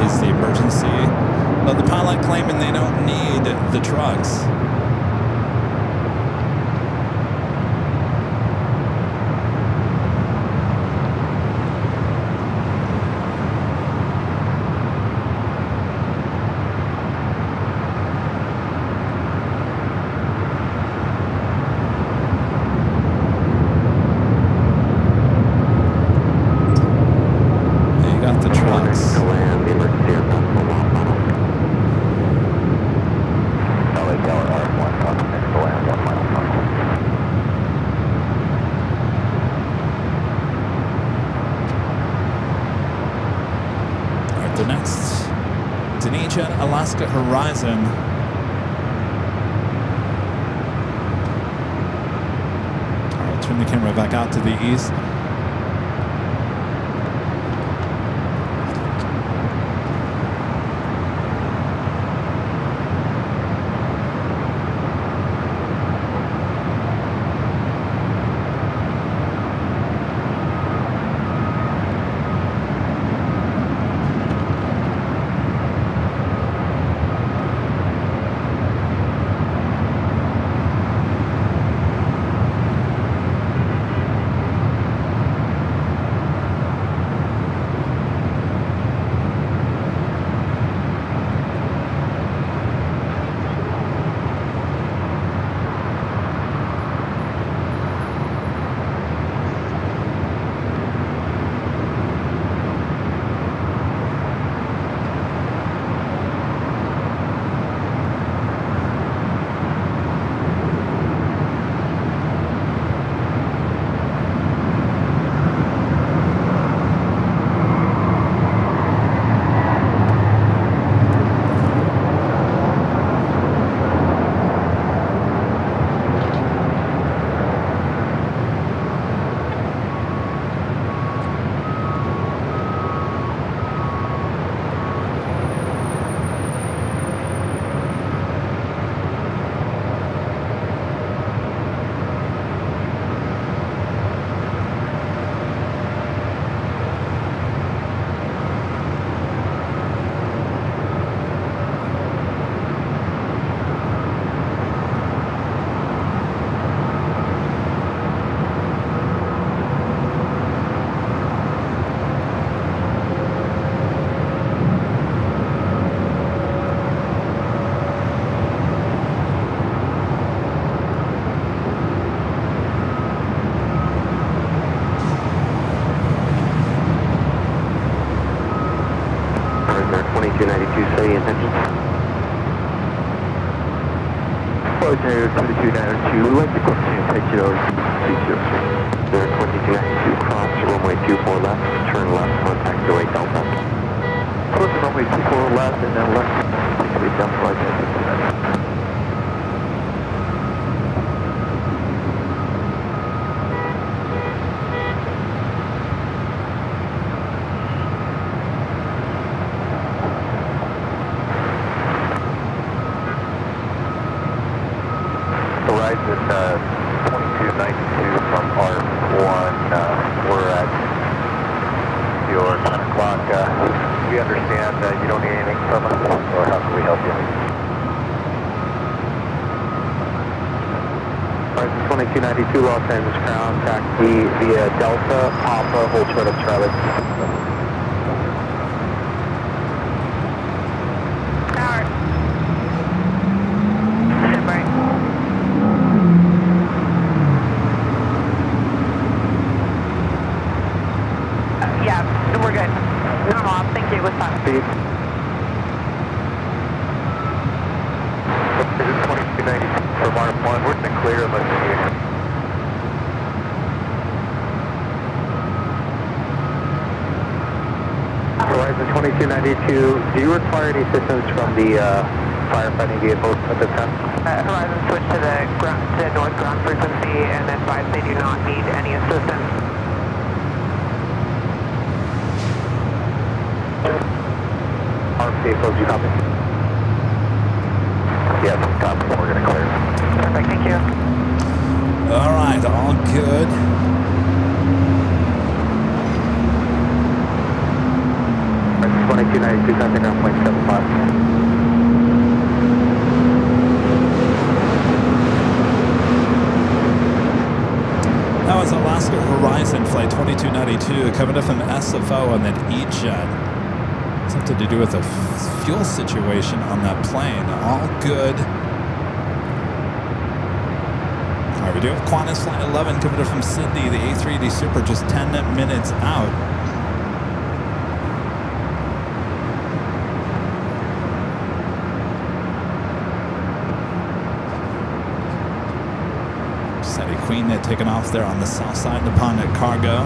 Is the emergency. But the pilot claiming they don't need the trucks. You got the trucks. The next, Dunedin, Alaska Horizon. I'll turn the camera back out to the east. 2292, say intention. Flight 2292, we'd like to continue to take you over to 303. 2292, cross runway 24 left, turn left, contact 08 Delta. Close to runway 24 left and then left, take away down flight 2292. Horizon 2292 from R1, we're at your 10 o'clock. We understand you don't need anything from us, or how can we help you? Horizon 2292, Los Angeles Crown, taxi via Delta, Papa, hold short of Charlie. Tower. Stand by. Yeah, we're good. Normal, thank you. What's up? Speed. This is 2292 from R1, we're in the clear unless you need. Horizon 2292, do you require any assistance from the firefighting vehicles at this time? Horizon switch to the north ground frequency and advise they do not need any assistance. Our vehicles, you copy? Yes, copy, we're going to clear. Perfect, thank you. All right, all good. Horizon 2292, contact ground point 75. That was Alaska Horizon Flight 2292 coming up from SFO and then E-Jet. Something to do with the fuel situation on that plane. All good. All right, we do have Qantas Flight 11 coming up from Sydney. The A380 Super just 10 minutes out. Sadie Queen had taken off there on the south side of the pond at Cargo.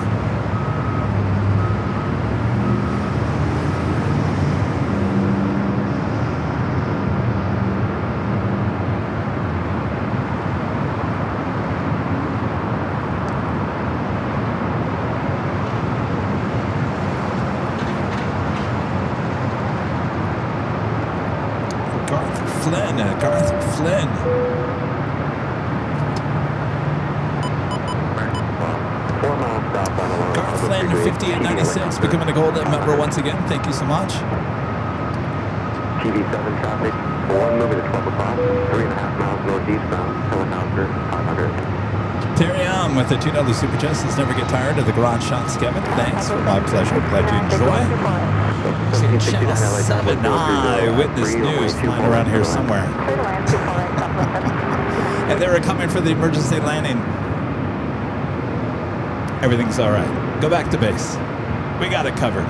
Garth Flynn. Garth Flynn, 5896, becoming a golden member once again. Thank you so much. TV7 traffic, 1 moving to 12 o'clock, 3.5 miles northeastbound, helicopter 500. Tyrion with the $2 super chat says never get tired of the garage shots, Kevin. Thanks, my pleasure. Glad you enjoy. Channel 7, Eyewitness News flying around here somewhere. And they were coming for the emergency landing. Everything's all right. Go back to base. We got it covered.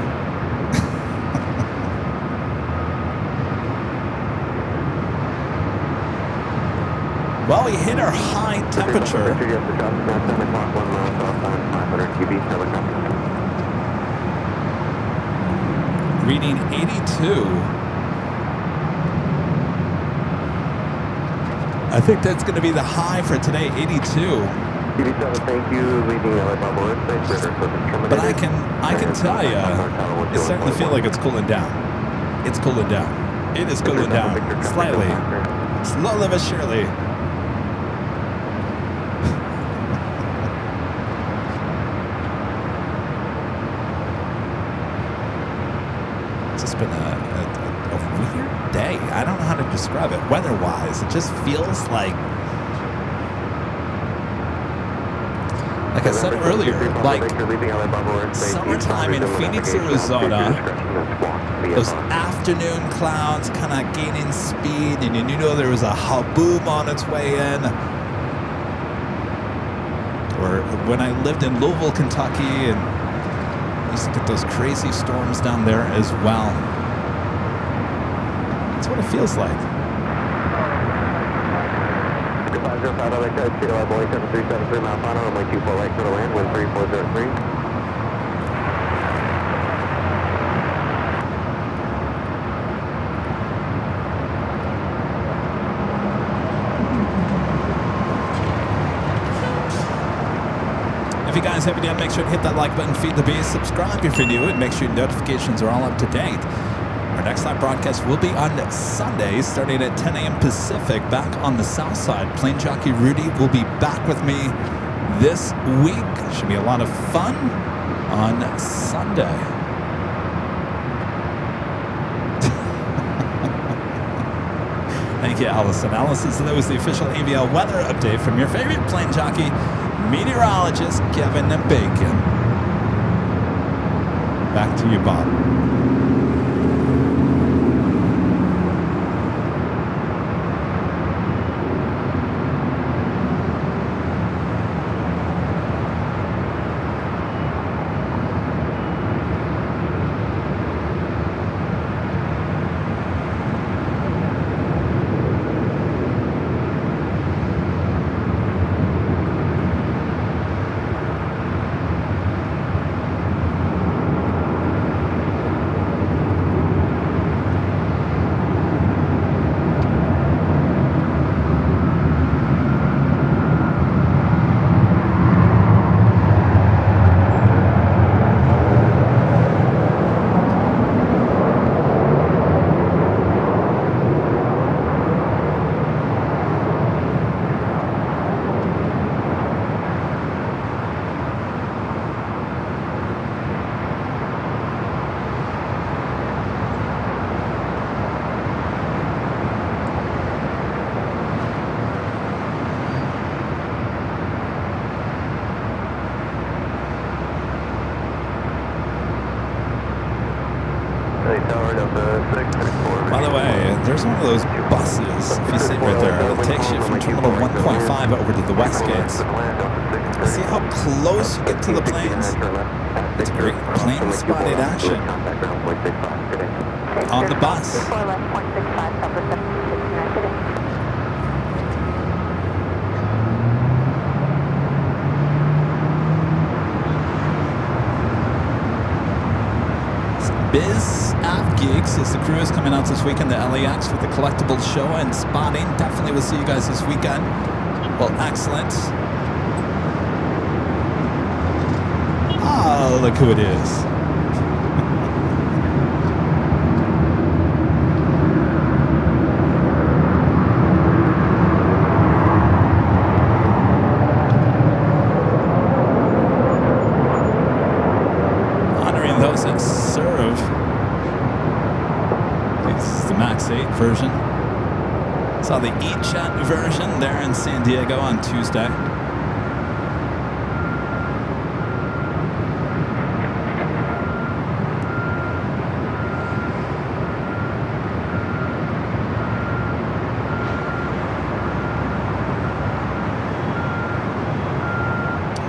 Well, we hit our high temperature. Reading 82. I think that's going to be the high for today, 82. Thank you, leaving LA Bubble airspace, but I can tell you, it's starting to feel like it's cooling down. It's cooling down. It is cooling down slightly, slowly but surely. It's just been a weird day. I don't know how to describe it. Weather-wise, it just feels like I said earlier, like summertime in Phoenix, Arizona, those afternoon clouds kind of gaining speed, and you know there was a haboom on its way in. Or when I lived in Louisville, Kentucky, and I used to get those crazy storms down there as well. what it feels like. Goodbye, 05, LAX, speed of Boeing 7373, mile final, runway 24 right, clear to land, wind 3403. If you guys haven't yet, make sure to hit that like button, feed the beast, subscribe if you're new, and make sure your notifications are all up to date. Our next live broadcast will be on Sunday, starting at 10 a.m. Pacific, back on the south side. Plane Jockey Rudy will be back with me this week. Should be a lot of fun on Sunday. Thank you, Allison. Allison, that was the official AVL weather update from your favorite plane jockey, meteorologist Kevin Bacon. Back to you, Bob. By the way, there's one of those buses, if you see it right there, that takes you from Terminal 1.5 over to the West Gates. See how close you get to the planes? It's great plane spotted action on the bus. Biz Geeks as the crew is coming out this weekend to LAX with the collectibles show and spotting. Definitely will see you guys this weekend. Well, excellent. Oh, look who it is. Honoring those that serve. This is the MAX 8 version. Saw the E-Chat version there in San Diego on Tuesday.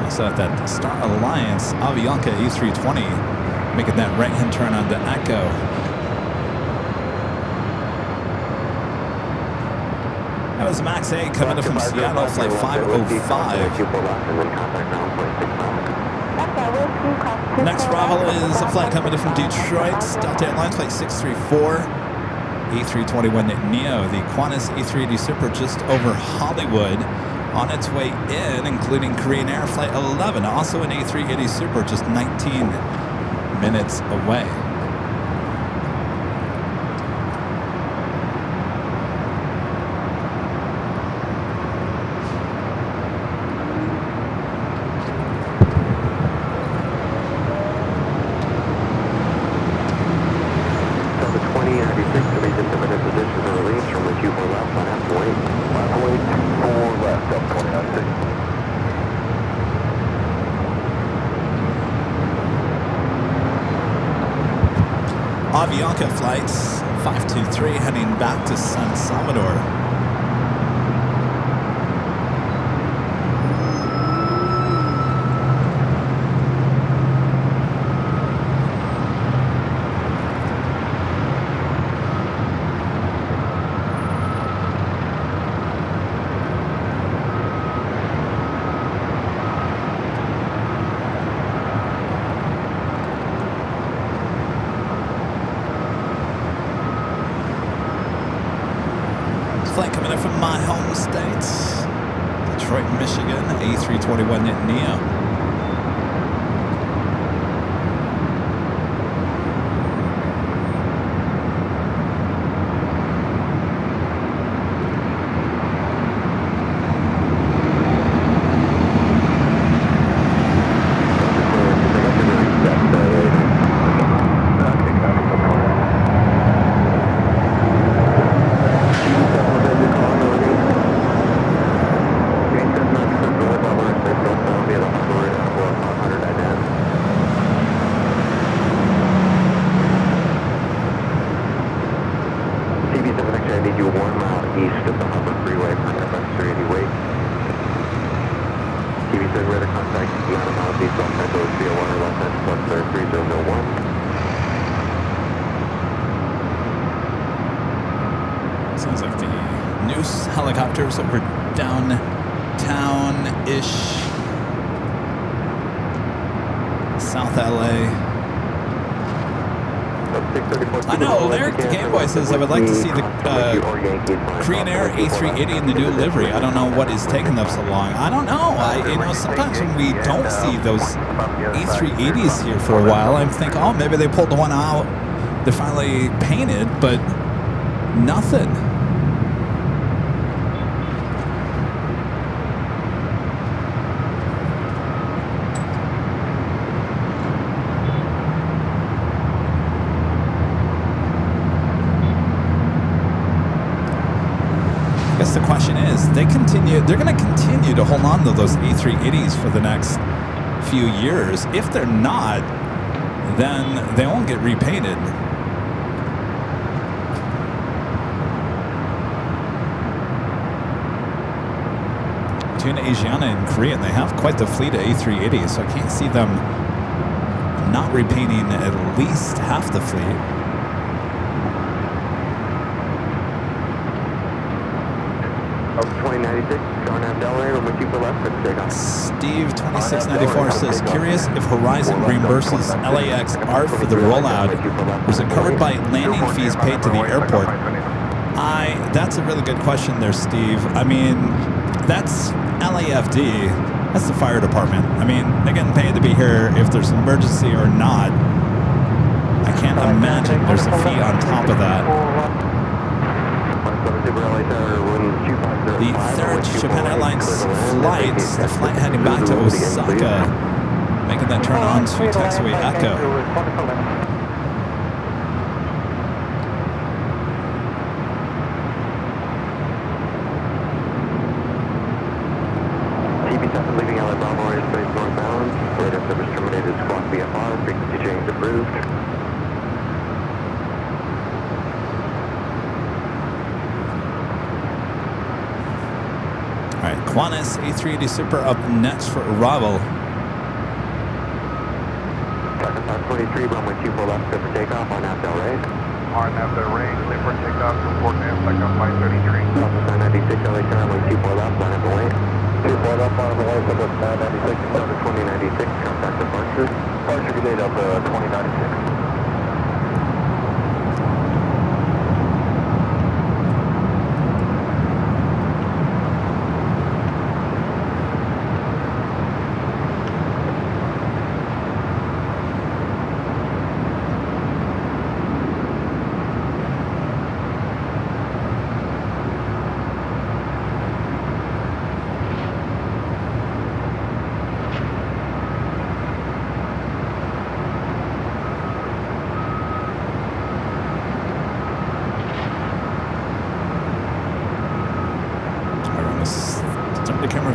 Also at that Star Alliance Avianca A320 making that right-hand turn on the Echo. That was Max 8 coming in from Seattle, flight 505. Next arrival is a flight coming in from Detroit, Delta Airlines, flight 634. A321neo, the Qantas A380 Super just over Hollywood. On its way in, including Korean Air Flight 11, also an A380 Super, just 19 minutes away. Avianca flights 523 heading back to San Salvador. flight coming in from my home state, Detroit, Michigan, A321 Neo. Sounds like the Noose helicopters over downtown-ish South LA. I know, Eric the Game Boy says I would like to see the Korean Air A380 in the new livery. I don't know what is taking them so long. I don't know. Sometimes when we don't see those A380s here for a while, I think, oh, maybe they pulled the one out. They're finally painted, but nothing. The question is, they're going to continue to hold on to those A380s for the next few years. If they're not, then they won't get repainted. Between Asiana and Korean, they have quite the fleet of A380s, so I can't see them not repainting at least half the fleet. Steve 2694 says, curious if Horizon reimburses LAX ART for the rollout. Was it covered by landing fees paid to the airport? That's a really good question there, Steve. I mean, that's LAFD. That's the fire department. I mean, they're getting paid to be here if there's an emergency or not. I can't imagine there's a fee on top of that. The third Japan Airlines flight, the flight heading back to Osaka, making that turn on to taxiway Echo. TB7 leaving LA Bravo airspace northbound. Radar service terminated, squawk VFR, frequency change approved. Qantas A380 Super up next for arrival. Traffic 523, runway 24 left, clear for takeoff on Abdel Ray. On Abdel Ray, clear for takeoff, report and takeoff 533. Southwest 996, LA runway 24 left, line up away. 24 left, line up away, Southwest 996, Delta 2096, contact departure. Departure good day, Delta 2096.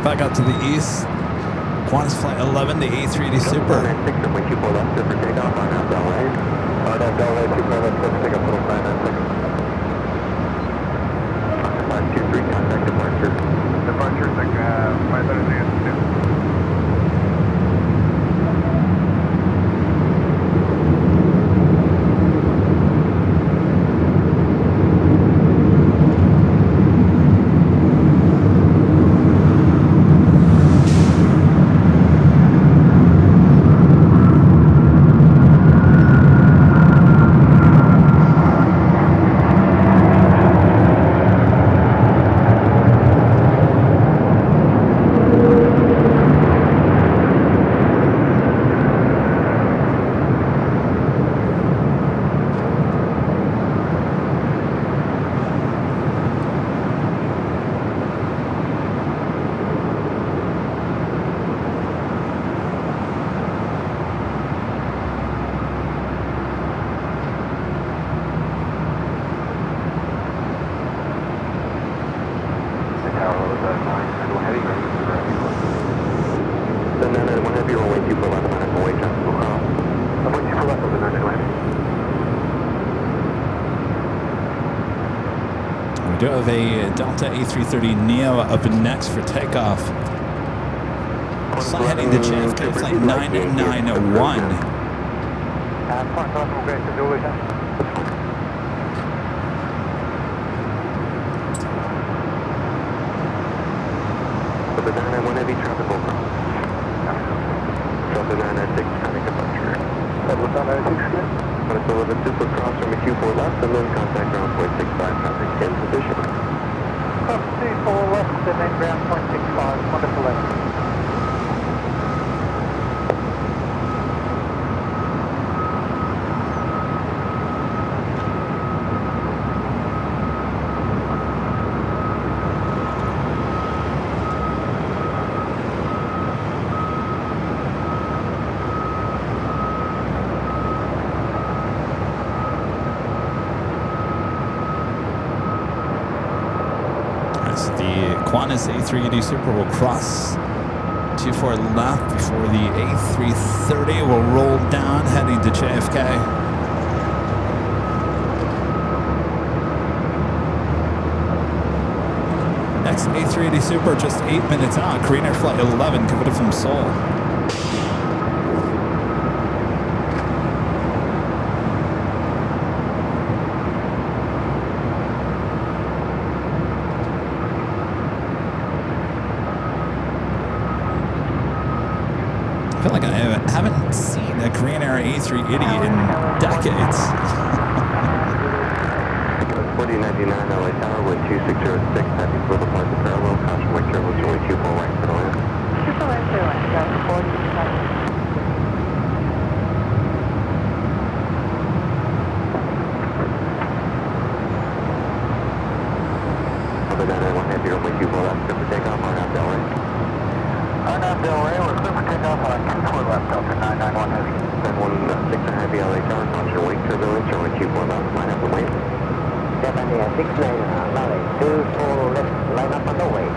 Back out to the east. Qantas Flight 11 to A380 Super. Departure, 533. We do have a Delta A330 Neo up next for takeoff. So heading to JFK, flight 991. The 991 heavy traffic over. Delta 996 coming departure. Delta 996. Want to deliver super cross from a Q4 left and then contact ground point 65 traffic in position. Cross 24 left and then ground point 65, wonderful left. Qantas A380 Super will cross 24 left before the A330 will roll down heading to JFK. Next A380 Super just 8 minutes out. Korean Air Flight 11 coming from Seoul. I feel like I haven't seen a Korean Air A380 in decades. 4099 LA Tower, wind 2606, heavy for departure parallel, caution wake turbulence, only 24 right for the land. 24 right for the land, Delta 40. Delta 991 heavy, only 24 left, clear for takeoff, RNAV Delray. RNAV Delray, we're clear for takeoff on 24 left, Delta 991 heavy. 716 heavy LA Tower, caution wake turbulence, only 24 left, line up and wait. 769, Runway 24 left, line up on the way.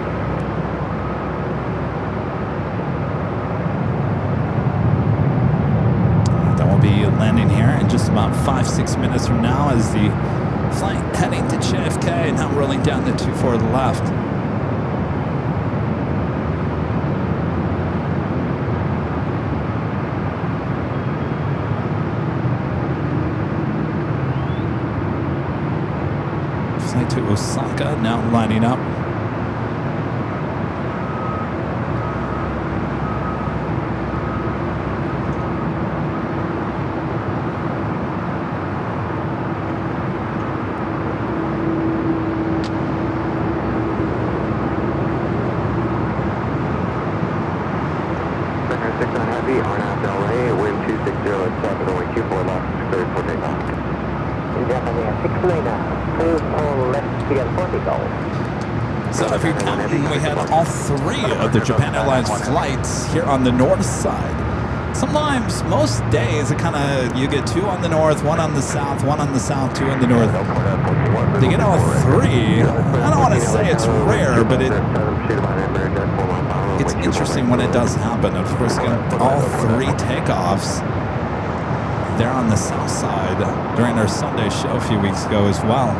Then we'll be landing here in just about 5-6 minutes from now as the flight heading to JFK, now rolling down the 24 left. Flight to Osaka now lining up. So if you're counting, we had all 3 of the Japan Airlines flights here on the north side. Sometimes, most days, you get 2 on the north, 1 on the south, 1 on the south, 2 on the north. To get all 3, I don't want to say it's rare, but it's interesting when it does happen. Of course, all 3 takeoffs there on the south side during our Sunday show a few weeks ago as well.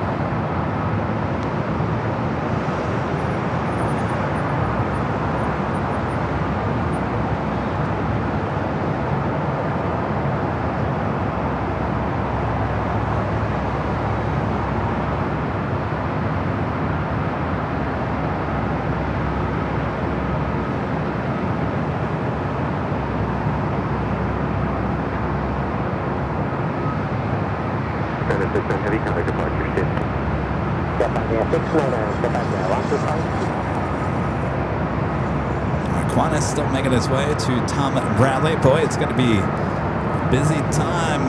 Qantas still making its way to Tom Bradley. Boy, it's going to be a busy time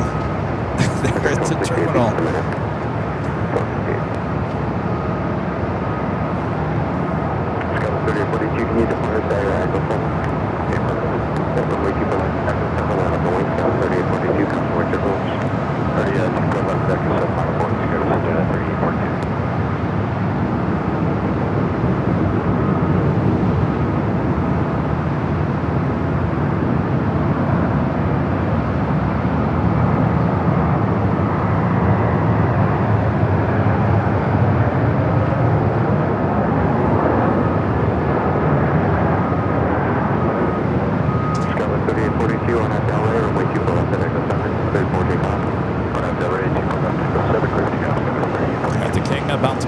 there at the terminal.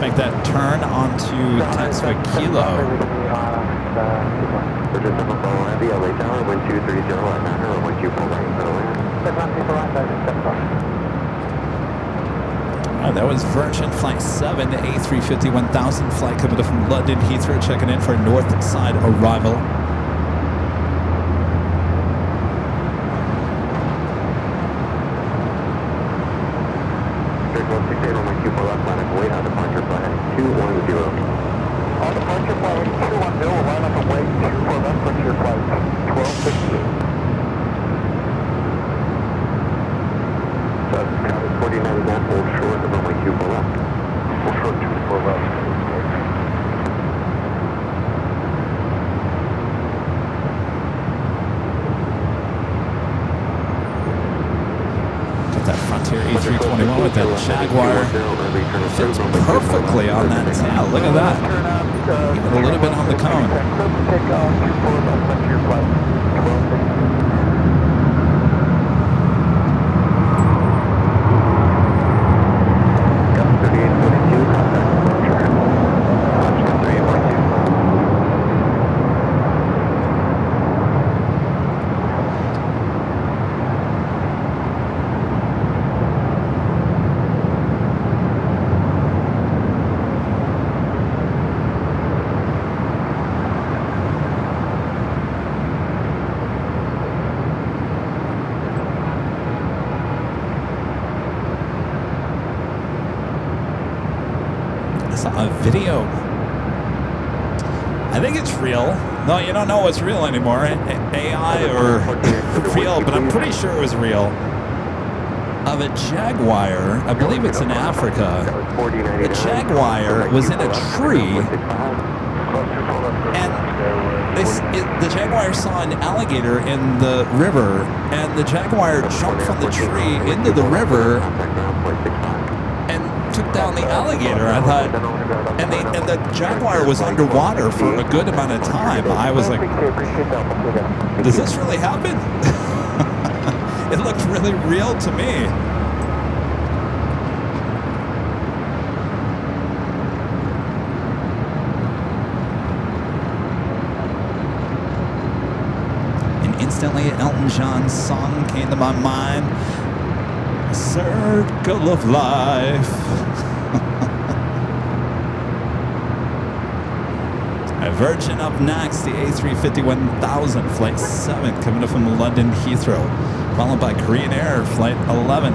make that turn onto taxiway Kilo. Bridges of Apollo Heavy, LA Tower, wind 230 at 9 or wind 24 right, clear to land. That was Virgin Flight 7, A350 1000 flight coming in from London Heathrow, checking in for a north side arrival. Bridge 168 on my Q4 left line of Kuwait, on departure flight heading 210. On departure flight 210, line up and wait, 24 left, frontier flight 1258. So it's counted 49 and hold short of runway 24 left. Hold short 24 left. Got that Frontier A321 with that Jaguar. Fits perfectly on that tail. Look at that. Even a little bit on the cone. Take off 24 left, frontier flight 1258. A video. I think it's real. No, you don't know what's real anymore. AI or real, but I'm pretty sure it was real. Of a Jaguar, I believe it's in Africa. The Jaguar was in a tree, and the Jaguar saw an alligator in the river, and the Jaguar jumped from the tree into the river and took down the alligator. I thought, and the Jaguar was underwater for a good amount of time. I was like, does this really happen? It looked really real to me. And instantly Elton John's song came to my mind. Circle of Life. A Virgin up next, the A350 1000 Flight 7 coming up from London Heathrow, followed by Korean Air Flight 11.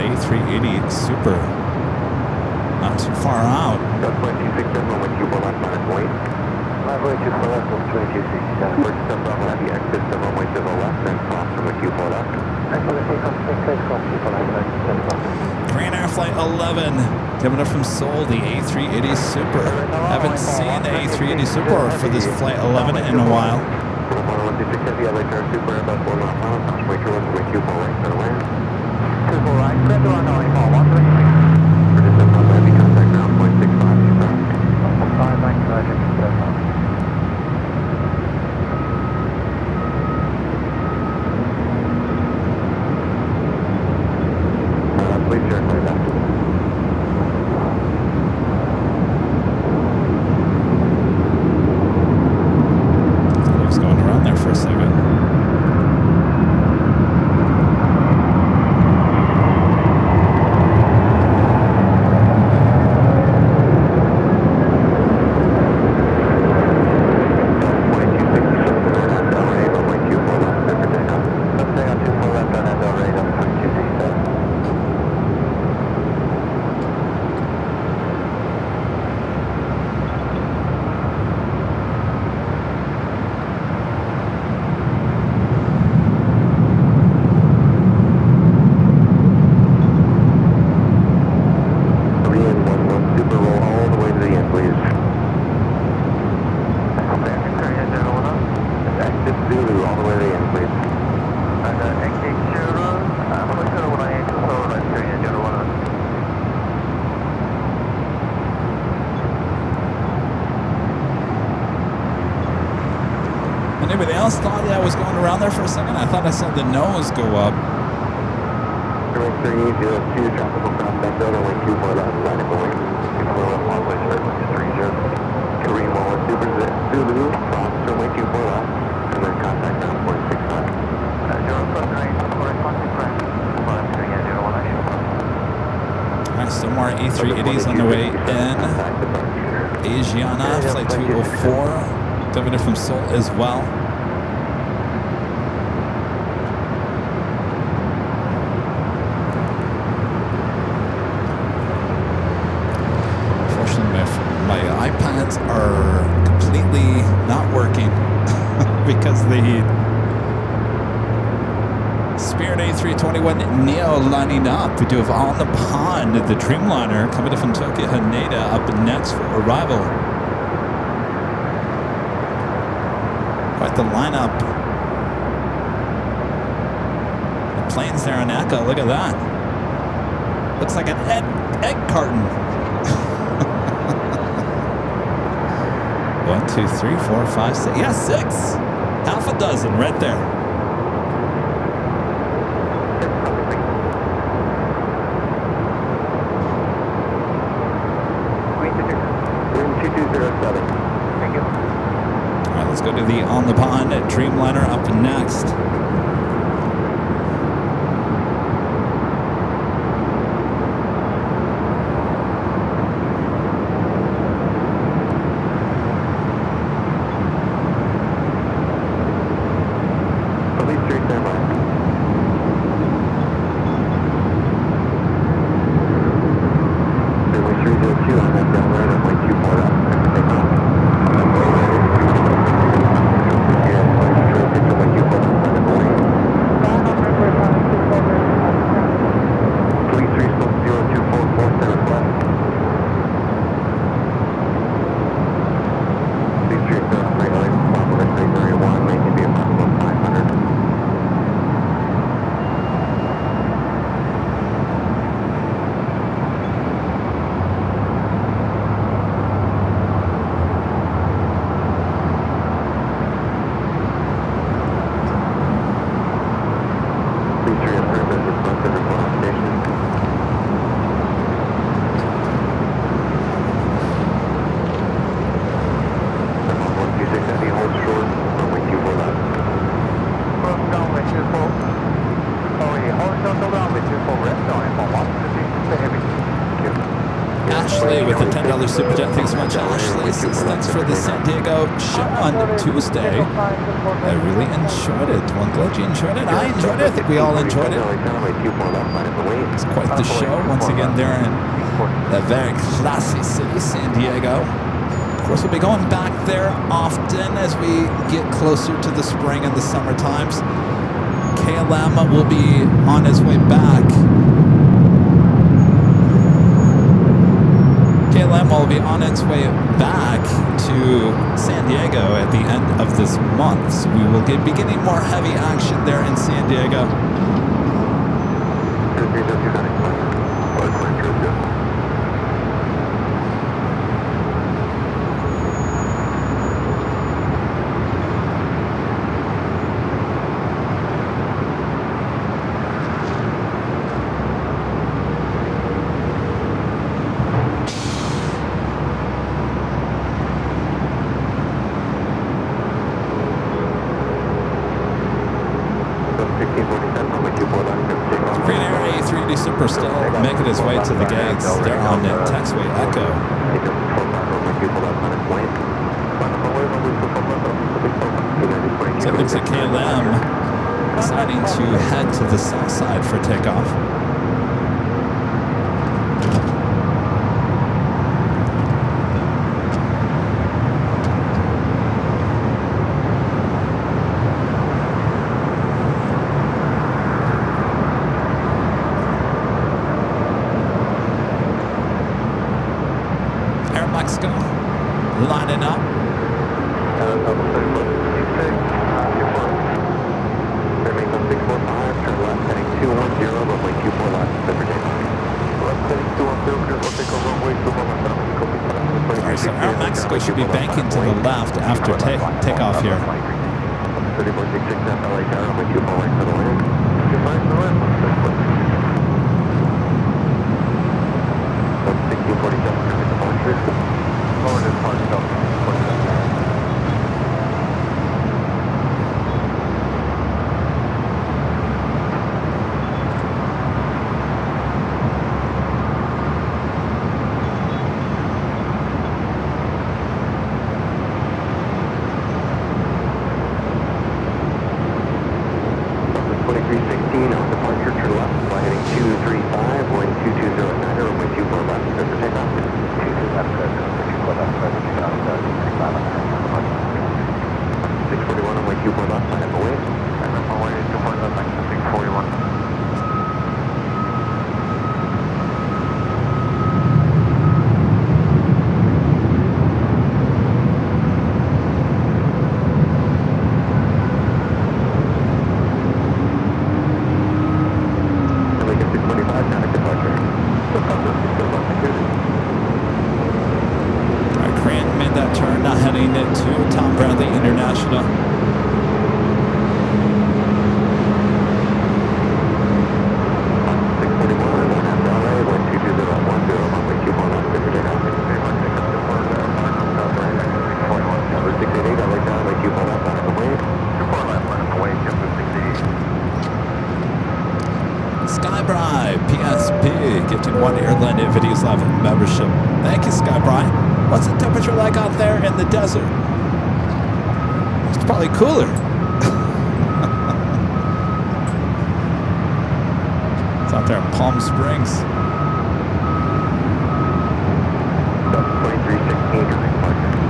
A380 Super. Not too far out. That's 2267 with Q4 left minus weight. Runway 24 left, 2267. Bridge step Bravo Heavy, exit the runway to the left, then cross from with Q4 left. Exit the takeoff, takeoff, Q4 left, Korean Air Flight 11, coming up from Seoul, the A380 Super. Haven't seen the A380 Super for this Flight 11 in a while. 116 Heavy, LA Tower Super, about 4 miles per hour, cross weight with Q4 right, clear to land. 24 right, clear to runway 136. Bridge step Bravo Heavy, contact ground, 0.65, 5 right, Virgin, please share clear left. Thought I was going around there for a second. Anybody else thought I was going around there for a second? I thought I saw the nose go up. Runway 302, traffic will cross that building, runway 24 left, line of going. 24 left, long way, start with 30. Korean 11 Super Zulu, cross runway 24 left, and then contact ground 465. 079, corresponding correct. All right, still more A380s on the way in. Asiana, flight 204, coming in from Seoul as well. Unfortunately, my iPads are completely not working because the Spirit A321 Neo lining up. We do have on the pond the Dreamliner coming in from Tokyo Haneda up next for arrival. Quite the lineup. The planes there on Echo. Look at that. Looks like an egg carton. 1, 2, 3, 4, 5, 6. Yeah, 6. Half a dozen right there. Let's go to the on the pond Dreamliner up next. Police 3 standby. Runway 302 on that ground line, runway 24 left, take off. Ashley with a $10 super chat. Thanks so much, Ashley. Says thanks for the San Diego show on Tuesday. I really enjoyed it. Well, I'm glad you enjoyed it. I enjoyed it. I think we all enjoyed it. It's quite the show once again there in that very classy city, San Diego. Of course, we'll be going back there often as we get closer to the spring and the summer times. KLM will be on his way back. KLM will be on its way back to San Diego at the end of this month. So we will be getting more heavy action there in San Diego. Air A380 Super still making his way to the gates. They're on taxiway Echo. So it looks like KLM deciding to head to the south side for takeoff. Lining up. Alright, so Aeromexico should be banking to the left after takeoff here. 3466 LA Tower, I'm with you for right for the land. 25 for the land, 1647 for departure. Lower departure, 47. One Airline Heavies Live membership. Thank you, Skybrine. What's the temperature like out there in the desert? It's probably cooler. It's out there in Palm Springs. 2316, that's 2316.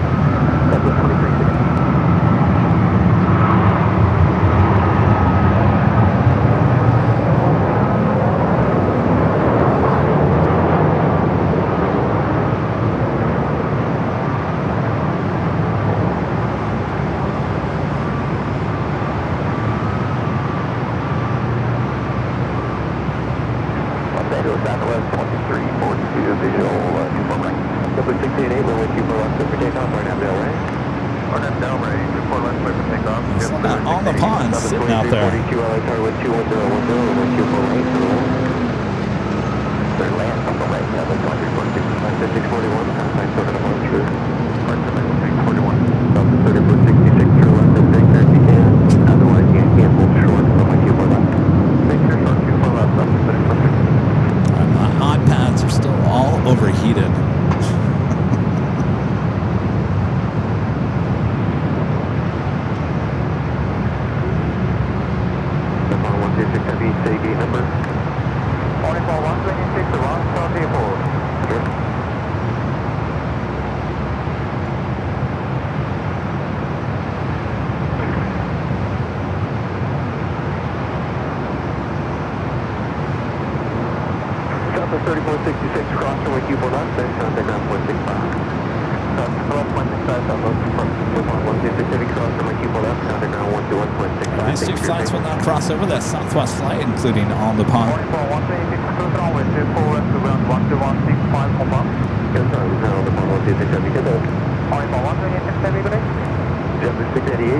Over that Southwest flight, including on the pond.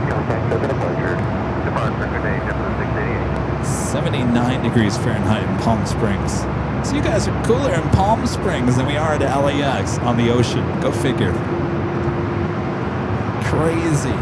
Contact 79 degrees Fahrenheit in Palm Springs. So you guys are cooler in Palm Springs than we are at LAX on the ocean. Go figure. Crazy.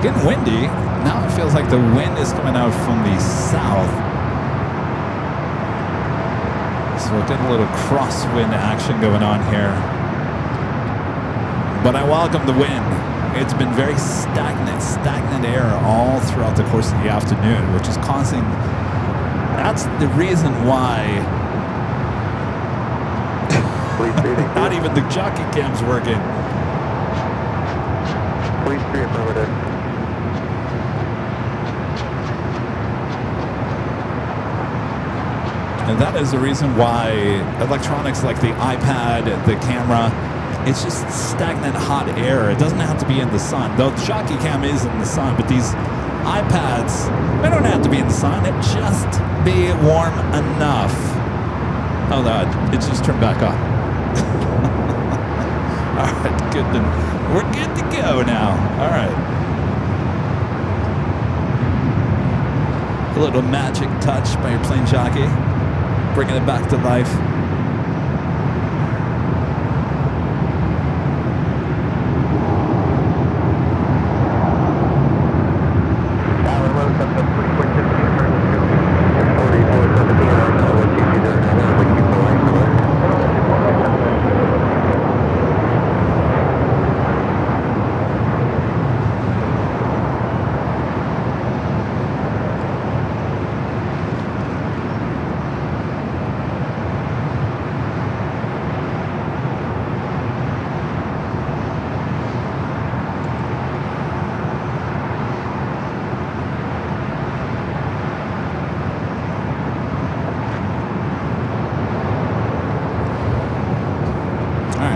Getting windy. Now it feels like the wind is coming out from the south. So we're getting a little crosswind action going on here. But I welcome the wind. it's been very stagnant air all throughout the course of the afternoon, which is causing, that's the reason why not even the jockey cam's working. Please 3 affirmative. And that is the reason why electronics like the iPad, the camera, it's just stagnant hot air. It doesn't have to be in the sun. Though the jockey cam is in the sun, but these iPads, they don't have to be in the sun. It just be warm enough. Hold on, it just turned back on. All right, good. We're good to go now. All right. A little magic touch by your plane jockey, bringing it back to life.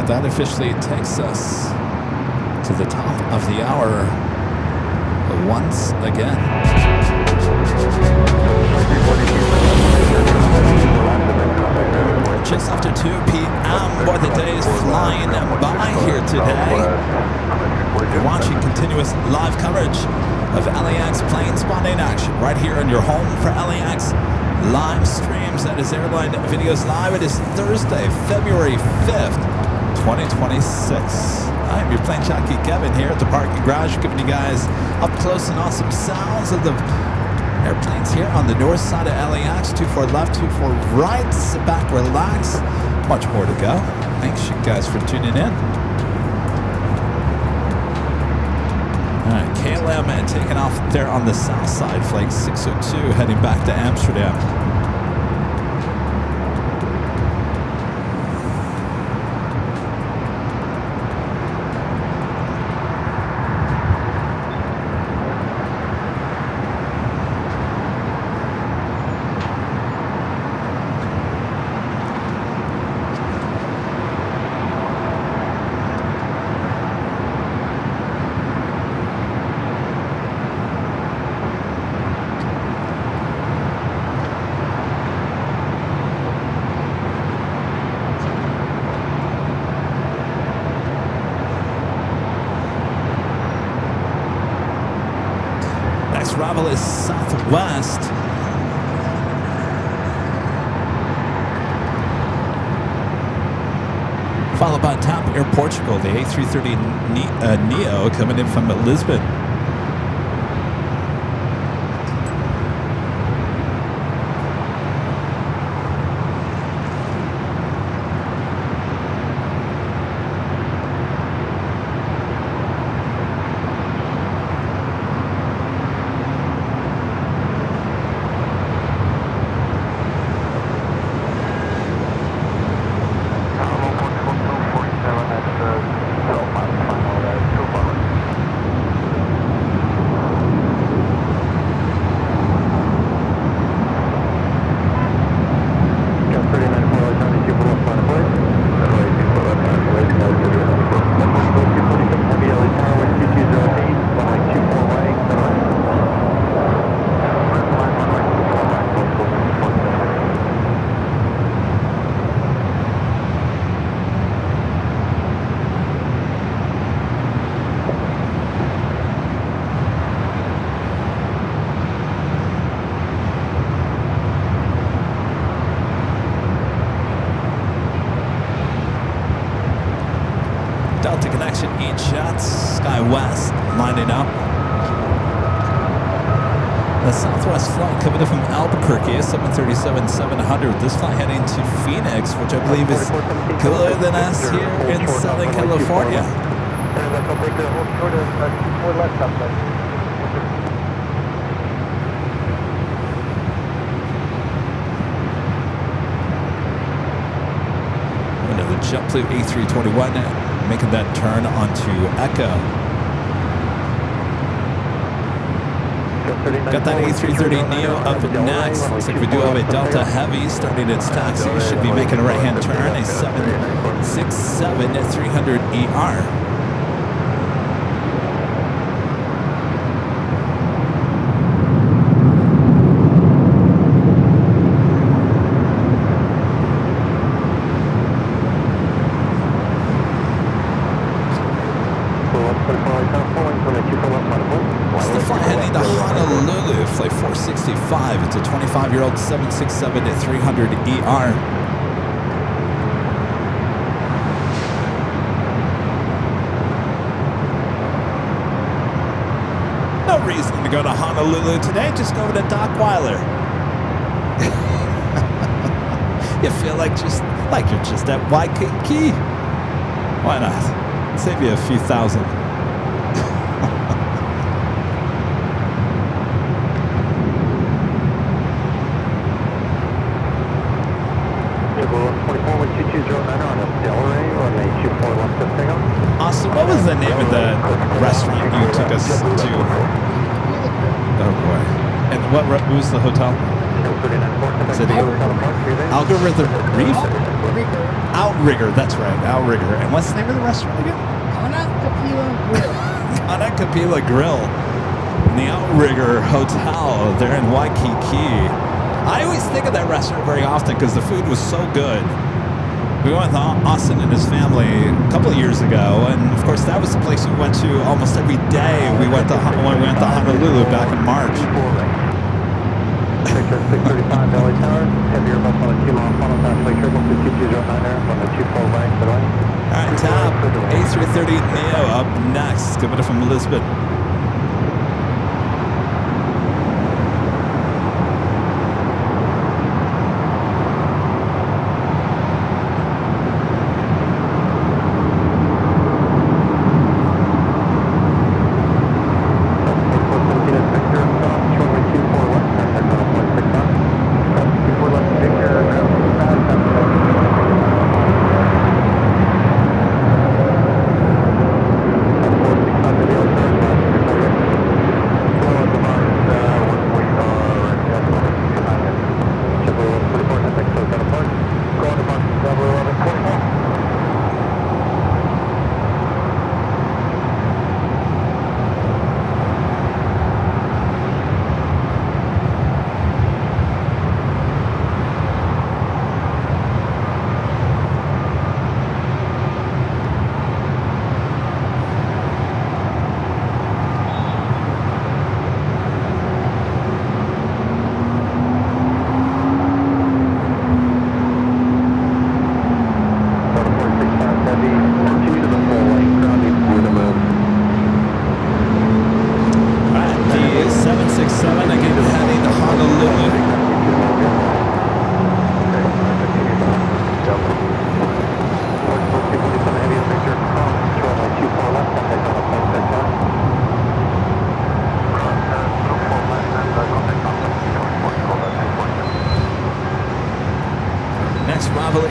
That officially takes us to the top of the hour once again. Just after 2 p.m. Boy, the day is flying by here today. You're watching continuous live coverage of LAX plane spotting action right here on your home for LAX live streams. That is Airline Videos Live. It is Thursday, February 5th. 2026. I'm your plane jockey Kevin here at the parking garage, giving you guys up close and awesome sounds of the airplanes here on the north side of LAX. 24 left, 24 right. Sit back, relax. Much more to go. Thanks you guys for tuning in. All right, KLM taking off there on the south side, flight 602, heading back to Amsterdam. Travel is southwest. Followed by TAP Air Portugal, the A330 Neo coming in from Lisbon. Delta connection, 8 shots, Sky West, lining up. The Southwest flight coming in from Albuquerque, 737-700. This flight heading to Phoenix, which I believe is cooler than us here in Southern California. Vessel Victor, hold short of 24 left outside. Another JetBlue A321 making that turn onto Echo. Got that A330neo up next. Looks like we do have a Delta Heavy starting its taxi. Should be making a right-hand turn, a 767-300ER. Flight 465. It's a 25-year-old 767-300ER. No reason to go to Honolulu today. Just go to Dockweiler. You feel like you're just at Waikiki. Why not? Save you a few thousand. Austin, what was the name of the restaurant you took us to? Oh boy. And what was the hotel? Is it Algorithm Reef? Outrigger, that's right, Outrigger. And what's the name of the restaurant again? Kanakapila Grill. Kanakapila Grill. In the Outrigger Hotel there in Waikiki. I always think of that restaurant very often because the food was so good. We went with Austin and his family a couple of years ago, and of course that was the place we went to almost every day. We went to Honolulu back in March. Victor 635 LA Tower, heavier bus on a 2-mile funnel, fastway 2209 there, on the 24 right, the line. All right, Tab, A330neo up next, coming from Lisbon.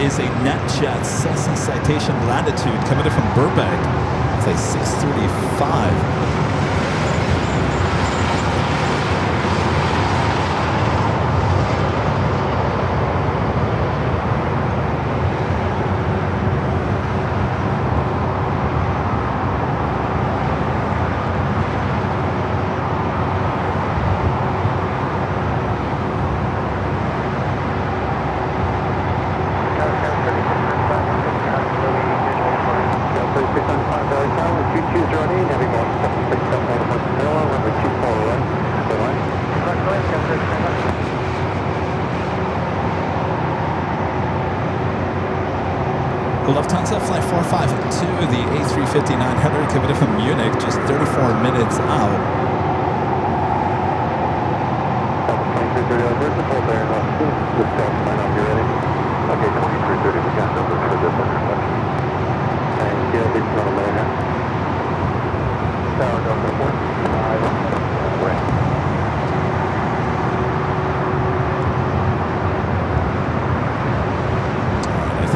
Is a NetJet Cessna Citation Latitude coming in from Burbank. It's a 635. Lufthansa Flight 452, the A350-900 coming from Munich, just 34 minutes out. Okay, 2330, we got numbers for this intersection. Thank you, it's not a minute.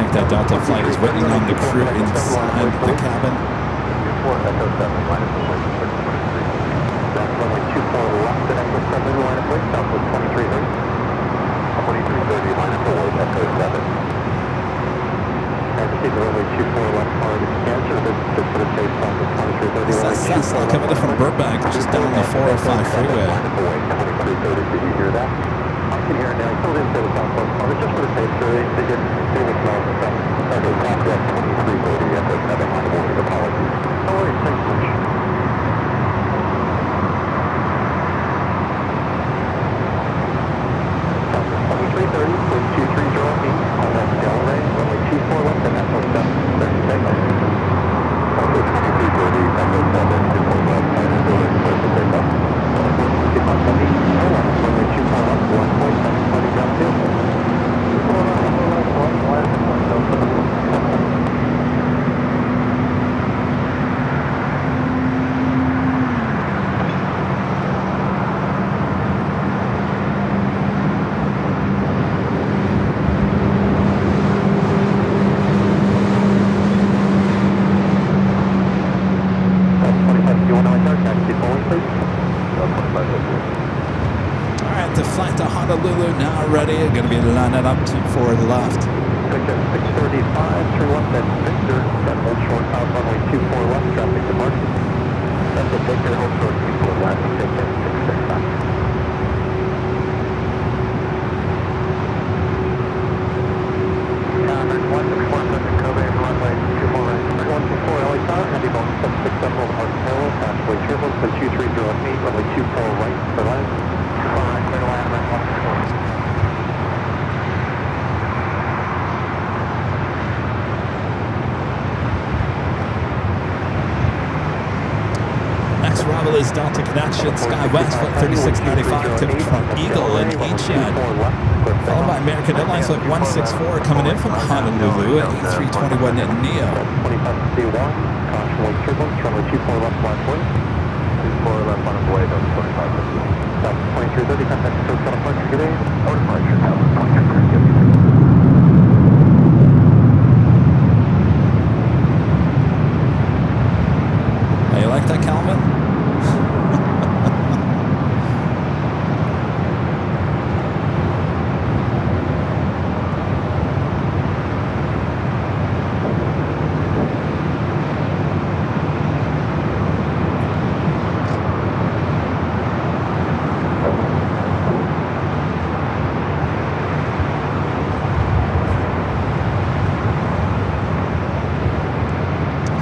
like that Delta flight is waiting on the crew inside the cabin. Echo 7, minus the wind, 23. That's runway 24 left at Echo 7, line of way, southwest 2330. 2330, line of the way, Echo 7. And proceed to runway 24 left, hard scan service, just for the safe southwest 2330. It's that Cessna coming in from Burbank, just down the 405 freeway. Line of the way, 2330, did you hear that? I can hear it now, I still didn't say the southwest, but just for the safe service, they get Phoenix miles and stuff. Echo Southwest 2330, Echo 7, line of way, apologies. No worries, thanks much. Southwest 2330, wind 230 feet, on that Delray, runway 24 left and Echo 7, clear to takeoff. Southwest 2330, Echo 7, 24 left, and Delray, clear to takeoff. Southwest 2570, runway 24 left, 1.7, party ground field. 24 left, 1.7. Honolulu now ready. Going to be lining up for the left. Victor 635, turn left at Victor, that hold short south runway 24 left, traffic departure. That's a Victor, hold short 24 left, take in 665. Contact 164, Pacific Kobe, runway 24 right. 164, LA Tower, heavy bone 767, over hard parallel, pathway turbulence, and 2308, runway 24 right, for line. 24 right, clear to land, about 164. Arrival is Delta Connection, Sky West, flight 3695, tipped from Eagle and H-Ed. Followed by American Airlines, flight 164, coming in from Honolulu at A321 Neo. 25C1, caution wing turbulence, runway 24 left, flat point. 24 left on its way, Delta 25. South 2330, contact Hotel Departure, good day. Our departure, South 2330. You like that, Calvin?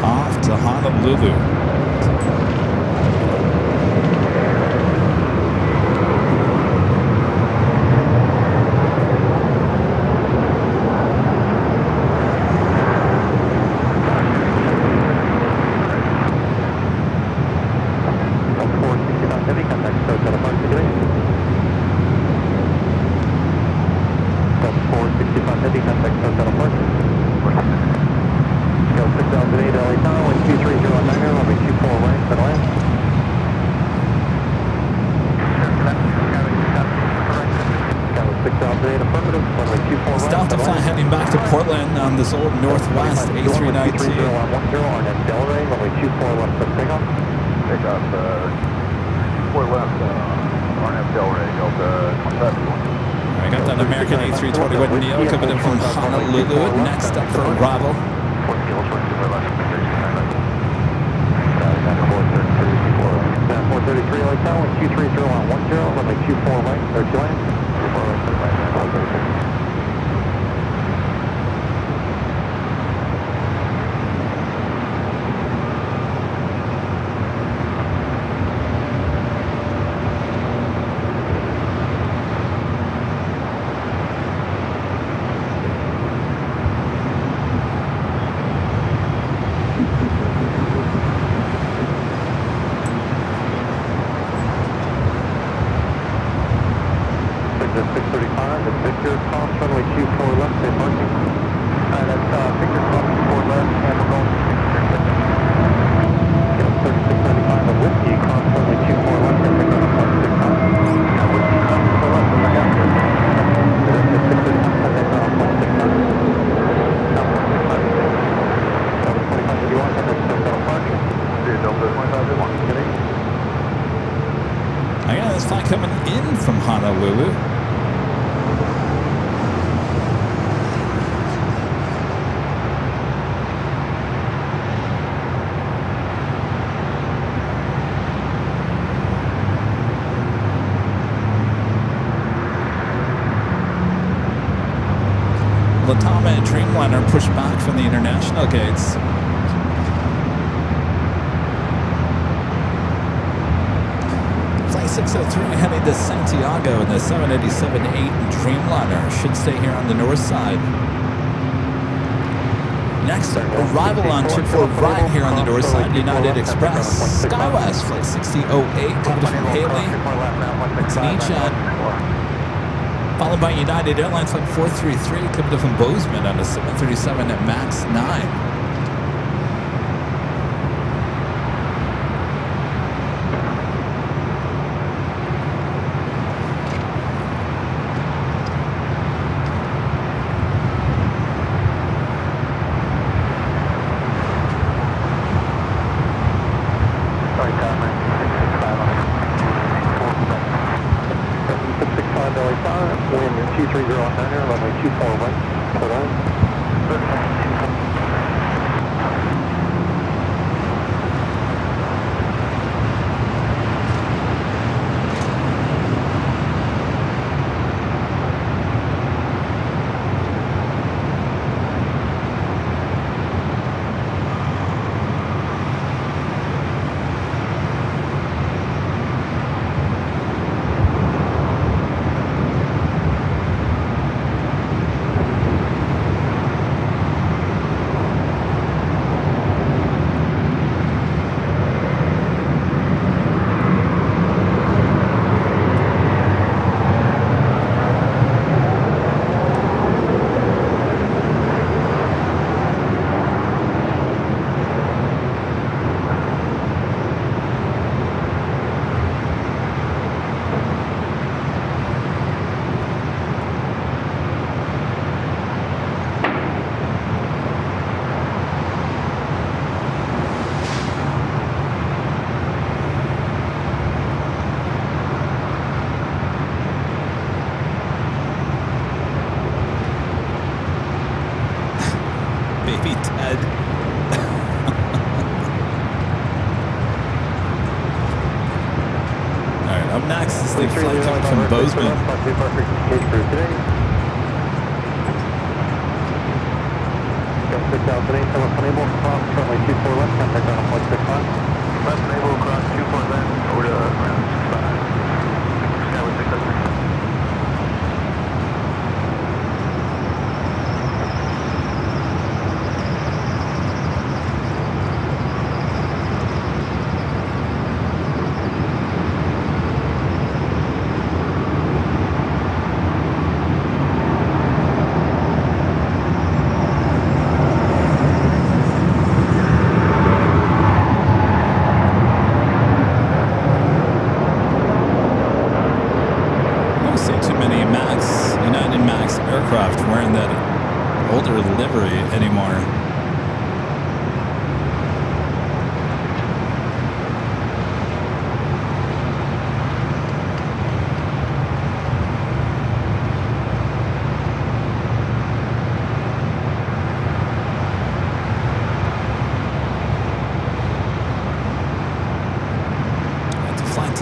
Off to Honolulu. Delta flight heading back to Portland on this old Northwest A319. On that Delray, runway 24 left for takeoff. Takeoff, 24 left, RNF Delray, Delta 27. I got that American A321 Neo coming in from Honolulu. Next up for arrival. 433 like that, 230 on 10, runway 24 right, 30 line. 24 right, 35. Victor, from Honolulu. Latama and Dreamliner pushed back from the international gates. Flight 603 heading to Santiago in the 787-8 Dreamliner. Should stay here on the north side. Next arrival on 245 here on the north side, United Express. SkyWest Flight 6008 coming from Haley. It's an E-Chat. Followed by United Airlines Flight 433 coming from Bozeman on a 737 at MAX 9.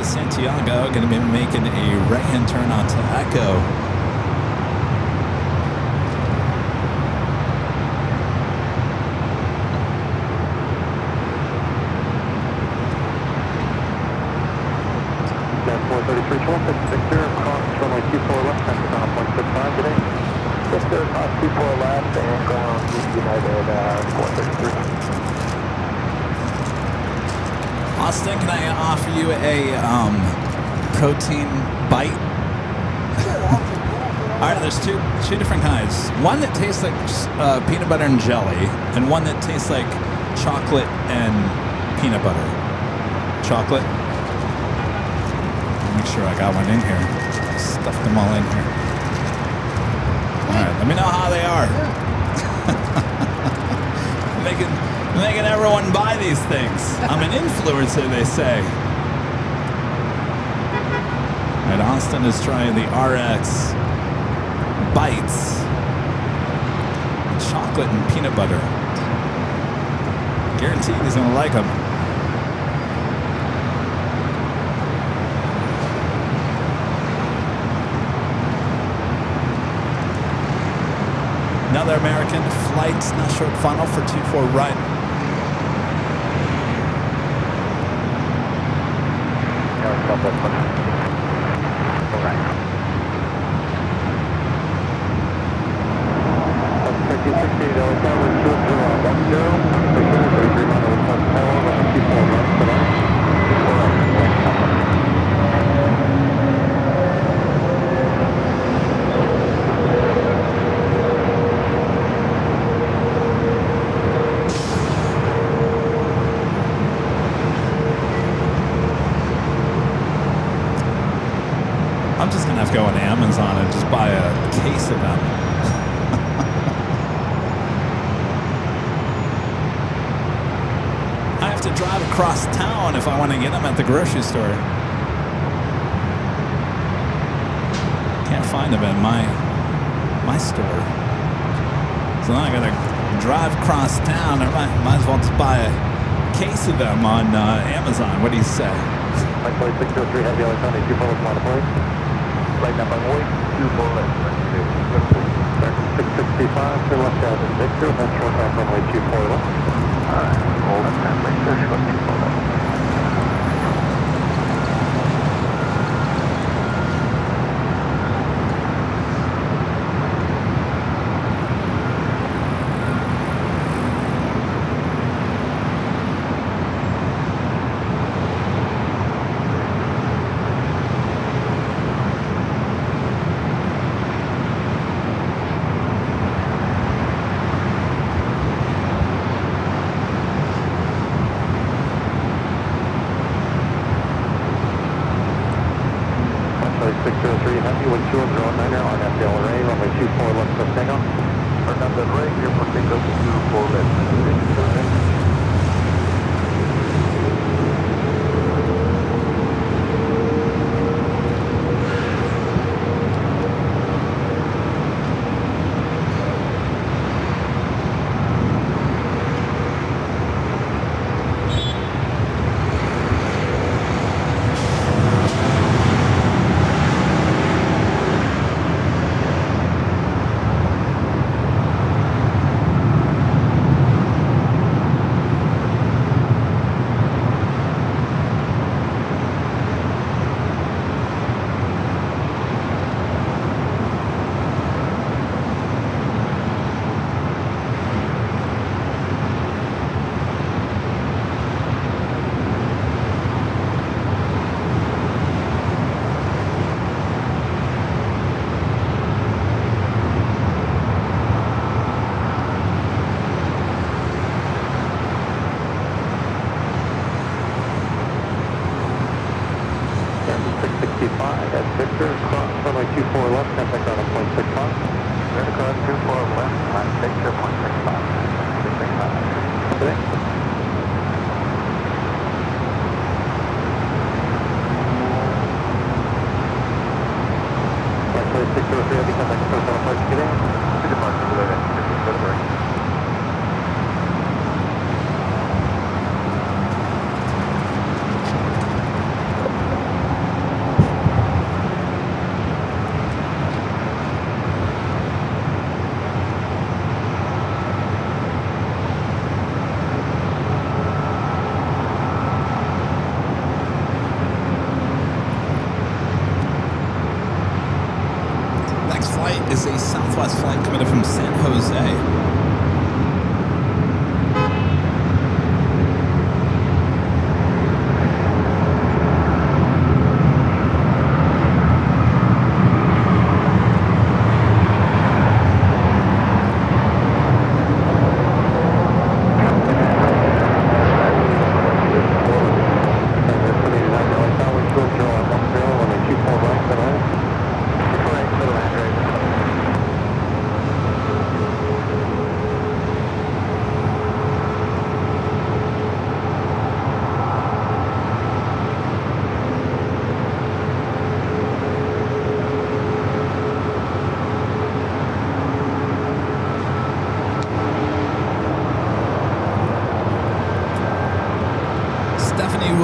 Santiago, going to be making a right-hand turn onto Echo. That's 433, 12, Victor, cross runway 24 left, traffic on 1.65 today. Victor, cross 24 left, and ground United 433. Austin, can I offer you a protein bite? All right, there's two different kinds. One that tastes like peanut butter and jelly, and one that tastes like chocolate and peanut butter. Chocolate. Make sure I got one in here. I stuffed them all in here. All right, let me know how they are. Making everyone buy these things. I'm an influencer, they say. All right, Austin is trying the RX bites. Chocolate and peanut butter. Guaranteed he's going to like them. Another American flight, not short funnel for 24 right. I'm just gonna have to go on Amazon and just buy a case of them. I have to drive across town if I want to get them at the grocery store. Can't find them in my store. So now I gotta drive across town. I might as well just buy a case of them on Amazon. What do you say? Flight 603 Heavy Airlines, 24 left, on deploy. Flight number 24 left, 665, turn left out at Victor, then short off runway 24 left. Alright, hold up, that Victor, short 24 left.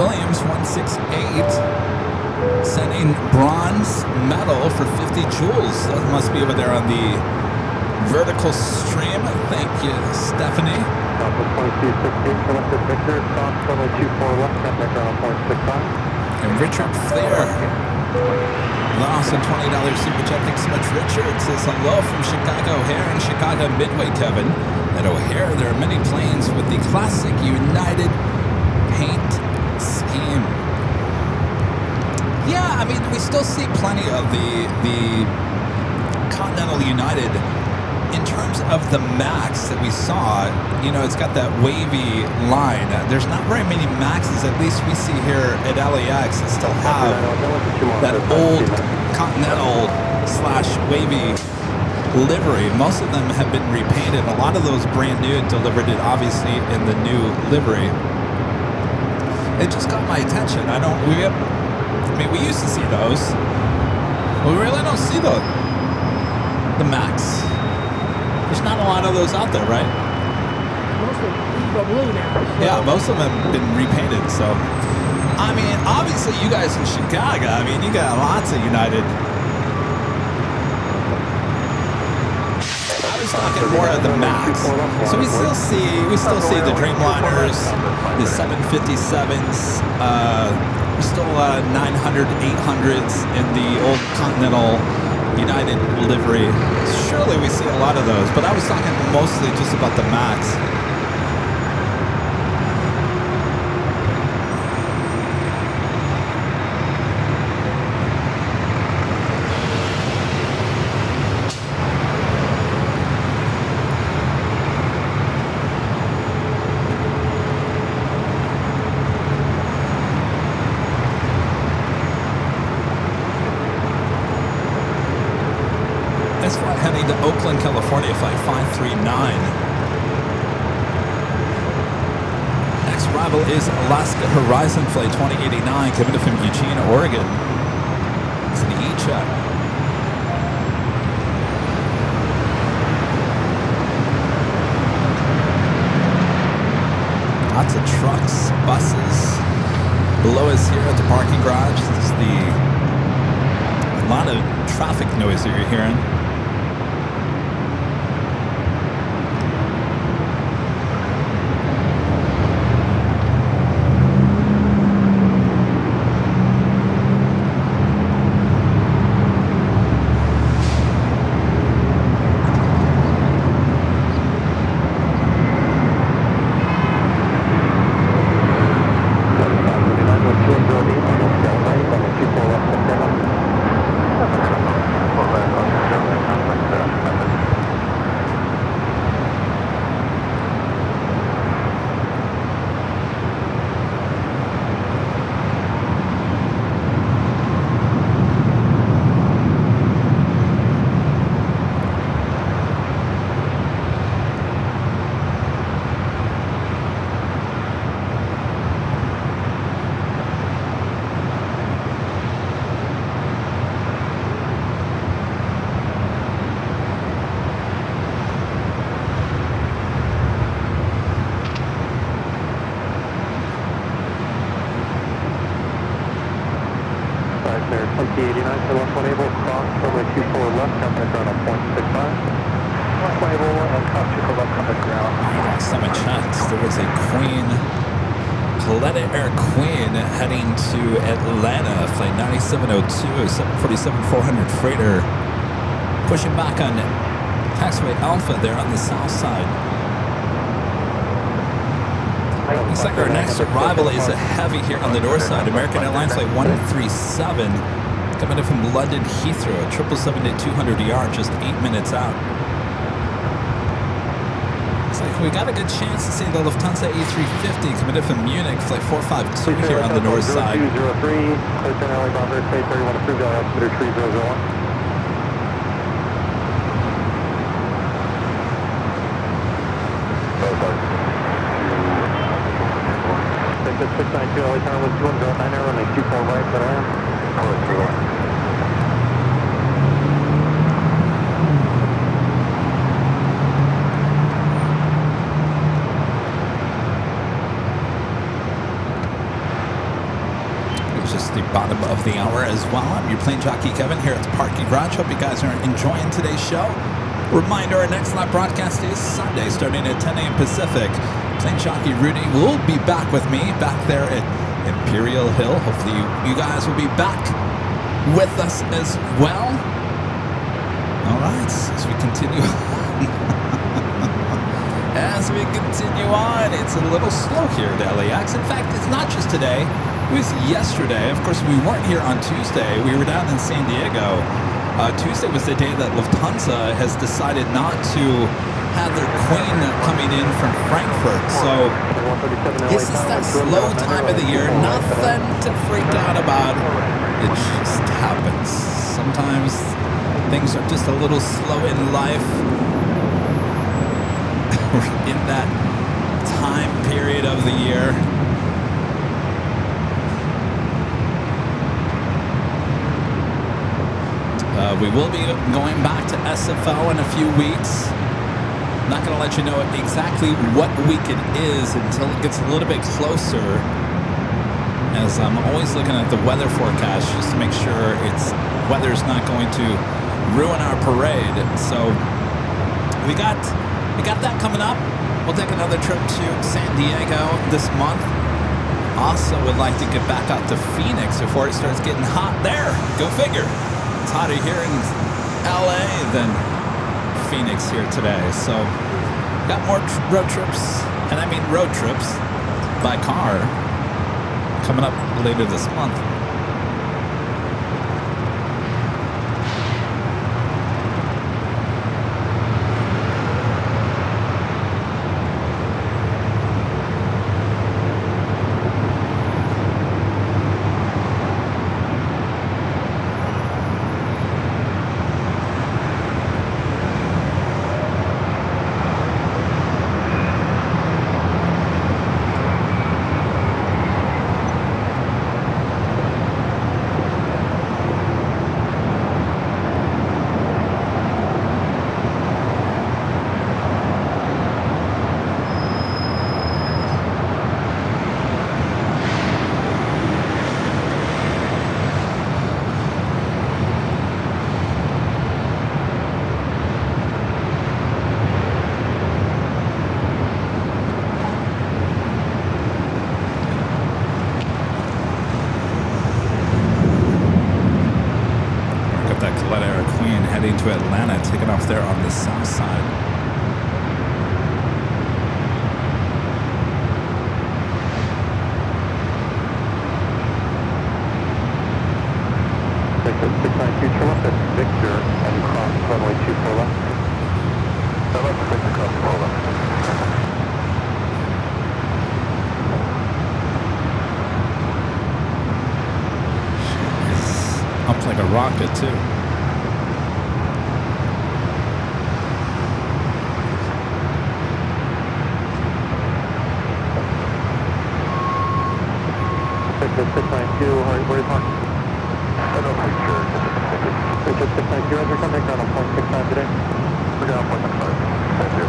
Williams 168 sending bronze medal for 50 joules. That must be over there on the vertical stream. Thank you, Stephanie. Southwest 2268, selected Victor, cross runway 24 left, contact ground on 0.65. And Richard Flair. Lost a $20 super chat. Thanks so much, Richard. Says hello from Chicago O'Hare and Chicago Midway, Kevin. At O'Hare, there are many planes with the classic United paint scheme. Yeah, I mean, we still see plenty of the Continental United. In terms of the MAX that we saw, you know, it's got that wavy line. There's not very many MAXs, at least we see here at LAX, that still have that old Continental / wavy livery. Most of them have been repainted. A lot of those brand new delivered it obviously in the new livery. It just got my attention. We used to see those. We really don't see the MAX. There's not a lot of those out there, right? Most of them are blue now. So. Yeah, most of them have been repainted. So, I mean, obviously you guys in Chicago, I mean, you got lots of United. I was talking more of the MAX. So we still see the Dreamliners, the 757s, we still 900, 800s in the old Continental United livery. Surely we see a lot of those, but I was talking mostly just about the MAX. Heading to Oakland, California, flight 539. Next arrival is Alaska Horizon flight 2089, coming from Eugene, Oregon. It's an E-check. Lots of trucks, buses. Below us here at the parking garage, this is a lot of traffic noise that you're hearing. Heading to Atlanta, flight 9702, 747-400 freighter, pushing back on taxiway Alpha there on the south side. Looks like our next arrival is a heavy here on the north side. American Airlines flight 137, coming in from London Heathrow, 777-200ER, just 8 minutes out. We got a good chance to see the Lufthansa A380 coming in from Munich, flight 452 here on the north side. 0203, Clinton Airline Bomber, State 31 approved, altimeter 3001. Victor 692, LA Tower 121, 09, running 24 right, but I am. the bottom of the hour as well. I'm your plane jockey Kevin here at the parking garage. Hope you guys are enjoying today's show. Reminder, our next live broadcast is Sunday starting at 10 a.m. Pacific. Plane jockey Rudy will be back with me back there at Imperial Hill. Hopefully you guys will be back with us as well. All right, as we continue as we continue on, it's a little slow here at LAX. In fact, it's not just today. It was yesterday. Of course, we weren't here on Tuesday. We were down in San Diego. Tuesday was the day that Lufthansa has decided not to have their queen coming in from Frankfurt. So this is that slow time of the year. Nothing to freak out about. It just happens. Sometimes things are just a little slow in life. We're in that time period of the year. We will be going back to SFO in a few weeks. I'm not going to let you know exactly what week it is until it gets a little bit closer, as I'm always looking at the weather forecast just to make sure weather's not going to ruin our parade. So we got that coming up. We'll take another trip to San Diego this month. Also would like to get back out to Phoenix before it starts getting hot there. Go figure. It's hotter here in LA than Phoenix here today. So got more road trips, and I mean road trips by car, coming up later this month. To Atlanta, taking off there on the south side. Victor and cross runway 24 left. Cross 4 left. It's up like a rocket too. Victor 692, where is mark? Hello, Victor. Victor 692, as you're coming down on 0.65 today. We're down 0.65. Thank you.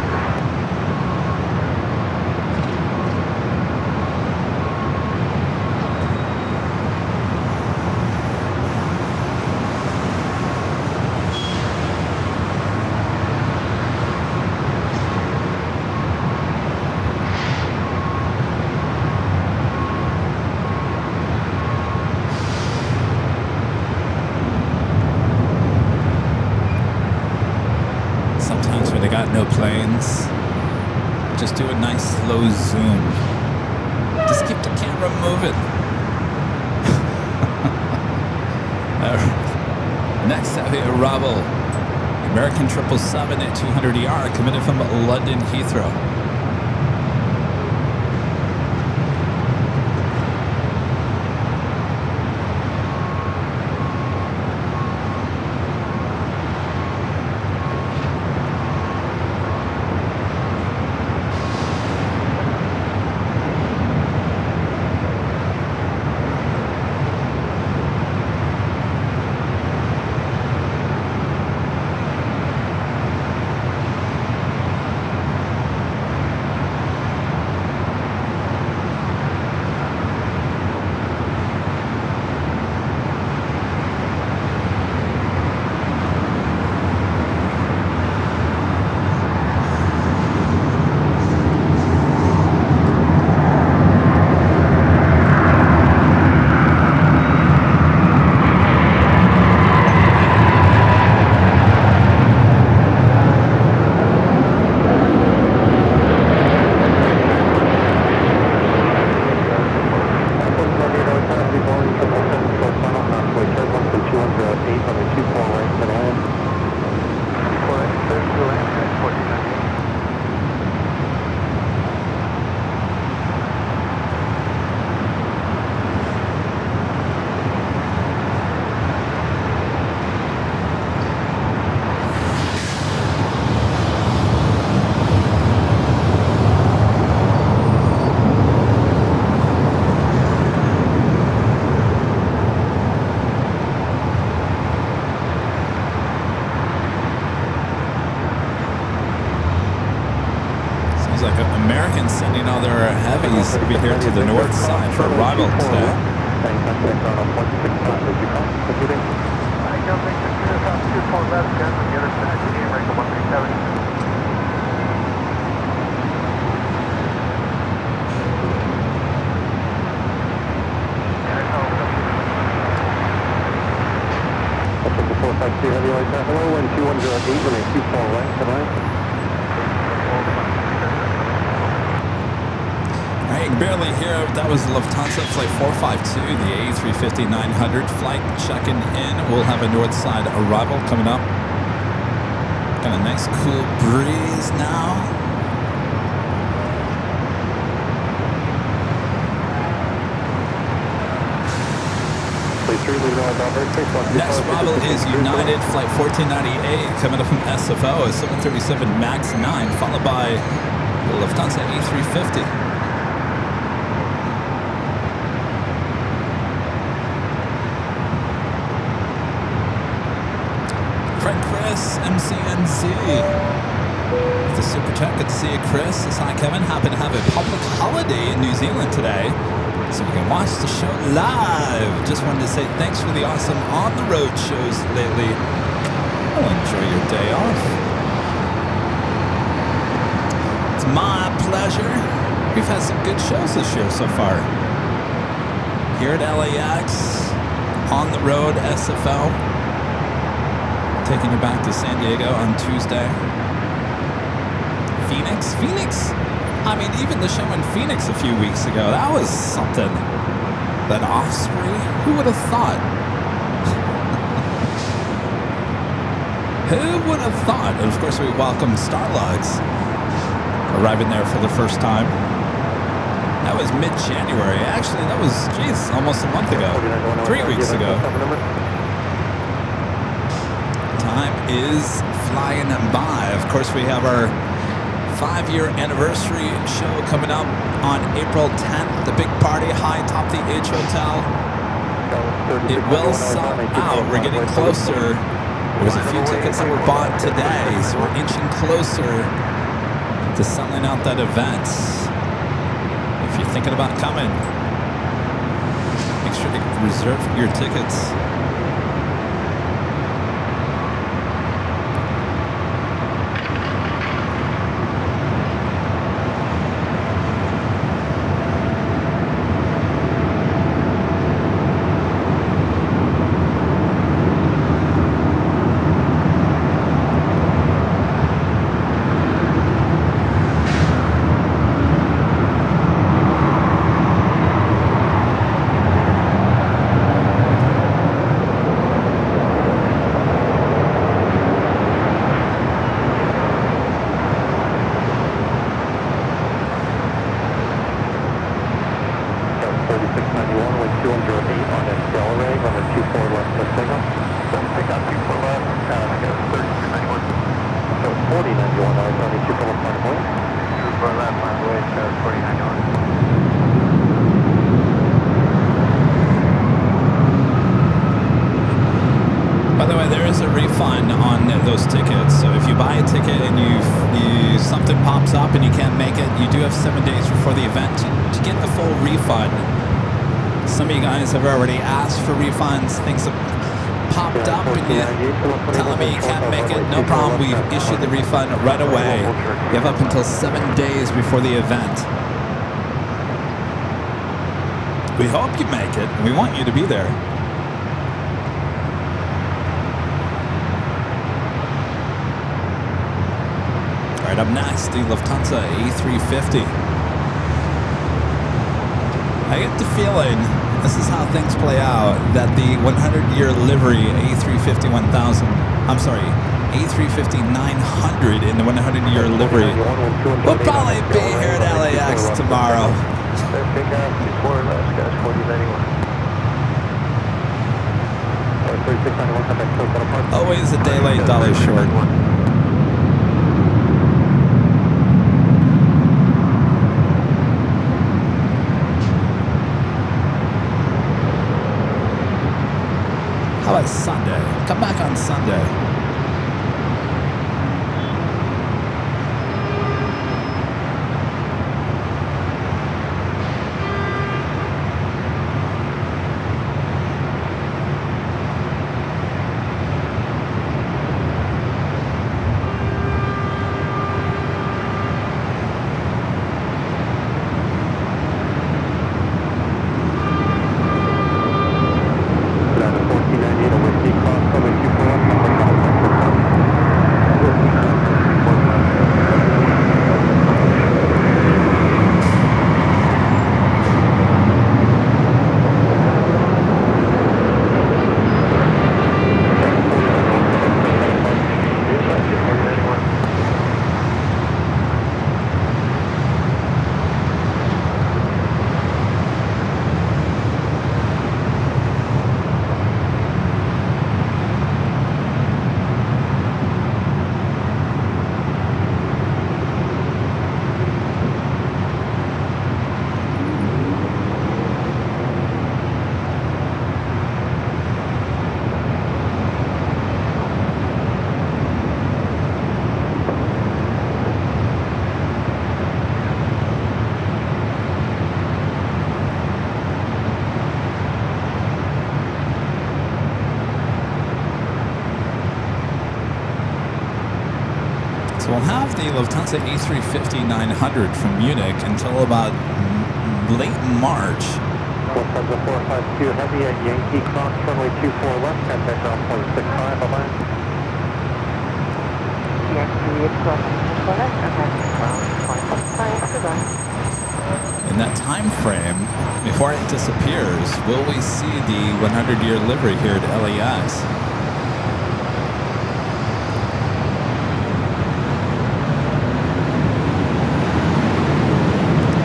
No planes. Just do a nice slow zoom. Just keep the camera moving. Next heavy arrival, American 777 at 200ER, committed from London Heathrow. now there are heavies over here to the north side for arrival today. Hello, 2108, remain 24 right, tonight. You can barely hear it. That was Lufthansa flight 452, the A350-900 flight checking in. We'll have a north side arrival coming up. Got a nice cool breeze now. Next arrival is United flight 1498 coming up from SFO, a 737 MAX 9, followed by the Lufthansa A350. Friend Chris, MCNZ. The super chat, good to see you, Chris. Says, hi, Kevin. Happen to have a public holiday in New Zealand today, so we can watch the show live. Just wanted to say thanks for the awesome on-the-road shows lately. I'll enjoy your day off. It's my pleasure. We've had some good shows this year so far. Here at LAX, on the road, SFL. Taking you back to San Diego on Tuesday. Phoenix. I mean, even the show in Phoenix a few weeks ago, that was something. That Osprey, who would have thought? Who would have thought? And of course, we welcomed Starlugs arriving there for the first time. That was mid-January. Actually, that was, geez, almost a month ago. 3 weeks ago. Time is flying by. Of course, we have our 5-year anniversary show coming up on April 10th. The big party high top the H Hotel. It will sell out. We're getting closer. There's a few tickets that were bought today, so we're inching closer to selling out that event. If you're thinking about coming, make sure to reserve your tickets. By the way, there is a refund on those tickets. So if you buy a ticket and you something pops up and you can't make it, you do have 7 days before the event to get the full refund. Some of you guys have already asked for refunds. Things have popped up and you're telling me you can't make it. No problem. We've issued the refund right away. You have up until 7 days before the event. We hope you make it. We want you to be there. Right up next, the Lufthansa A350. I get the feeling, this is how things play out, that the 100-year livery A350-1000, I'm sorry, A350-900 in the 100-year livery will probably be here at LAX tomorrow. Always a day late, dollar short. How about Sunday? Come back on Sunday. Lufthansa A350-900 from Munich until about late March. Lufthansa 452 Heavy at Yankee Cross, runway 24 left, contact off 0.65, bye-bye. Yankee Cross, 24 left, contact off 0.65, goodbye. In that time frame, before it disappears, will we see the 100-year livery here at LAX?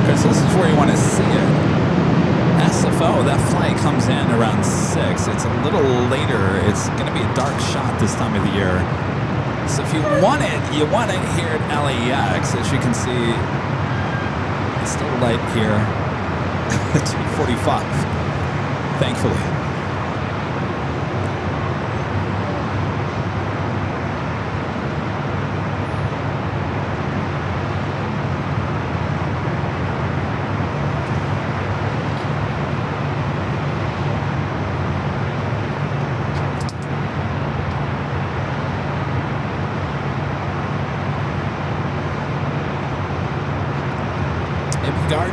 Because this is where you want to see it. SFO, that flight comes in around 6. It's a little later. It's going to be a dark shot this time of the year. So if you want it here at LAX. As you can see, it's still light here. 2:45, thankfully.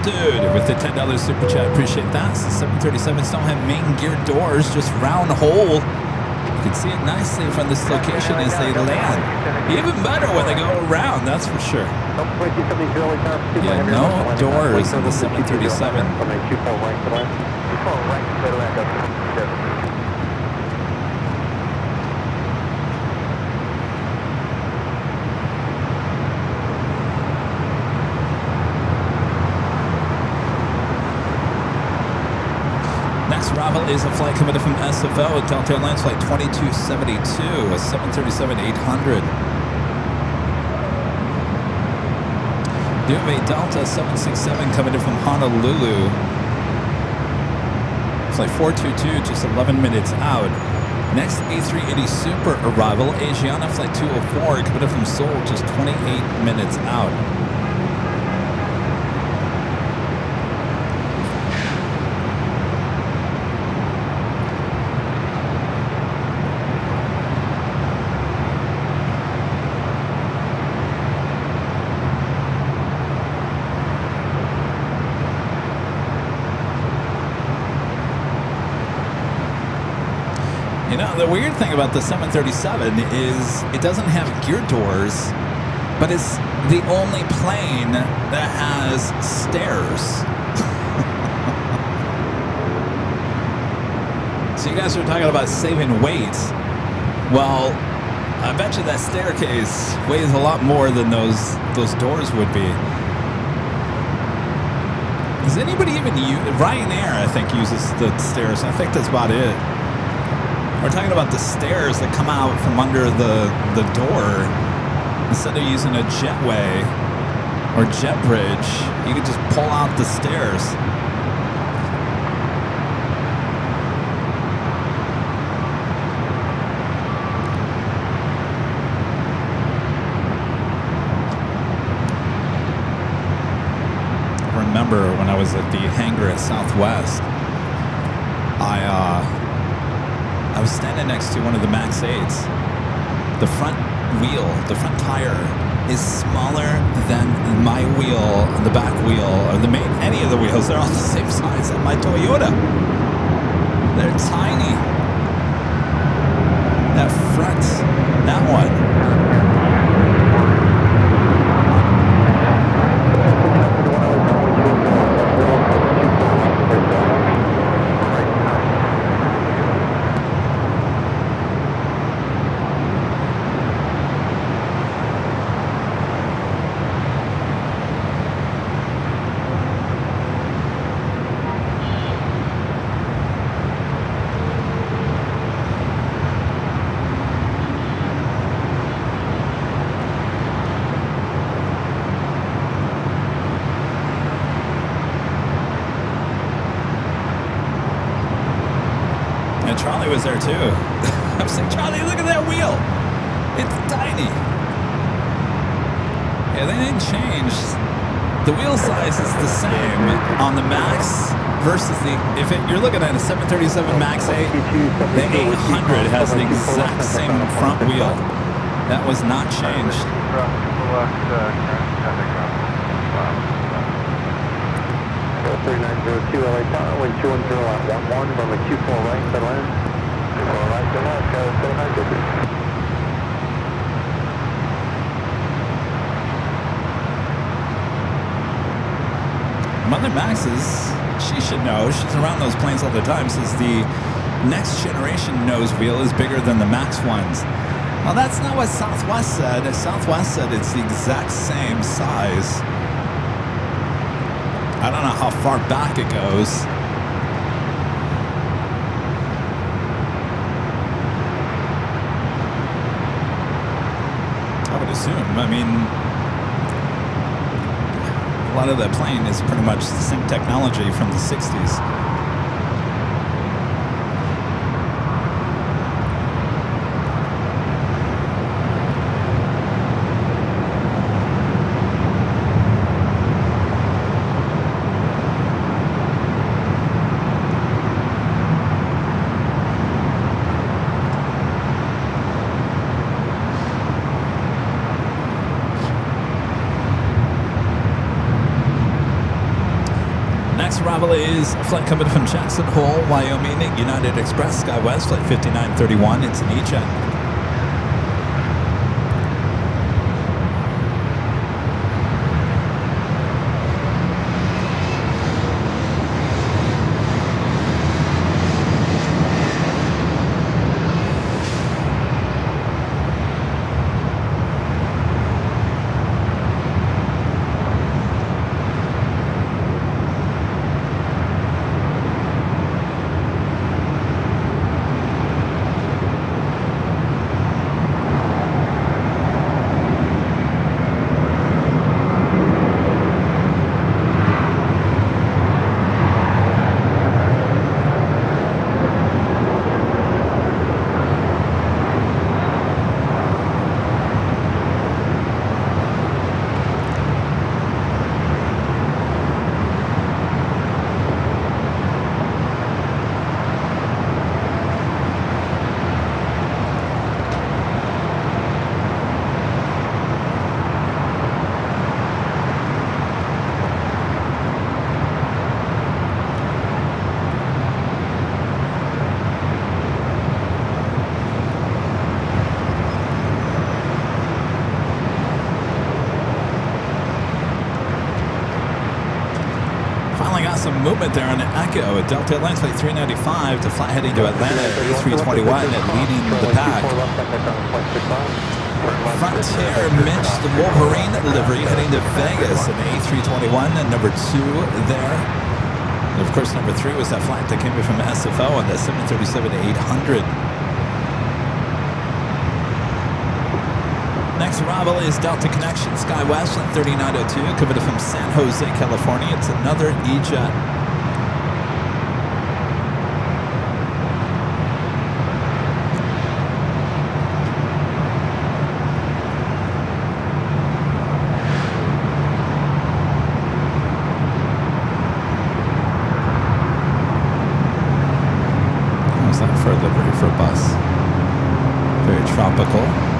Dude, with the $10 super chat, appreciate that. 737s don't have main gear doors, just round hole. You can see it nicely from this location as they land. Even better when they go around, that's for sure. Yeah, no doors on the 737. Arrival is a flight coming in from SFO at Delta Airlines flight 2272, a 737-800. You have a Delta 767 coming in from Honolulu, flight 422, just 11 minutes out. Next A380 Super arrival, Asiana flight 204 coming in from Seoul, just 28 minutes out. The weird thing about the 737 is it doesn't have gear doors, but it's the only plane that has stairs. So you guys are talking about saving weight. Well, I bet you that staircase weighs a lot more than those doors would be. Does anybody even use Ryanair? I think uses the stairs. I think that's about it. We're talking about the stairs that come out from under the door. Instead of using a jetway or jet bridge, you can just pull out the stairs. I remember when I was at the hangar at Southwest, I was standing next to one of the MAX 8s. The front wheel, the front tire, is smaller than my wheel, the back wheel, or any of the wheels. They're all the same size as my Toyota. They're tiny. That front, that one. Charlie was there too. I'm saying, Charlie, look at that wheel. It's tiny. Yeah, they didn't change. The wheel size is the same on the MAX versus you're looking at a 737 MAX 8, the 800 has the exact same front wheel. That was not changed. left, traffic ground. 3902 LA Tower, wind 210 at 11, runway 24 right, clear to land. 24 right, clear to land, go 7950. Mother Max's, she should know, she's around those planes all the time, says the next generation nose wheel is bigger than the Max ones. Well, that's not what Southwest said. Southwest said it's the exact same size. I don't know how far back it goes. I would assume. I mean, a lot of the plane is pretty much the same technology from the 60s. Arrival is a flight coming from Jackson Hole, Wyoming, United Express, SkyWest, flight 5931. It's an E-Jet. Some movement there on Echo at Delta Airlines flight 395 to fly heading to Atlanta at A321 and leading the pack. Frontier Mitch, the Wolverine livery heading to Vegas in A321 and number 2 there. And of course, number 3 was that flight that came in from SFO on the 737-800. Next arrival is Delta Connection SkyWest flight 3902 coming from San Jose, California. It's another E-Jet. How's that for a livery for a bus? Very tropical.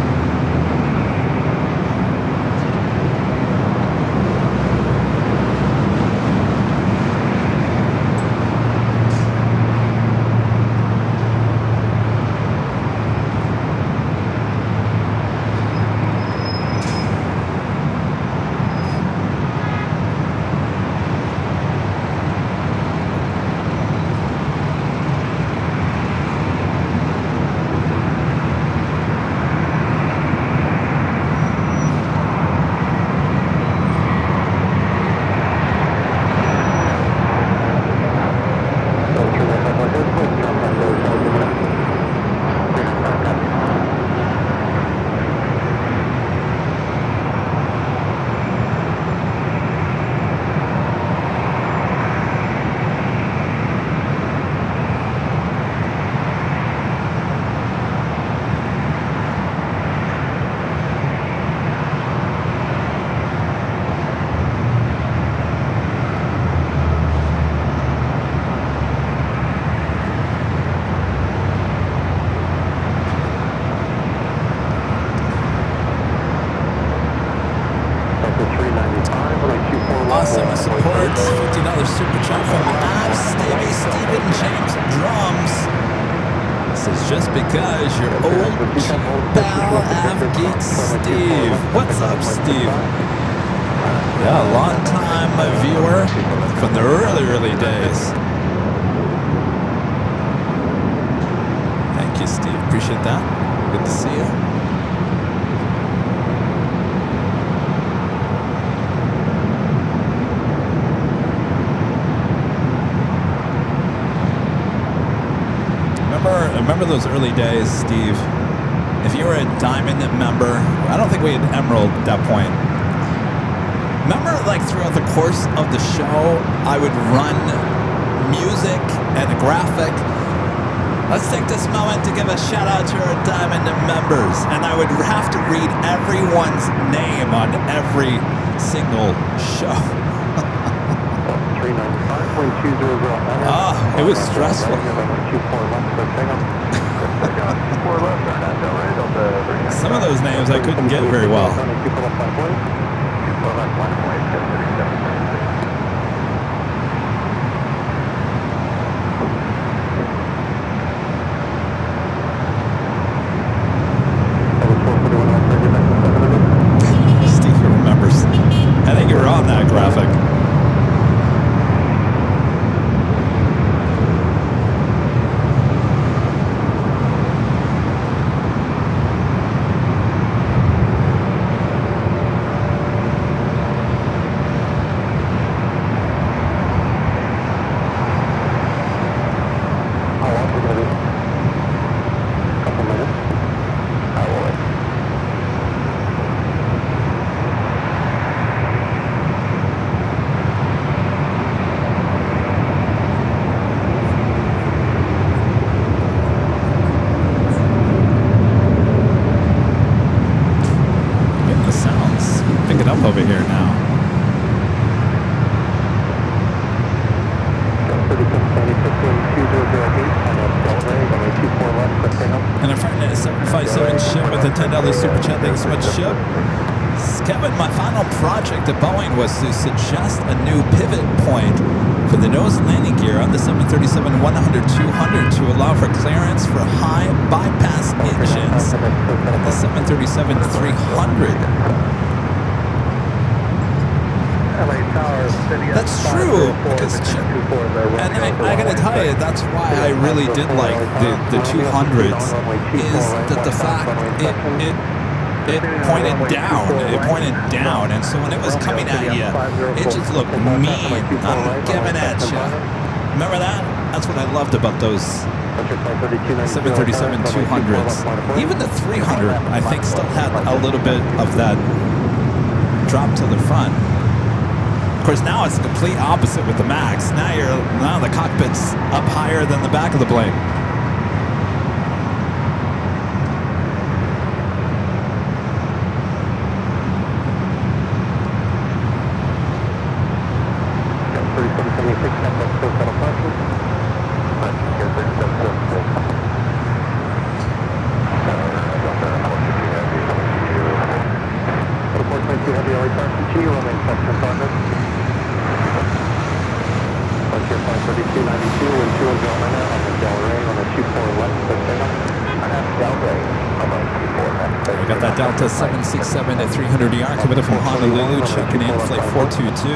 alerts. $50 super chat from Ab Stevie Steven James Drums. This is just because you're old pal Avgeet Steve. What's up, Steve? Yeah, long time viewer from the early days. Thank you, Steve. Appreciate that. Good to see you. Remember those early days, Steve? If you were a Diamond member, I don't think we had Emerald at that point. Remember, like, throughout the course of the show, I would run music and a graphic. Let's take this moment to give a shout out to our Diamond members. And I would have to read everyone's name on every single show. It was stressful. Some of those names I couldn't get very well. Steve remembers. I think you were on that graphic. Over here now. And a friend at 757 Ship with a $10 super chat. Thanks so much, Ship. Kevin, my final project at Boeing was to suggest a new pivot point for the nose landing gear on the 737-100-200 to allow for clearance for high bypass engines on the 737-300. That's true, because and I gotta tell you, that's why I really did like the 200s, is that the fact it pointed down, and so when it was coming at you, it just looked mean. I'm giving at you. Remember that? That's what I loved about those 737-200s. Even the 300, I think, still had a little bit of that drop to the front. Of course, now it's the complete opposite with the MAX. Now the cockpit's up higher than the back of the plane. Delta 767 at 300ER coming from Honolulu, checking in flight 422.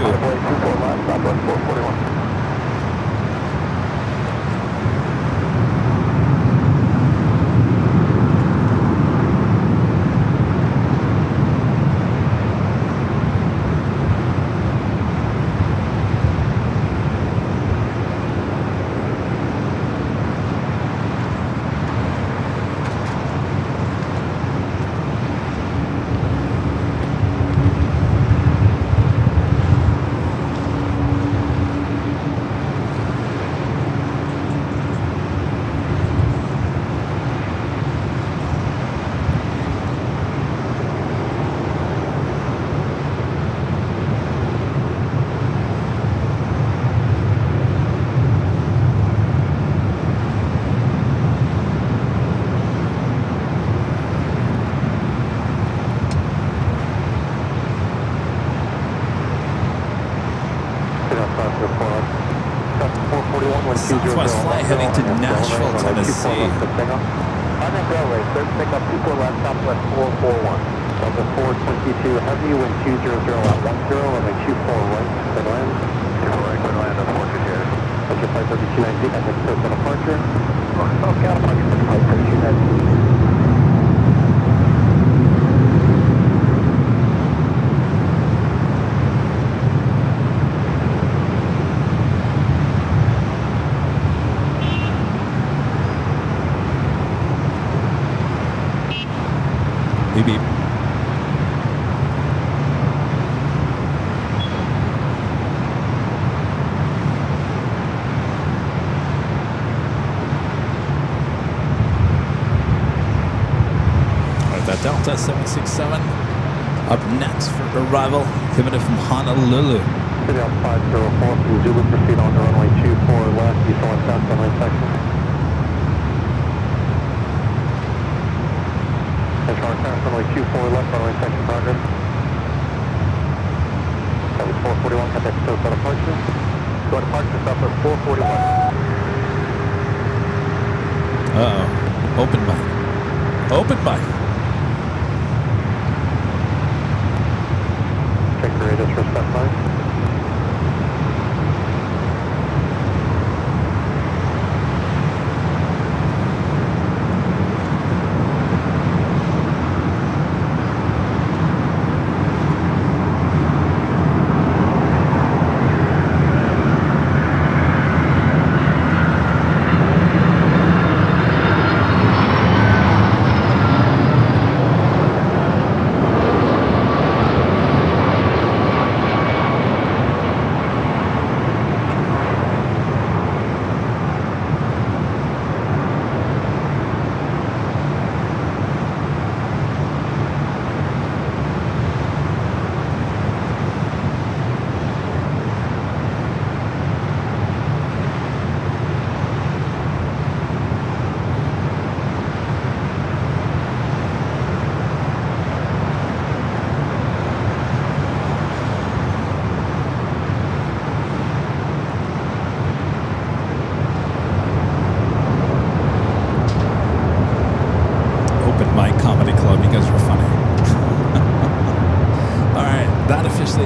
Southwest flight heading to Nashville, Tennessee. Air Airways, third pickup 24 left, Southwest 441. Delta 422 heavy, wind 200 at 10, runway 24 right, good land. 24 right, good land, 420. That's your flight 3290, that's a clear for departure. South California, flight 3290. Beep, beep. Alright, that Delta 767 up next for arrival, coming in from Honolulu. City on 504 from Zulu, proceed on to runway 24 left, east on south runway section. Runway 24 left, runway section progress. That was 441, contact still for departure. Go to departure, stop at 441. Uh-oh. Open mic. Open mic. Check the radius for specified.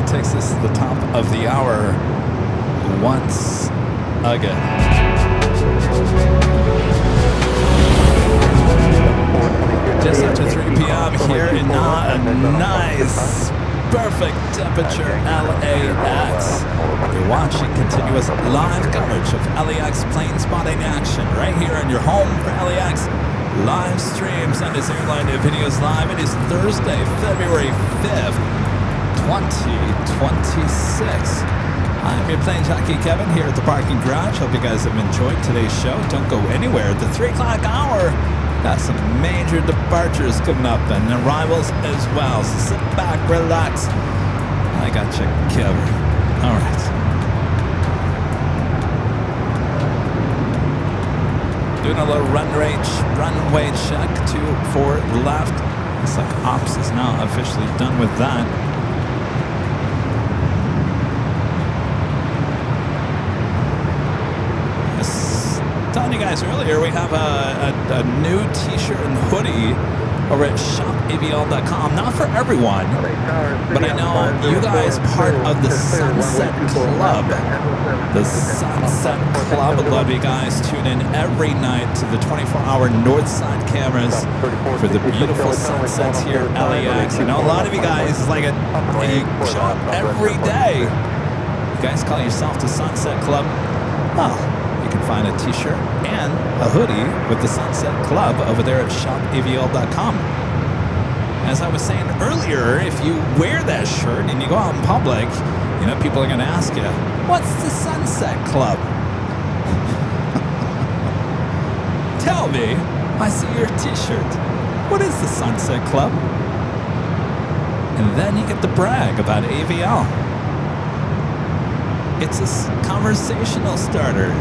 Takes us to the top of the hour once again. Just after 3 p.m. here in a nice, perfect temperature LAX. You're watching continuous live coverage of LAX plane spotting action right here in your home for LAX. Live streams on this Airline videos live. It is Thursday, February 5th. 2026. I'm your Plane Jockey Kevin here at the parking garage. Hope you guys have enjoyed today's show. Don't go anywhere. At the 3 o'clock hour, got some major departures coming up and arrivals as well. So sit back, relax. I got you covered. All right. Doing a little runway check 24 left. Looks like ops is now officially done with that. Telling you guys earlier, we have a new t-shirt and hoodie over at shopavl.com. Not for everyone, but I know you guys part of the Sunset Club. The Sunset Club. Love you guys tune in every night to the 24-hour north side cameras for the beautiful sunsets here at LAX. You know, a lot of you guys, it's like you show up every day. You guys call yourself the Sunset Club? Oh. You can find a t-shirt and a hoodie with the Sunset Club over there at shopavl.com. As I was saying earlier, if you wear that shirt and you go out in public, you know, people are going to ask you, what's the Sunset Club? Tell me, I see your t-shirt. What is the Sunset Club? And then you get to brag about AVL. It's a conversational starter.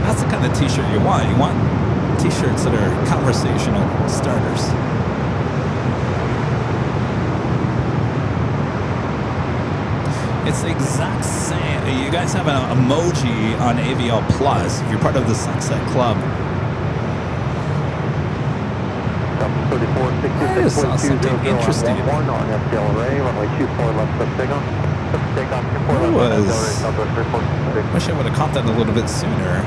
That's the kind of t-shirt you want. You want t-shirts that are conversational starters. It's the exact same. You guys have an emoji on AVL Plus if you're part of the Sunset Club. I just saw something interesting. Wish I would have caught that a little bit sooner.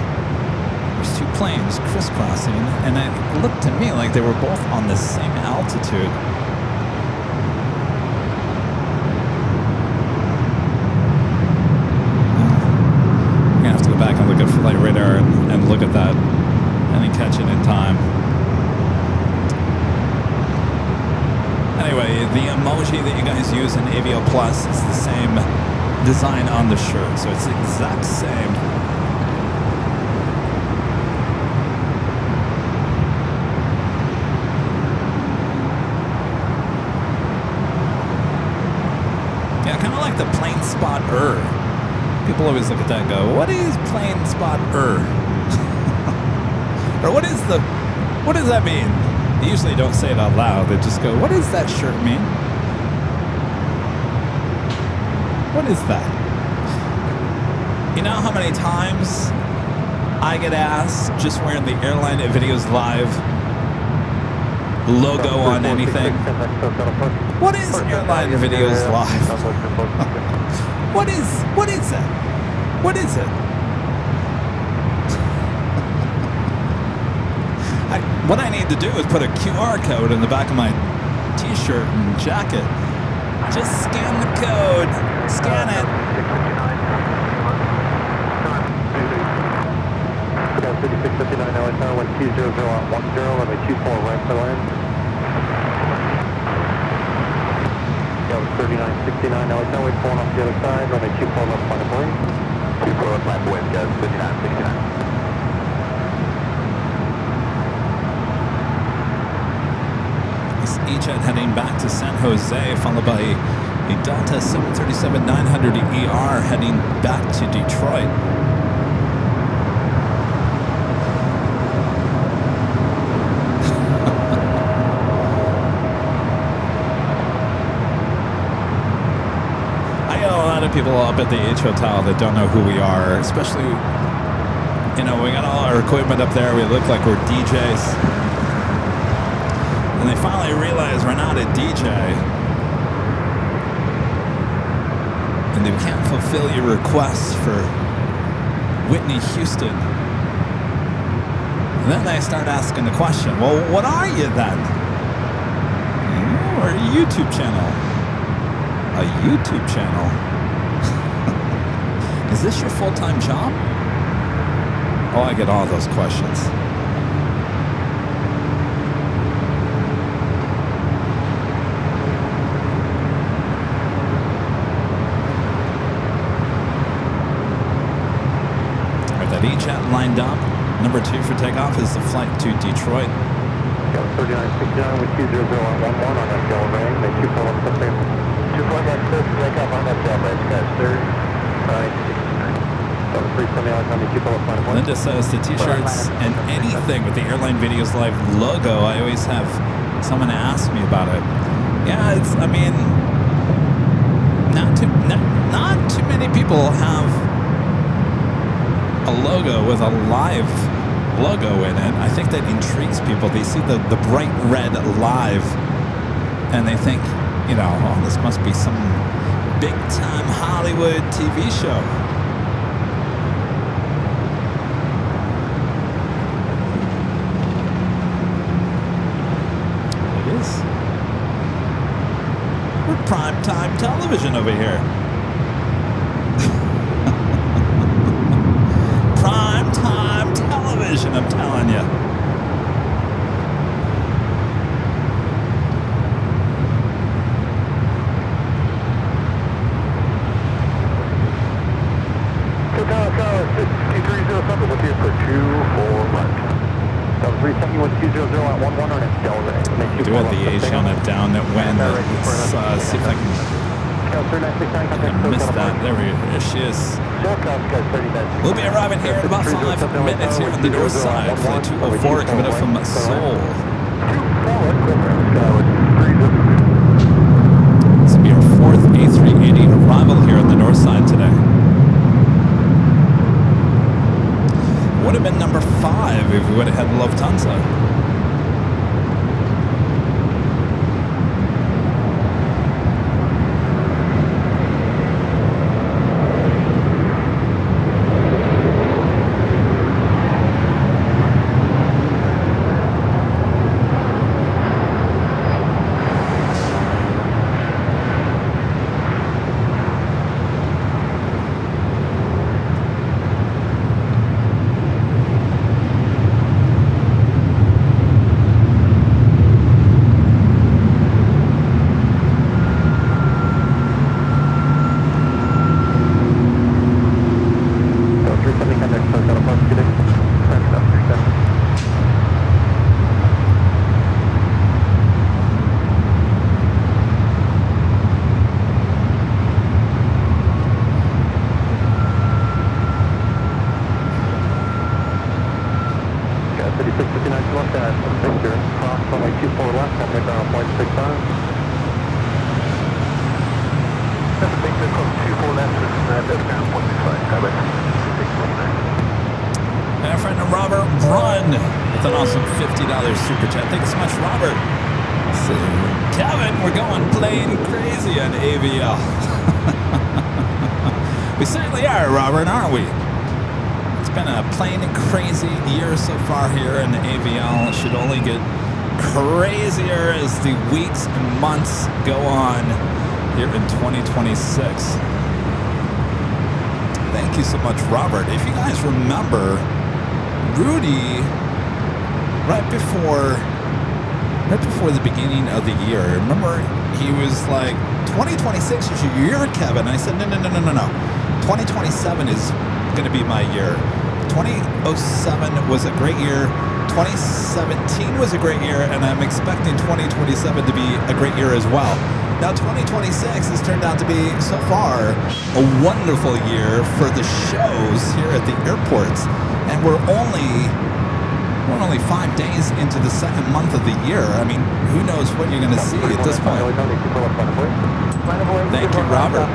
There's two planes crisscrossing, and it looked to me like they were both on the same altitude. I'm gonna have to go back and look at flight radar and look at that, and then catch it in time. Anyway, the emoji that you guys use in AVL Plus is the same design on the shirt, so it's the exact same. Yeah, kind of like the plane spot-er. People always look at that and go, what is plane spot-er? Or what does that mean? They usually don't say it out loud. They just go, what does that shirt mean? What is that? You know how many times I get asked just wearing the Airline Videos Live logo on anything? What is Airline Videos Live? What is that? What is it? What I need to do is put a QR code in the back of my t-shirt and jacket. Just scan the code. Scan it. 3659 LA 120 runway 24 right for land. Yeah, 3969 LA we're pulling off the other side, runway 24 left final point. 24 left final point, guys, 5969. E-Jet heading back to San Jose, followed by a Delta 737-900ER heading back to Detroit. I got a lot of people up at the H Hotel that don't know who we are, especially, you know, we got all our equipment up there. We look like we're DJs. And they finally realize we're not a DJ. And they can't fulfill your request for Whitney Houston. And then they start asking the question, well, what are you then? We're a YouTube channel. A YouTube channel. Is this your full-time job? Oh, I get all those questions. E-Jet lined up. Number 2 for takeoff is the flight to Detroit. 3969 with 200 on 11 on that Del Rey. Make 2 pull up the same. 2 flight back clear for takeoff on that Del Rey. Guys, 3969. Linda says the t-shirts and anything with the Airline Videos Live logo, I always have someone ask me about it. Yeah, it's, I mean, not too many people have a logo with a live logo in it. I think that intrigues people. They see the bright red live and they think, you know, oh, this must be some big time Hollywood TV show. It is. We're primetime television over here. Primetime television, I'm telling you. Tower 6307 with you for 24 left. That was 371 on 11 on its Del Rey. Do have the H on it down that when. Let's see if I can. I missed that. There she is. We'll be arriving here in about 5 minutes here on the north side. Flight 204 coming up from Seoul. This will be our 4th A380 arrival here on the north if we would have had Lufthansa. Super chat. Thanks so much, Robert. So, Kevin, we're going plane crazy on AVL. We certainly are, Robert, aren't we? It's been a plane crazy year so far here in AVL. It should only get crazier as the weeks and months go on here in 2026. Thank you so much, Robert. If you guys remember, Rudy, right before the beginning of the year, remember he was like, 2026 is your year, Kevin. And I said, no. 2027 is going to be my year. 2007 was a great year. 2017 was a great year, and I'm expecting 2027 to be a great year as well. Now 2026 has turned out to be, so far, a wonderful year for the shows here at the airports. And we're only 5 days into the second month of the year. I mean, who knows what you're going to see at this point. Thank you, Robert.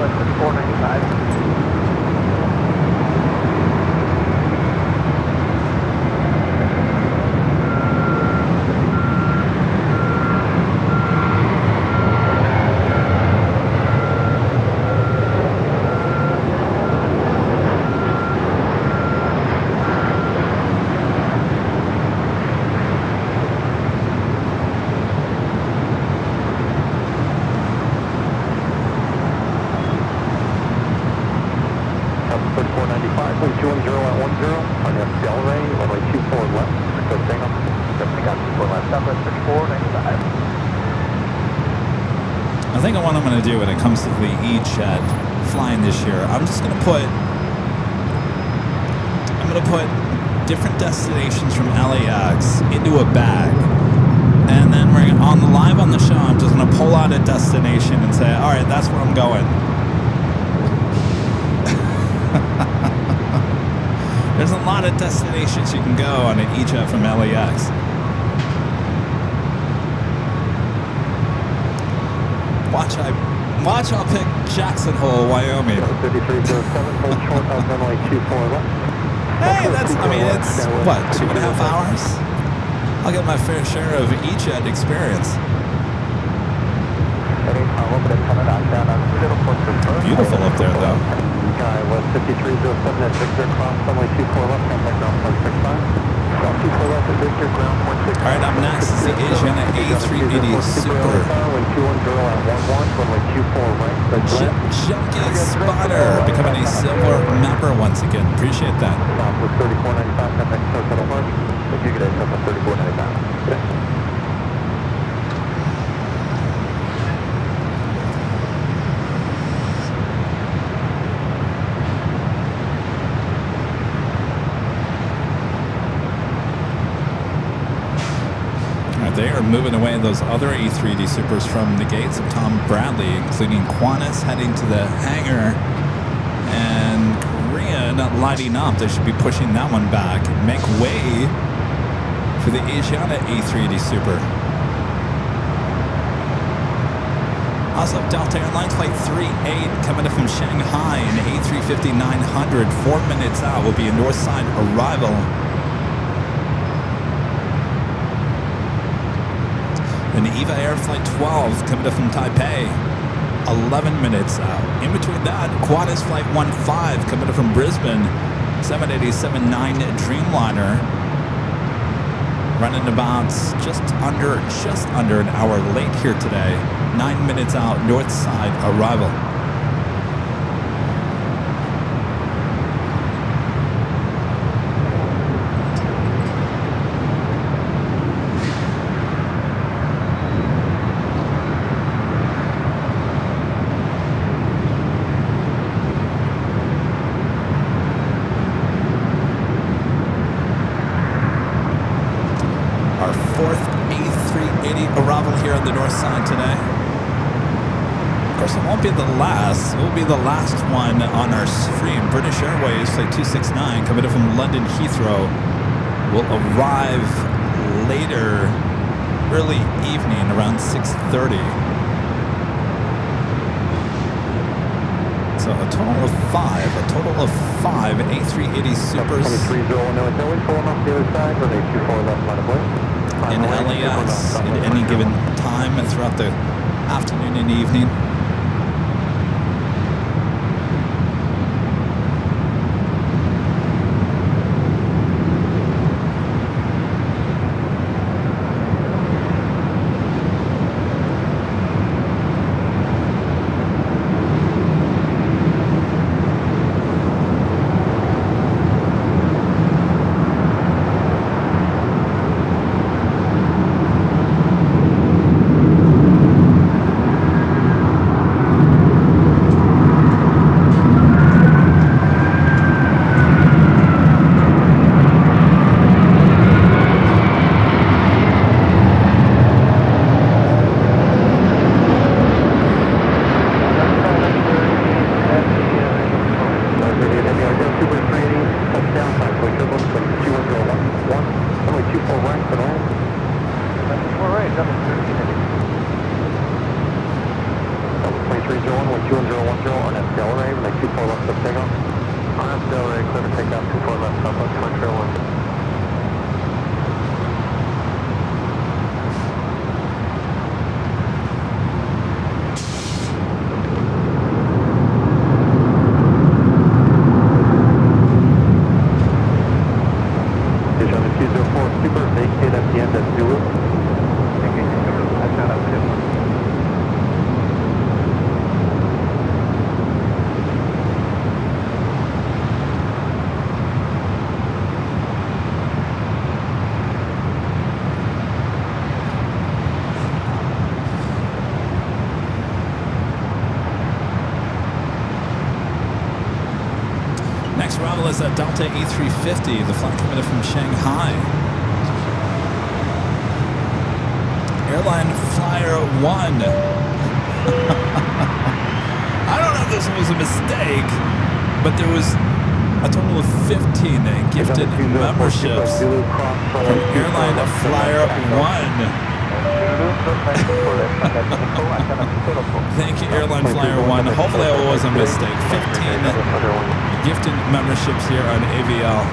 I think what I'm going to do when it comes to the E-Jet flying this year, I'm going to put different destinations from LAX into a bag, and then we're live on the show. I'm just going to pull out a destination and say, all right, that's where I'm going. There's a lot of destinations you can go on an E-Jet from LAX. Watch, I'll pick Jackson Hole, Wyoming. Hey, it's, what, 2.5 hours? I'll get my fair share of E-Jet experience. Beautiful up there, though. West 5307 at Victor, cross runway 24 left, contact ground 165. Ground 24 left at Victor, ground 165. All right, up next is the Air A380 Super. Junkie Spotter becoming a silver member once again. Appreciate that. Stop with 3495, contact Sarasota Park. If you get a stop with 3495. They are moving away those other A380 Supers from the gates of Tom Bradley, including Qantas heading to the hangar and Korean lighting up. They should be pushing that one back and make way for the Asiana A380 Super. Also, Delta Airlines Flight 38 coming up from Shanghai, an A350-900, 4 minutes out, will be a north side arrival. An EVA Air Flight 12 coming up from Taipei, 11 minutes out. In between that, Qantas Flight 15 coming up from Brisbane, 787-9 Dreamliner, running about just under an hour late here today. 9 minutes out, north side arrival. Be the last. It will be the last one on our stream. British Airways Flight 269 coming up from London Heathrow will arrive later, early evening, around 6:30. So a total of five A380 Supers in LAX at any given time throughout the afternoon and evening. Delta A350, the flight coming in from Shanghai. Airline Flyer 1. I don't know if this was a mistake, but there was a total of 15 gifted memberships from Airline Flyer 1. Thank you, Airline Flyer 1. Hopefully it was a mistake. 15 gifted memberships here on AVL.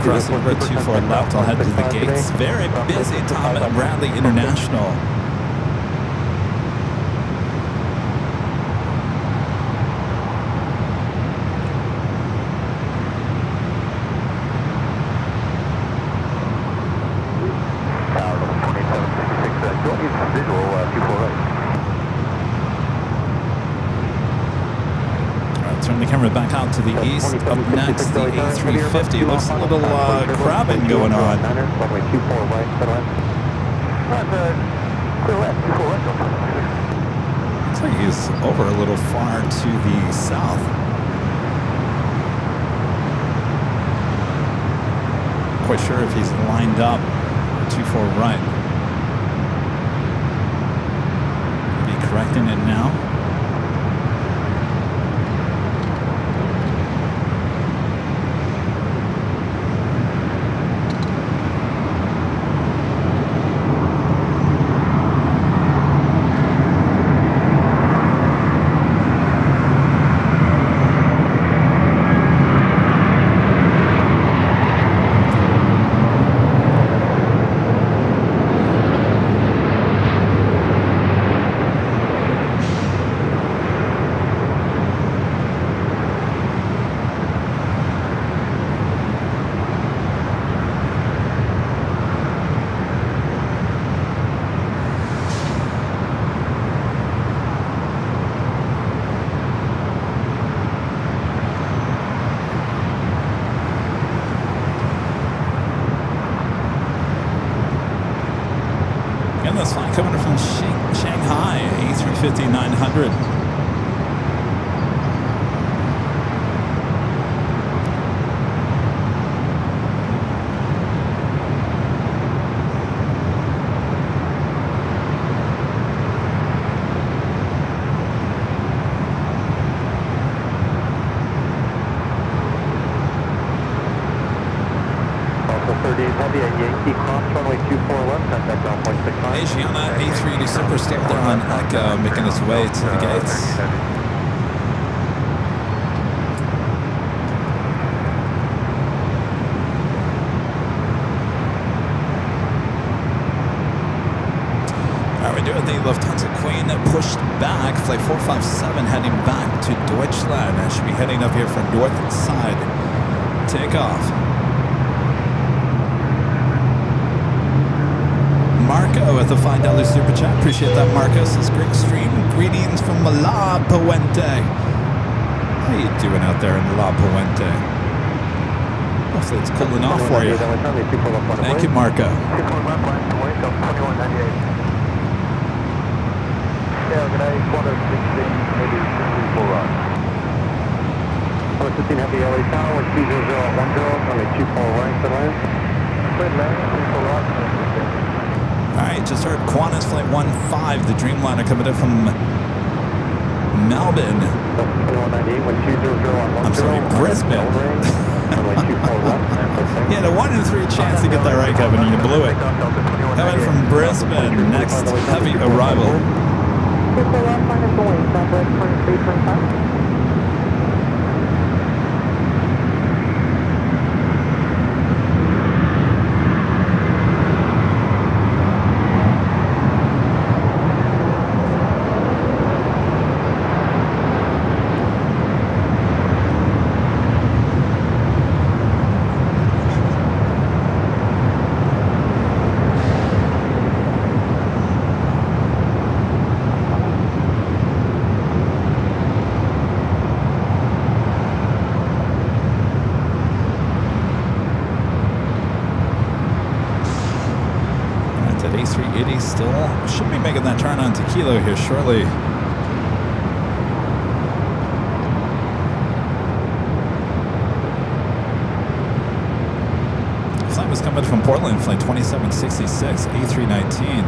Crossing over 24 left, I'll head to the gates. Very busy Tom at Bradley International. Turn the camera back out to the east. Up next, the A350. Looks a little crabbing going on. Looks like he's over a little far to the south. quite sure if he's lined up 24 right. Be correcting it now. This flight coming from Shanghai, A350-900. Heavy at Yankee, cross runway 24 left, contact ground point 65. Asiana A380 Super still there on Echo, making its way to the gates. All right, we do have the Lufthansa Queen pushed back. Flight 457 heading back to Deutschland. I should be heading up here from north side. Takeoff. Marco with a $5 super chat. Appreciate that, Marcos. This great stream. Greetings from La Puente. How you doing out there in La Puente? Hopefully it's cooling off for you. Thank you, Marco. Heavy LA Tower, 200 at 10, runway 24 right to land. Clear land, 24 right. All right, just heard Qantas Flight 15, the Dreamliner coming in from Melbourne. I'm sorry, Brisbane. You had a 1 in 3 chance to get that right, Kevin, and you blew it. Coming from Brisbane, next heavy arrival. A380 still should be making that turn on to Kilo here shortly. The flight was coming from Portland, flight 2766, A319.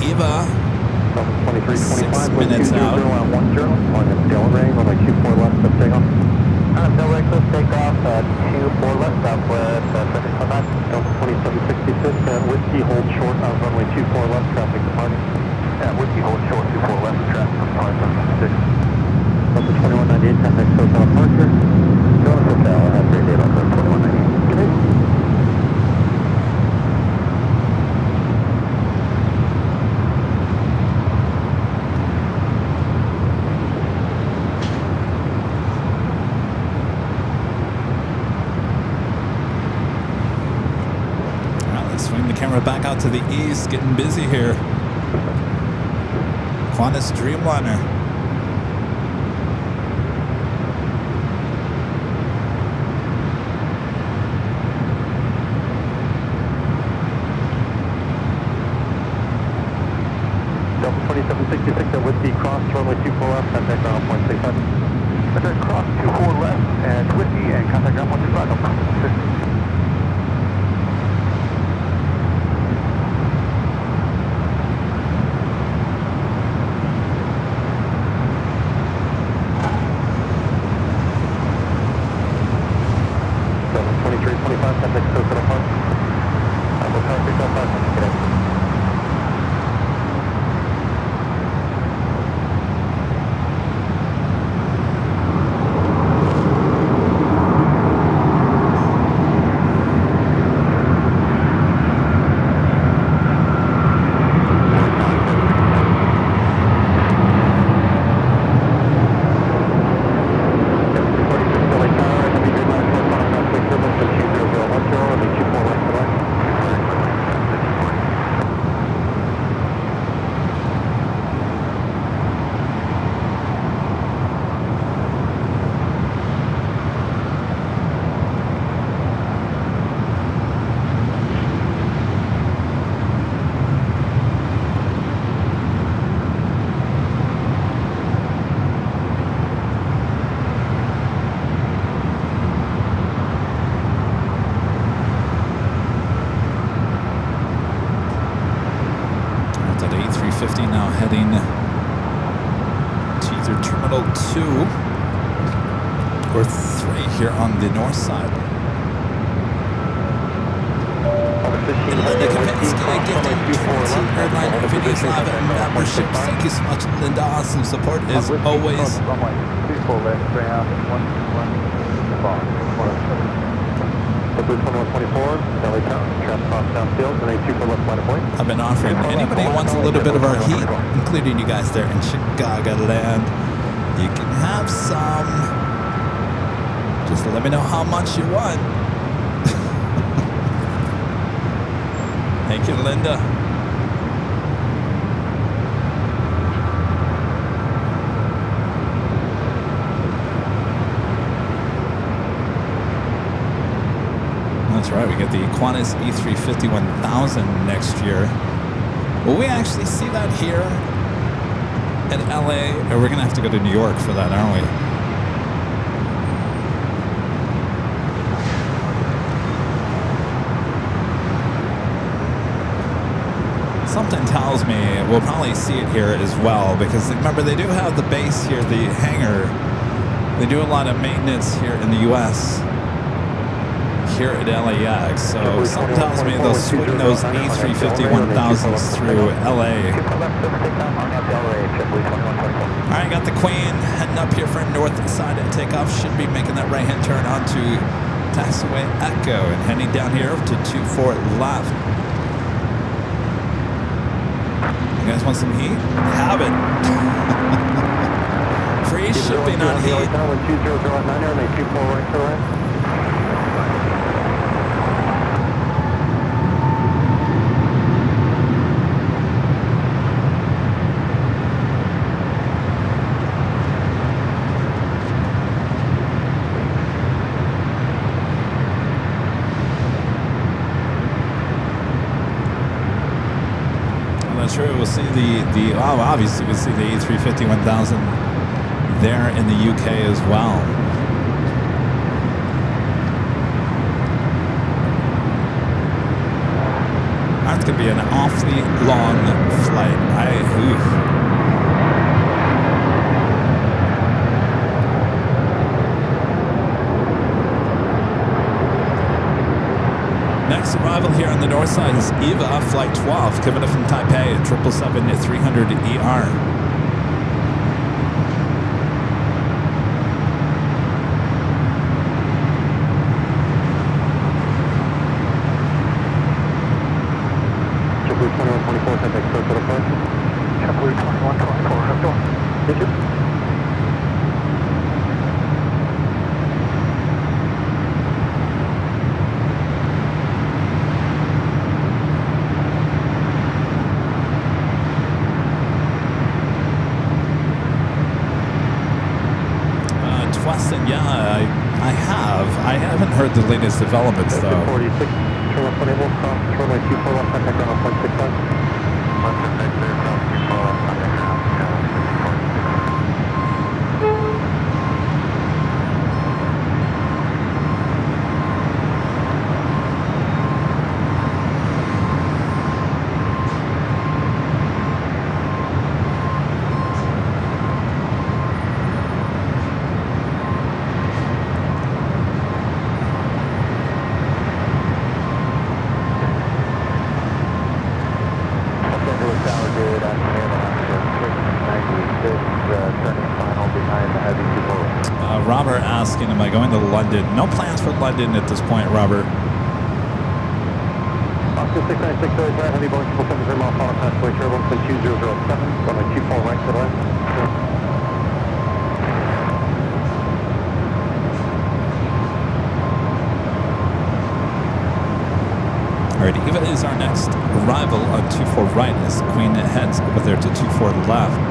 Eva, 6 minutes out. Delray, let's take off 24 left southwest, finish on that. Delta 2766, Whiskey, hold short on runway 24 left, traffic departing. Yeah, Whiskey, hold short, 24 left, traffic departing, 766. Delta 2198, contact SoCal departure. Go to SoCal, have a great day, Delta 2198. Good day. Camera back out to the east, getting busy here. Qantas Dreamliner. Delta 2766 at Whiskey, cross runway 24 left, contact ground point 65. Better cross 24 left and Whiskey and contact ground 125. Now heading to either Terminal 2 or 3 here on the north side. Linda Kavinsky gifting 20 Airline videos live memberships. Thank you so much, Linda. Awesome support as always. I've been offering anybody who wants a little bit of our heat, including you guys there in Chicagoland. You can have some. Just let me know how much you want. Thank you, Linda. That's right, we get the Qantas A350 1000 next year. Will we actually see that here at LA? Or we're going to have to go to New York for that, aren't we? Something tells me we'll probably see it here as well, because remember, they do have the base here, the hangar. They do a lot of maintenance here in the U.S. here at LAX, so something tells me they'll swing those A350 1000s through LA. Alright, got the Queen heading up here for north side at takeoff. Should be making that right hand turn onto taxiway Echo and heading down here to 24 left. You guys want some heat? Have it. Free shipping on heat. Sure, we'll see obviously we'll see the A350 1000 there in the UK as well. That's gonna be an awfully long flight. Next arrival here on the north side is Eva, flight 12, coming up from Taipei at 777-300ER. I haven't heard the latest developments though. 46, turn left unable, cross, runway 24 left, contact ground 165. Good afternoon, Alaska 696, turning final behind the heavy 240. Robert asking, am I going to London? No plans for London at this point, Robert. Oscar 696, always right, heavy Boeing 770 mile final passway, turbulence at 2007, runway 24 right to the left. Alright, Eva is our next arrival on 24 right as Queen heads over there to 24 left.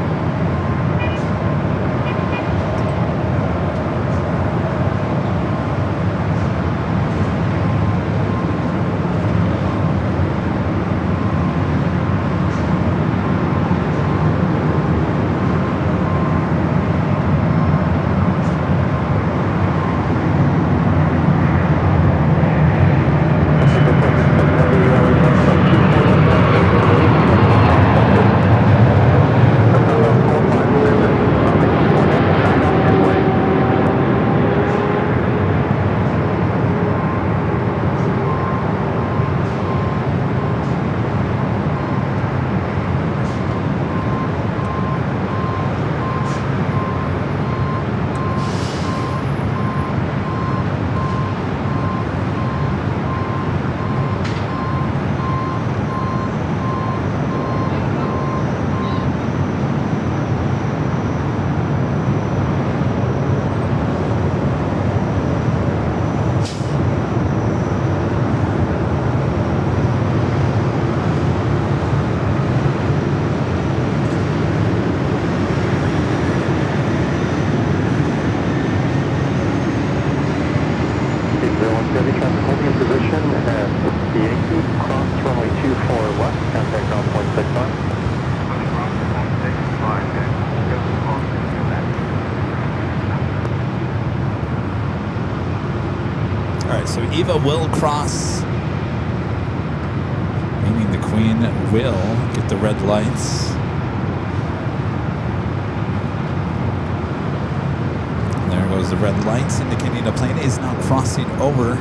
So Eva will cross, meaning the Queen will get the red lights. And there goes the red lights indicating the plane is now crossing over.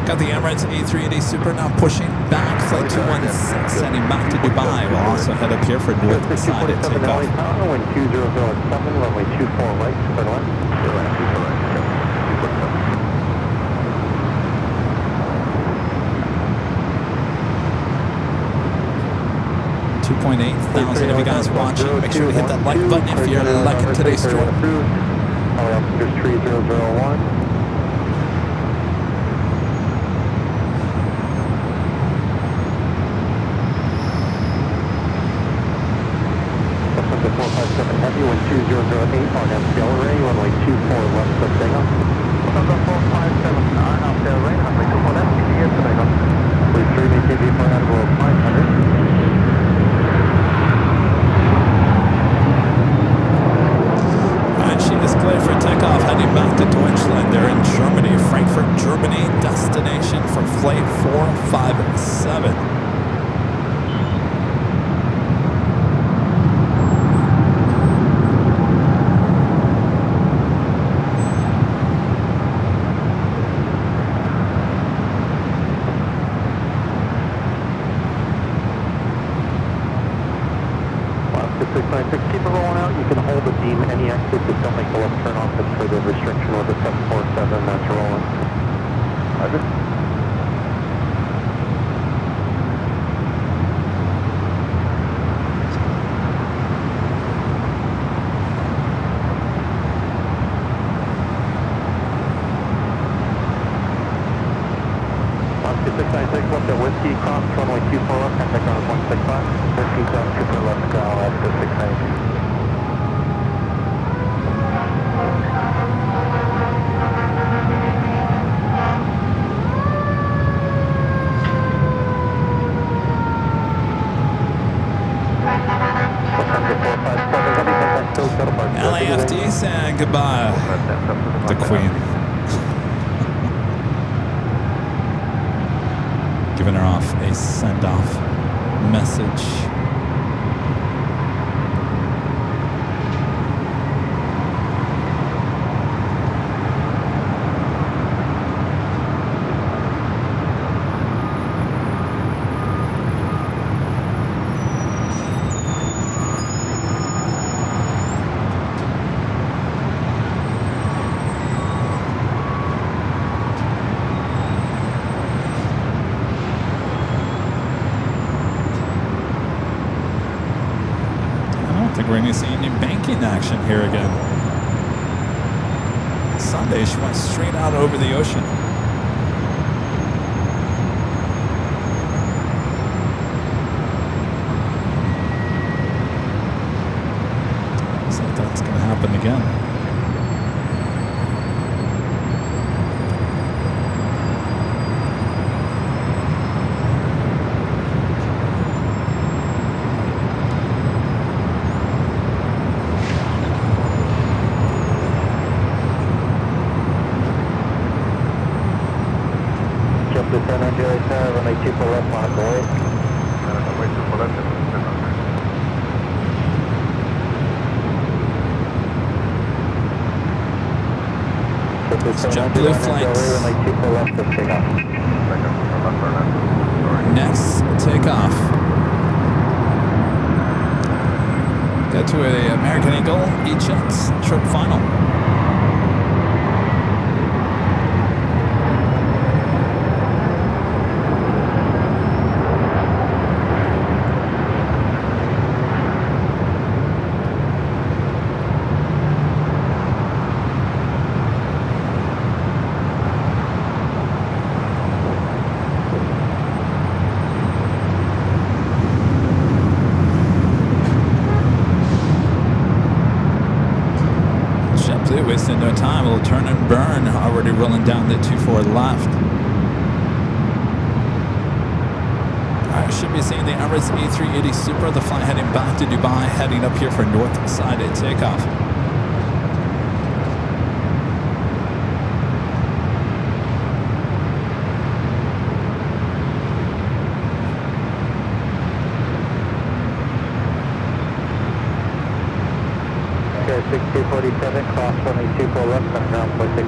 Got the Emirates A380 Super now pushing back. Flight 216 heading back to Dubai. We'll also head up here for north side at takeoff. Runway 2007, runway 24 right, clear to land. 2.8 thousand of you guys watching. Make sure to hit that like button if you're liking today's stream. Altitude 3001. Heavy 12008 on FCL array, runway 24 left for takeoff. 457 on FCL array, runway 24 left, GPS to takeoff. Please 3 maintain VFR at below 500. She is clear for takeoff, heading back to Deutschland. They're in Germany, Frankfurt, Germany, destination for flight 457. Keep it rolling out. You can hold the beam any exit, just don't make the left turn off. It's for the restriction with the 747 that's rolling. Roger. Oscar 696, left at Whiskey, cross runway 24 left, contact ground 165. Whiskey, cross 24 left, ground, Oscar 696. LAFD saying goodbye, the Queen. a send-off message. We're going to see any banking action here again. Sunday, she went straight out over the ocean. Looks like that's going to happen again. Let's jump blue flights. Next takeoff. Got to a American Eagle E-Jets trip final. Wasting no time, a little turn and burn, already rolling down the 24 left. Alright, should be seeing the Air A380 Super, the flight heading back to Dubai, heading up here for north side takeoff. Okay, 6247, cross 184 left, coming down 465.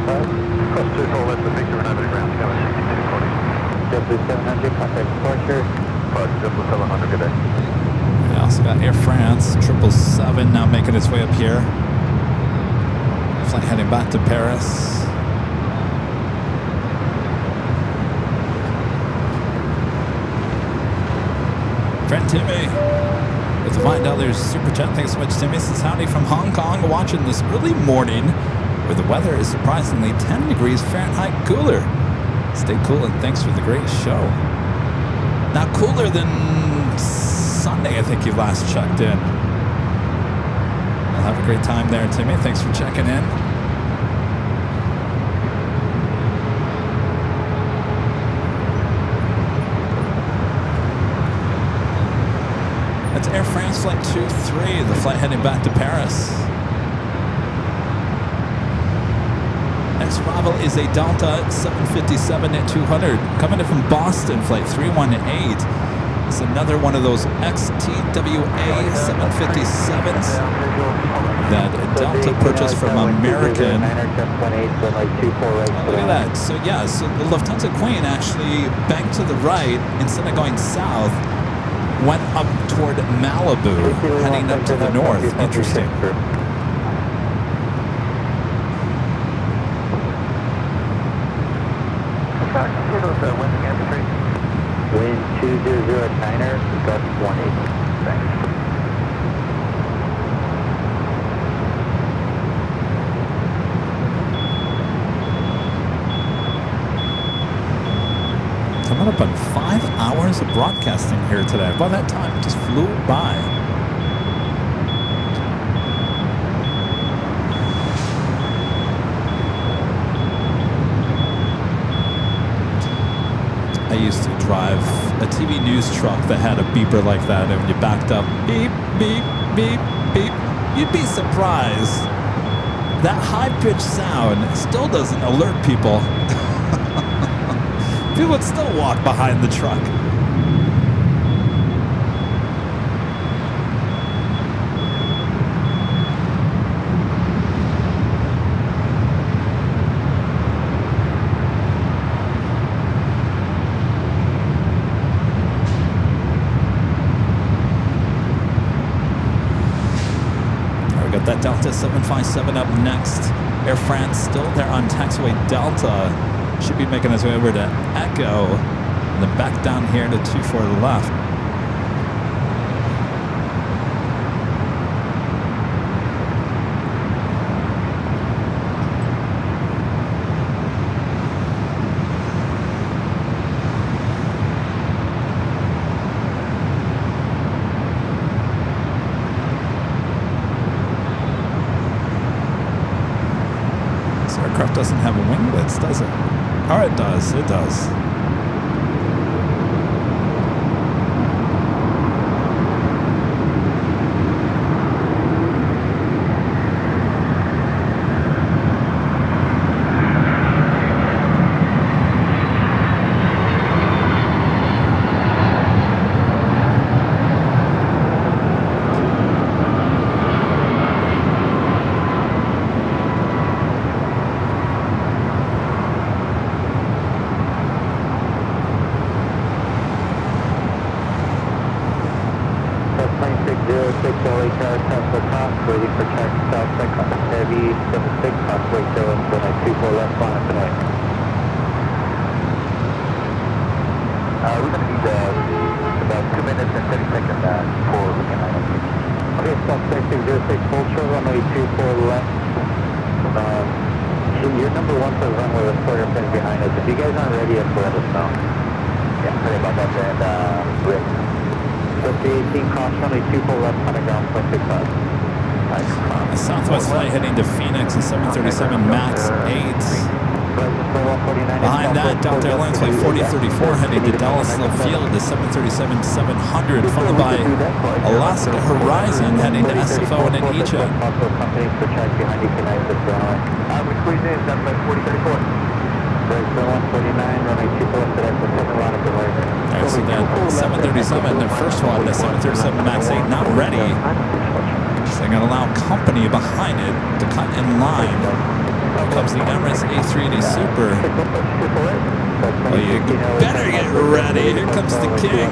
Cross 24 left, the Victor and over the ground, tower 6240. JetBlue 700, contact departure. Approach JetBlue 700, good day. We also got Air France 777 now making its way up here. Flight heading back to Paris. Friend Timmy with the $5 super chat. Thanks so much, Timmy. Says howdy from Hong Kong, watching this early morning where the weather is surprisingly 10 degrees Fahrenheit cooler. Stay cool and thanks for the great show. Now cooler than Sunday, I think you last checked in. Well, have a great time there, Timmy. Thanks for checking in. That's Air France Flight 23, the flight heading back to Paris. Next arrival is a Delta 757-200 coming in from Boston, Flight 318. It's another one of those XTWA 757s that Delta purchased from American. Look at that. So yeah, so the Lufthansa Queen actually banked to the right instead of going south. Went up toward Malibu, heading up to the north. Interesting. Wind 200-9er, gust 18. Thanks. Coming up on 5 hours of broadcasting here today. By that time, it just flew by. I used to drive a TV news truck that had a beeper like that, and when you backed up, beep, beep, beep, beep, you'd be surprised. That high-pitched sound still doesn't alert people. People would still walk behind the truck. Delta 757 up next. Air France still there on taxiway Delta. Should be making his way over to Echo. And then back down here to 24 left. Aircraft doesn't have winglets, does it? Oh, it does. It does. Waiting for check, south takeoff, heavy 76, possibly kill us, 24 left, on it tonight. We're going to need about 2 minutes and 30 seconds for looking at it. Okay, stop 6606, full show, runway 24 left. Your number 1 for the runway with Sawyer pins behind us. If you guys aren't ready, just let us know. Yeah, sorry about that, and Rick. So the 18 cross runway 24 left, on the ground, 0.65. A Southwest flight heading to Phoenix, a 737 MAX 8. Behind that, Delta Airlines flight 4034 heading to Dallas Love Field, the 737-700, followed by Alaska Horizon heading to SFO and Anisha. Alright, so that 737, the first one, the 737 MAX 8, not ready. So they're going to allow company behind it to cut in line. Here comes the Emirates A380 Super. Well, you better get ready. Here comes the king.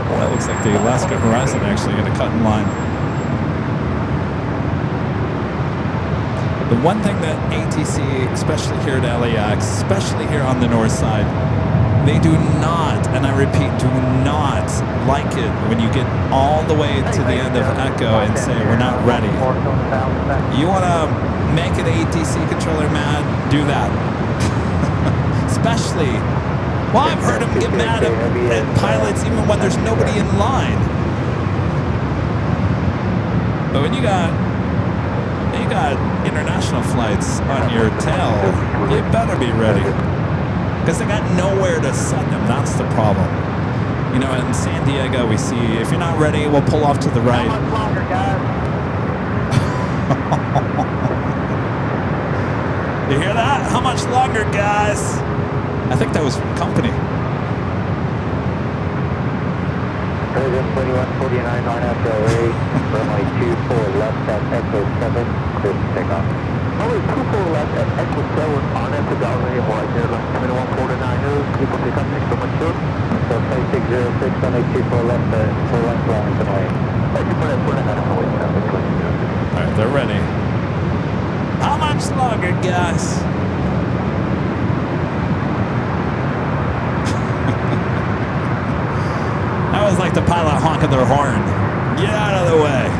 Well, it looks like the Alaska Horizon actually going to cut in line. The one thing that ATC, especially here at LAX, especially here on the north side, they do not, and I repeat, do not like it when you get all the way to the end of Echo and say, we're not ready. You want to make an ATC controller mad? Do that. Especially, well, I've heard them get mad at pilots even when there's nobody in line. But when you got international flights on your tail, you better be ready. Because they got nowhere to send them. That's the problem. You know, in San Diego, we see, if you're not ready, we'll pull off to the right. How much longer, guys? You hear that? How much longer, guys? I think that was from company. President 2149 on FLA, runway 24 left at Echo 7, clear to takeoff. Runway 24 left at Echo 7 on Echo Gallery, Hawaii, Airlines 71490, people pick up next to my show. So flight 606, runway 24 left at 4 left, Wellington Way. Thank you for that, 499 Hawaii, traffic 20. Alright, they're ready. How much longer, guys? That was like the pilot honking their horn. Get out of the way.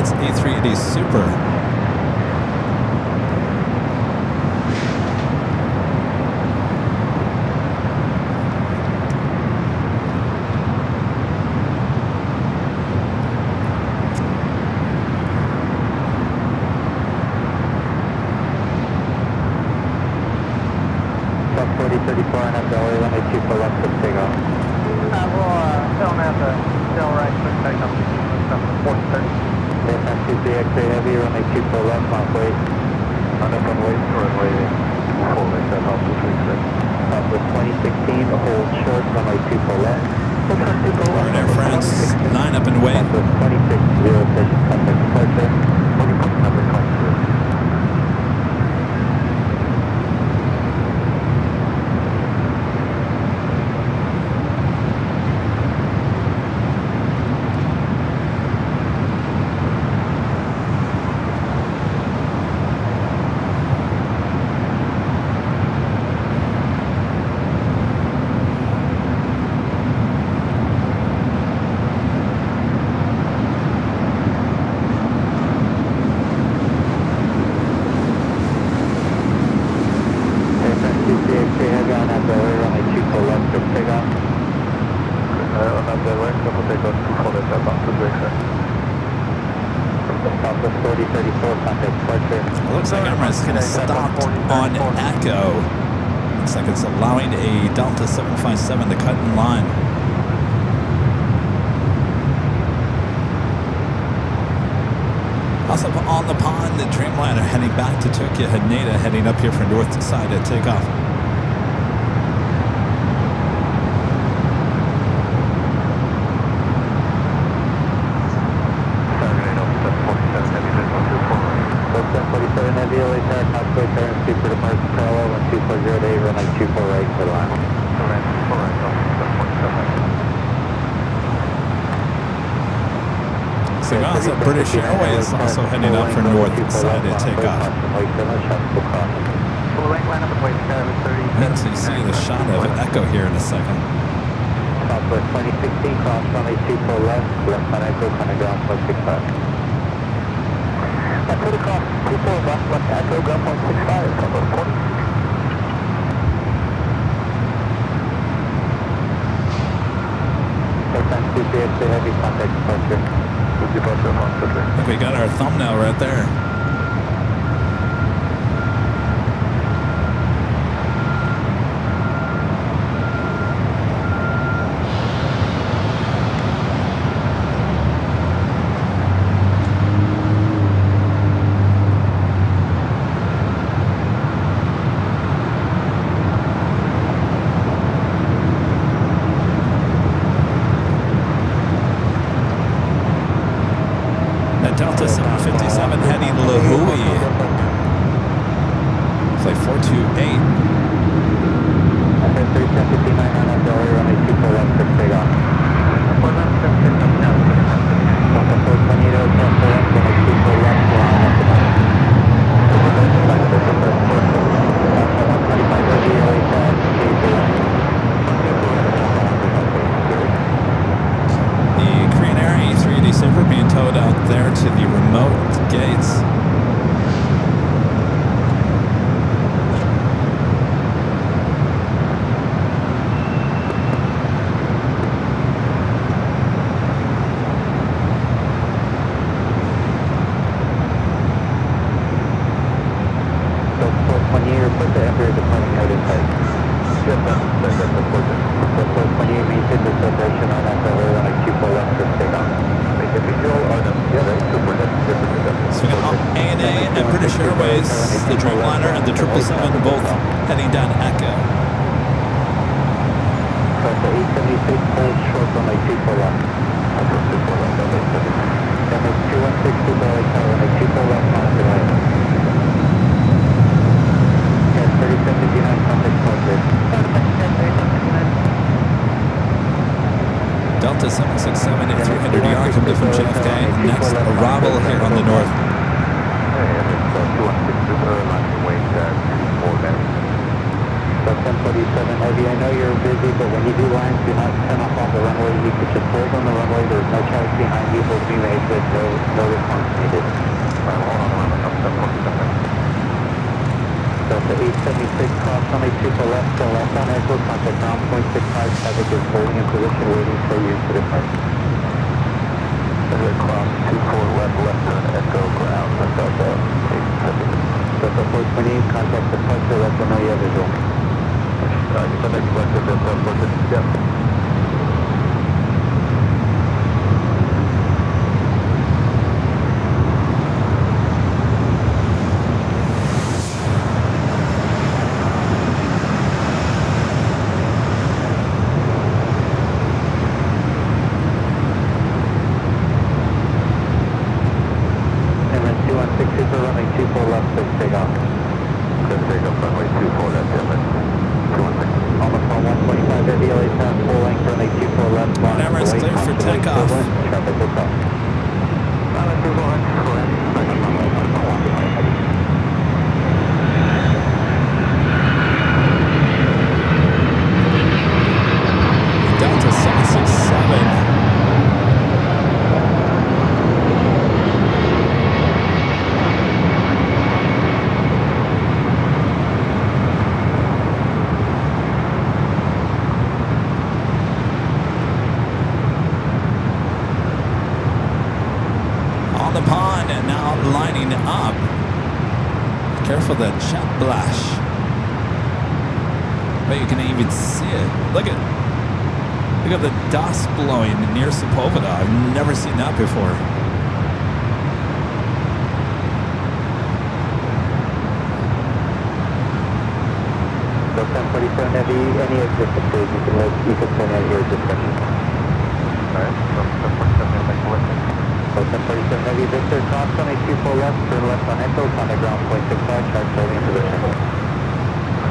Emirates A380 Super. Looks like Emirates kind of stopped on Echo. Looks like it's allowing a Delta 757 to cut in line. Also on the pond, the Dreamliner heading back to Tokyo Haneda, heading up here for north side at takeoff. Also, British Airways also heading up for north side at takeoff. And so you see the shot of Echo here in a second. Southwest 2016, cross runway 24 left, left on Echo, coming ground 0.65. I put across 24 left, left Echo, ground 0.65, Southwest 40. Airplane 238, heavy contact departure. I think we got our thumbnail right there. Delta 757 heading Lahui. Flight 428. The Korean Air A380 Super being towed out there to the remote gates. British Airways, the Dreamliner, and the 777 both heading down Echo. Delta 876, hold short runway 24 left. Denver 2162, Belly Tower, runway 24 left, monitor right. Yes, 3759, contact departure. Delta 767 A380 coming from JFK. Next arrival here on the north. 1047 Heavy, I know you're busy, but when you do land, do not turn off on the runway. You can just hold on the runway. There's no charge behind you. Hold be made, but no response needed. Hold on the runway, I'm 1047. Delta 876, cross runway 24 left, go left on echo, contact ground point 65, traffic is holding in position, waiting for you to depart. Cross 24 left, left turn, echo, ground, Delta 876. Delta 428, contact departure, let them know you have visual. Contact departure, Delta 428, yep. Careful that jet blash. But you can even see it. Look at the dust blowing near Sepulveda. I've never seen that before. So 1047 Heavy, any exit please, you can send out your discretion. Alright, so 1047 Heavy, listen. So 1047 Heavy, Victor, cross runway 24 left, turn left on echo, contact ground point 65, charge holding in position.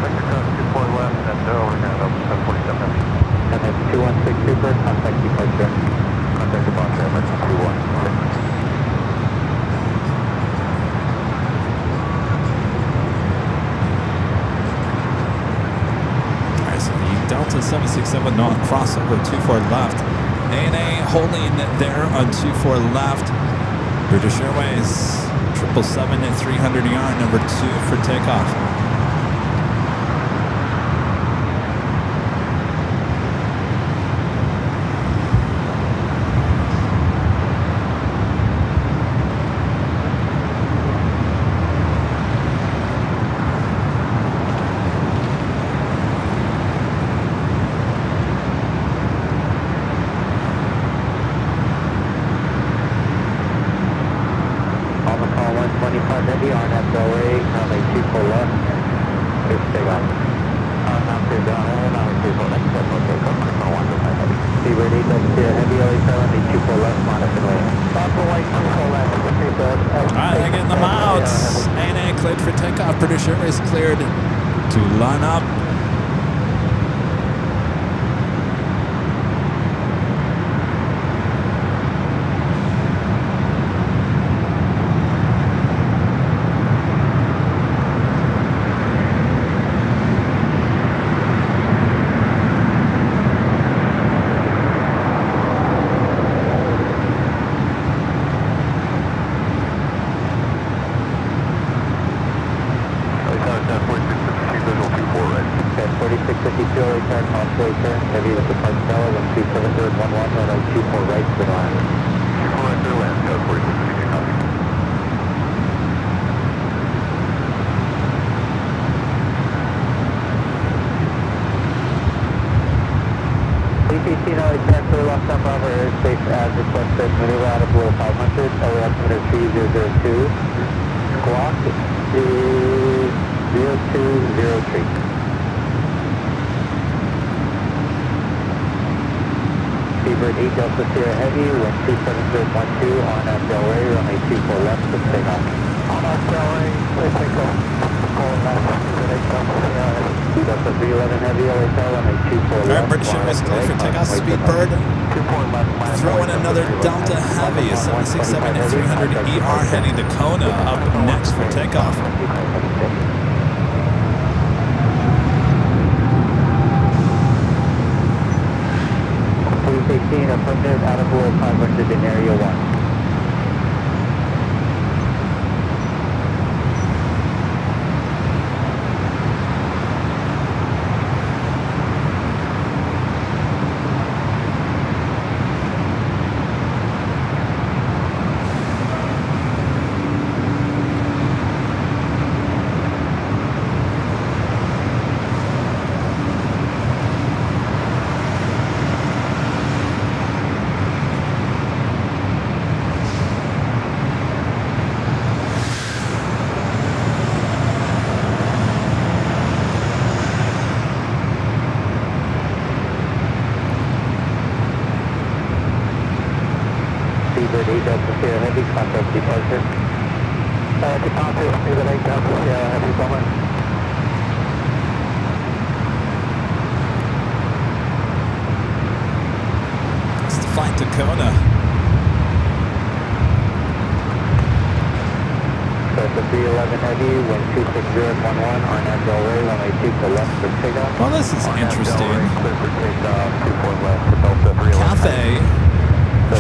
Victor, cross 24 left, and we're going to open 1047 Heavy. And that's 216 Super, contact departure. Contact departure, emergency 216. Delta 767 non crossover 24 left. ANA holding there on 24 left. British Airways 777 at 300 yard, number 2 for takeoff. British Airways cleared to line up. Delta Sierra Heavy, wind 27012 on Delray, runway 24 left, to takeoff. On Delray, please take off. Delta 311 Heavy, LHL, runway 24 left. British Airways clear for takeoff, Speedbird. Throw in another Delta Heavy, 767 at 300 ER heading to Kona, up next for takeoff. 16, affirmative, out of below 500 in area 1. Heavy contact departure. Departure, Seabird 8 Delta Sierra Heavy Bomber. It's the flight to Kona. So it's a 311 Heavy, wind 26011, RNAV Del Rey, runway 2 to left for takeoff. Well, this is interesting. Clear for takeoff, 24 left for Delta 311. Cathay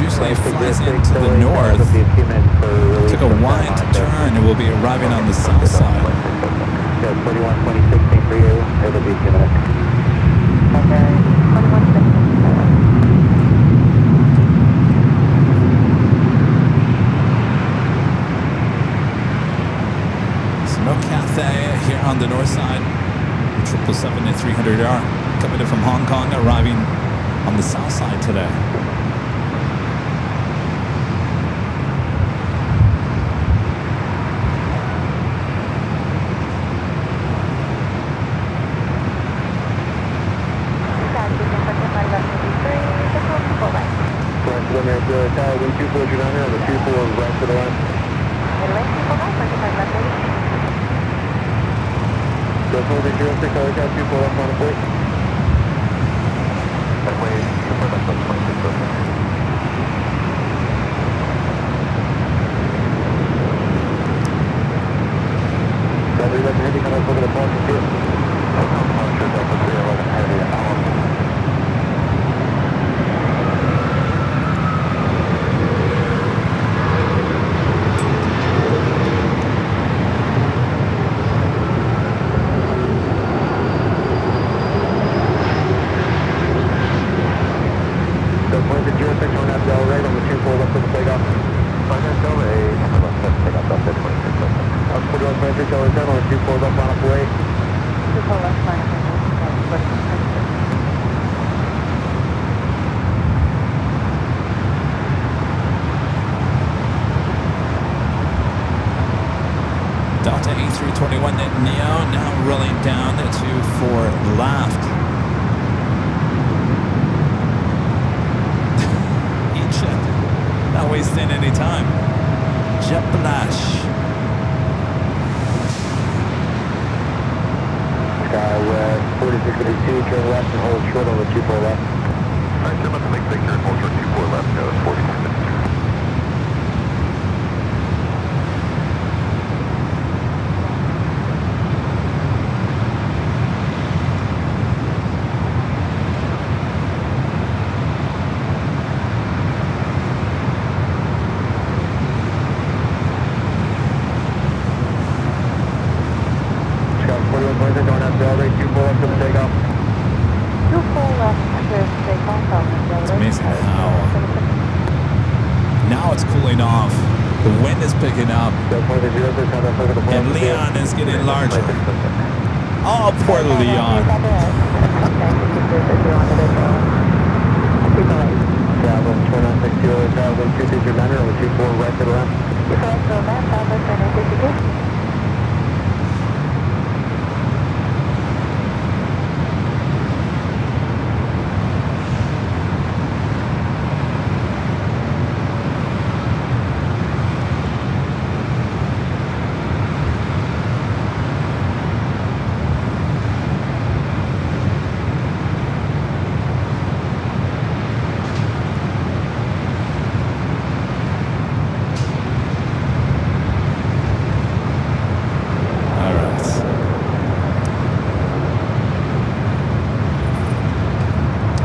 usually flies into the north, took a wide turn, and will be arriving on the south side. Yeah, 41-2016 for you, it'll be 2 minutes. Okay, 21 So no Cathay here on the north side. 777 and 300R coming in from Hong Kong, arriving on the south side today. Wind 240 down here on the 24 right to the left. Just hold the 06, I got 24 left on the plate. That way, super left on the plate. Delta 311 Heavy, come up over the parking field. Delta 311 Heavy, Delta A321 Neo now rolling down to 4 left. Egypt, not wasting any time. Jeplash. Skywest 4652, turn left and hold short on the 24 left. Alright, turn left to make Victor and hold short 24 left, goes 4652. It's amazing how now it's cooling off. The wind is picking up, and Leon is getting larger. Oh, poor Leon. Right to the left.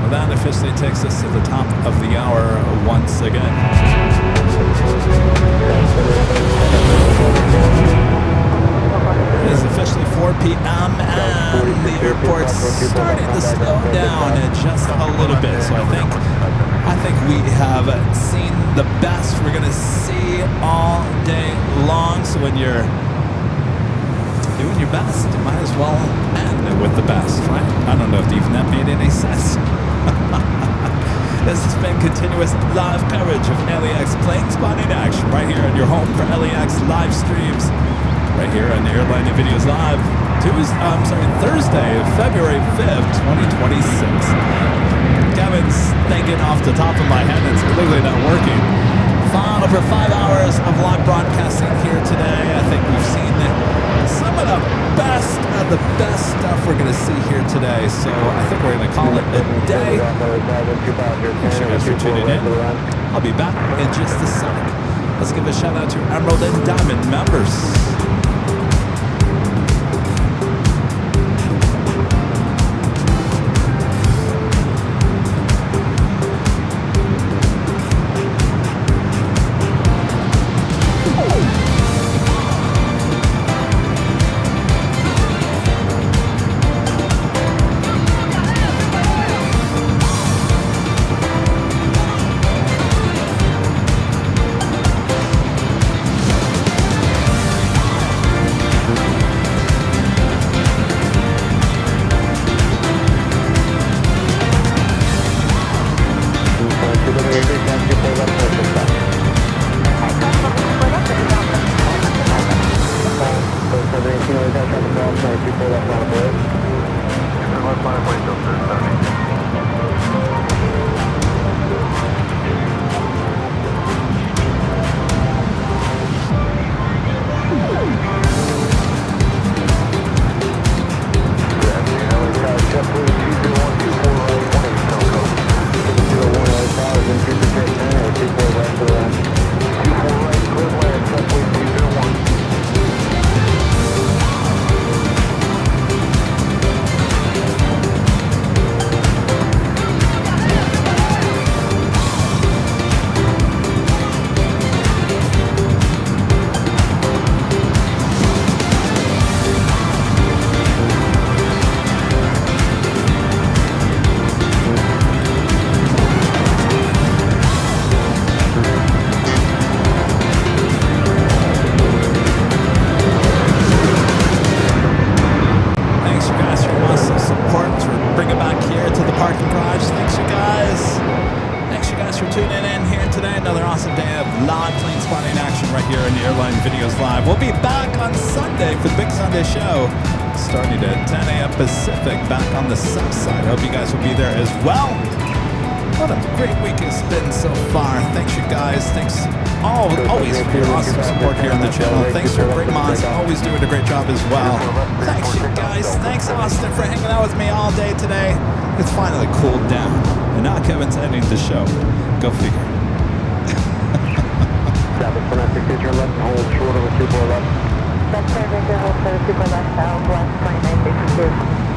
That officially takes us to the top of the hour once again. It is officially 4 p.m. and the airport's starting to slow down just a little bit. So I think we have seen the best we're gonna see all day long. So when you're doing your best, you might as well end with the best, right? I don't know if even that made any sense. This has been continuous live coverage of LAX plane spotting action right here on your home for LAX live streams, right here on Airline and Videos Live. Thursday, February 5th, 2026. Kevin's thinking off the top of my head, it's clearly not working. Over 5 hours of live broadcasting here today. I think we've seen some of the best stuff we're going to see here today. So I think we're going to call it a day. Thanks you guys for tuning in. I'll be back in just a sec. Let's give a shout out to Emerald and Diamond members. Pacific back on the south side. Hope you guys will be there as well. What a great week it's been so far. Thanks you guys. Thanks always for your awesome support here on the channel. Thanks for Great Mods, always doing a great job as well. Thanks you guys. Thanks Austin for hanging out with me all day today. It's finally cooled down. And now Kevin's ending the show. Go figure. That's Victor, hold for the super left southwest 2962.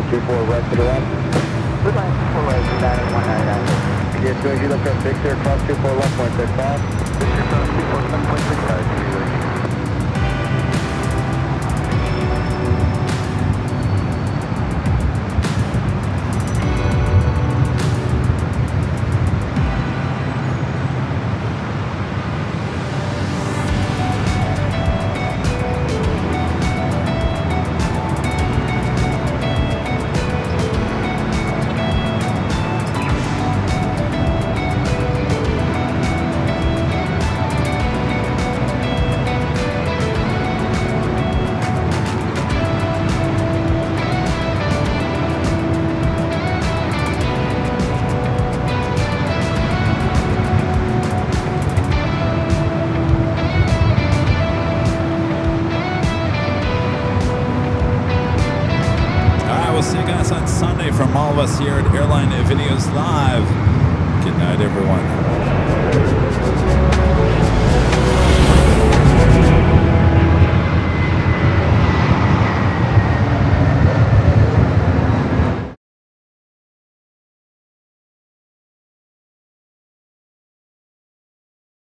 24 right to the left. Good line, 4 right, 199. Okay, as soon as you look at Victor, cross 24 left, 165. Victor cross 24 left, 165. We'll see you guys on Sunday from all of us here at Airline Videos Live. Good night, everyone.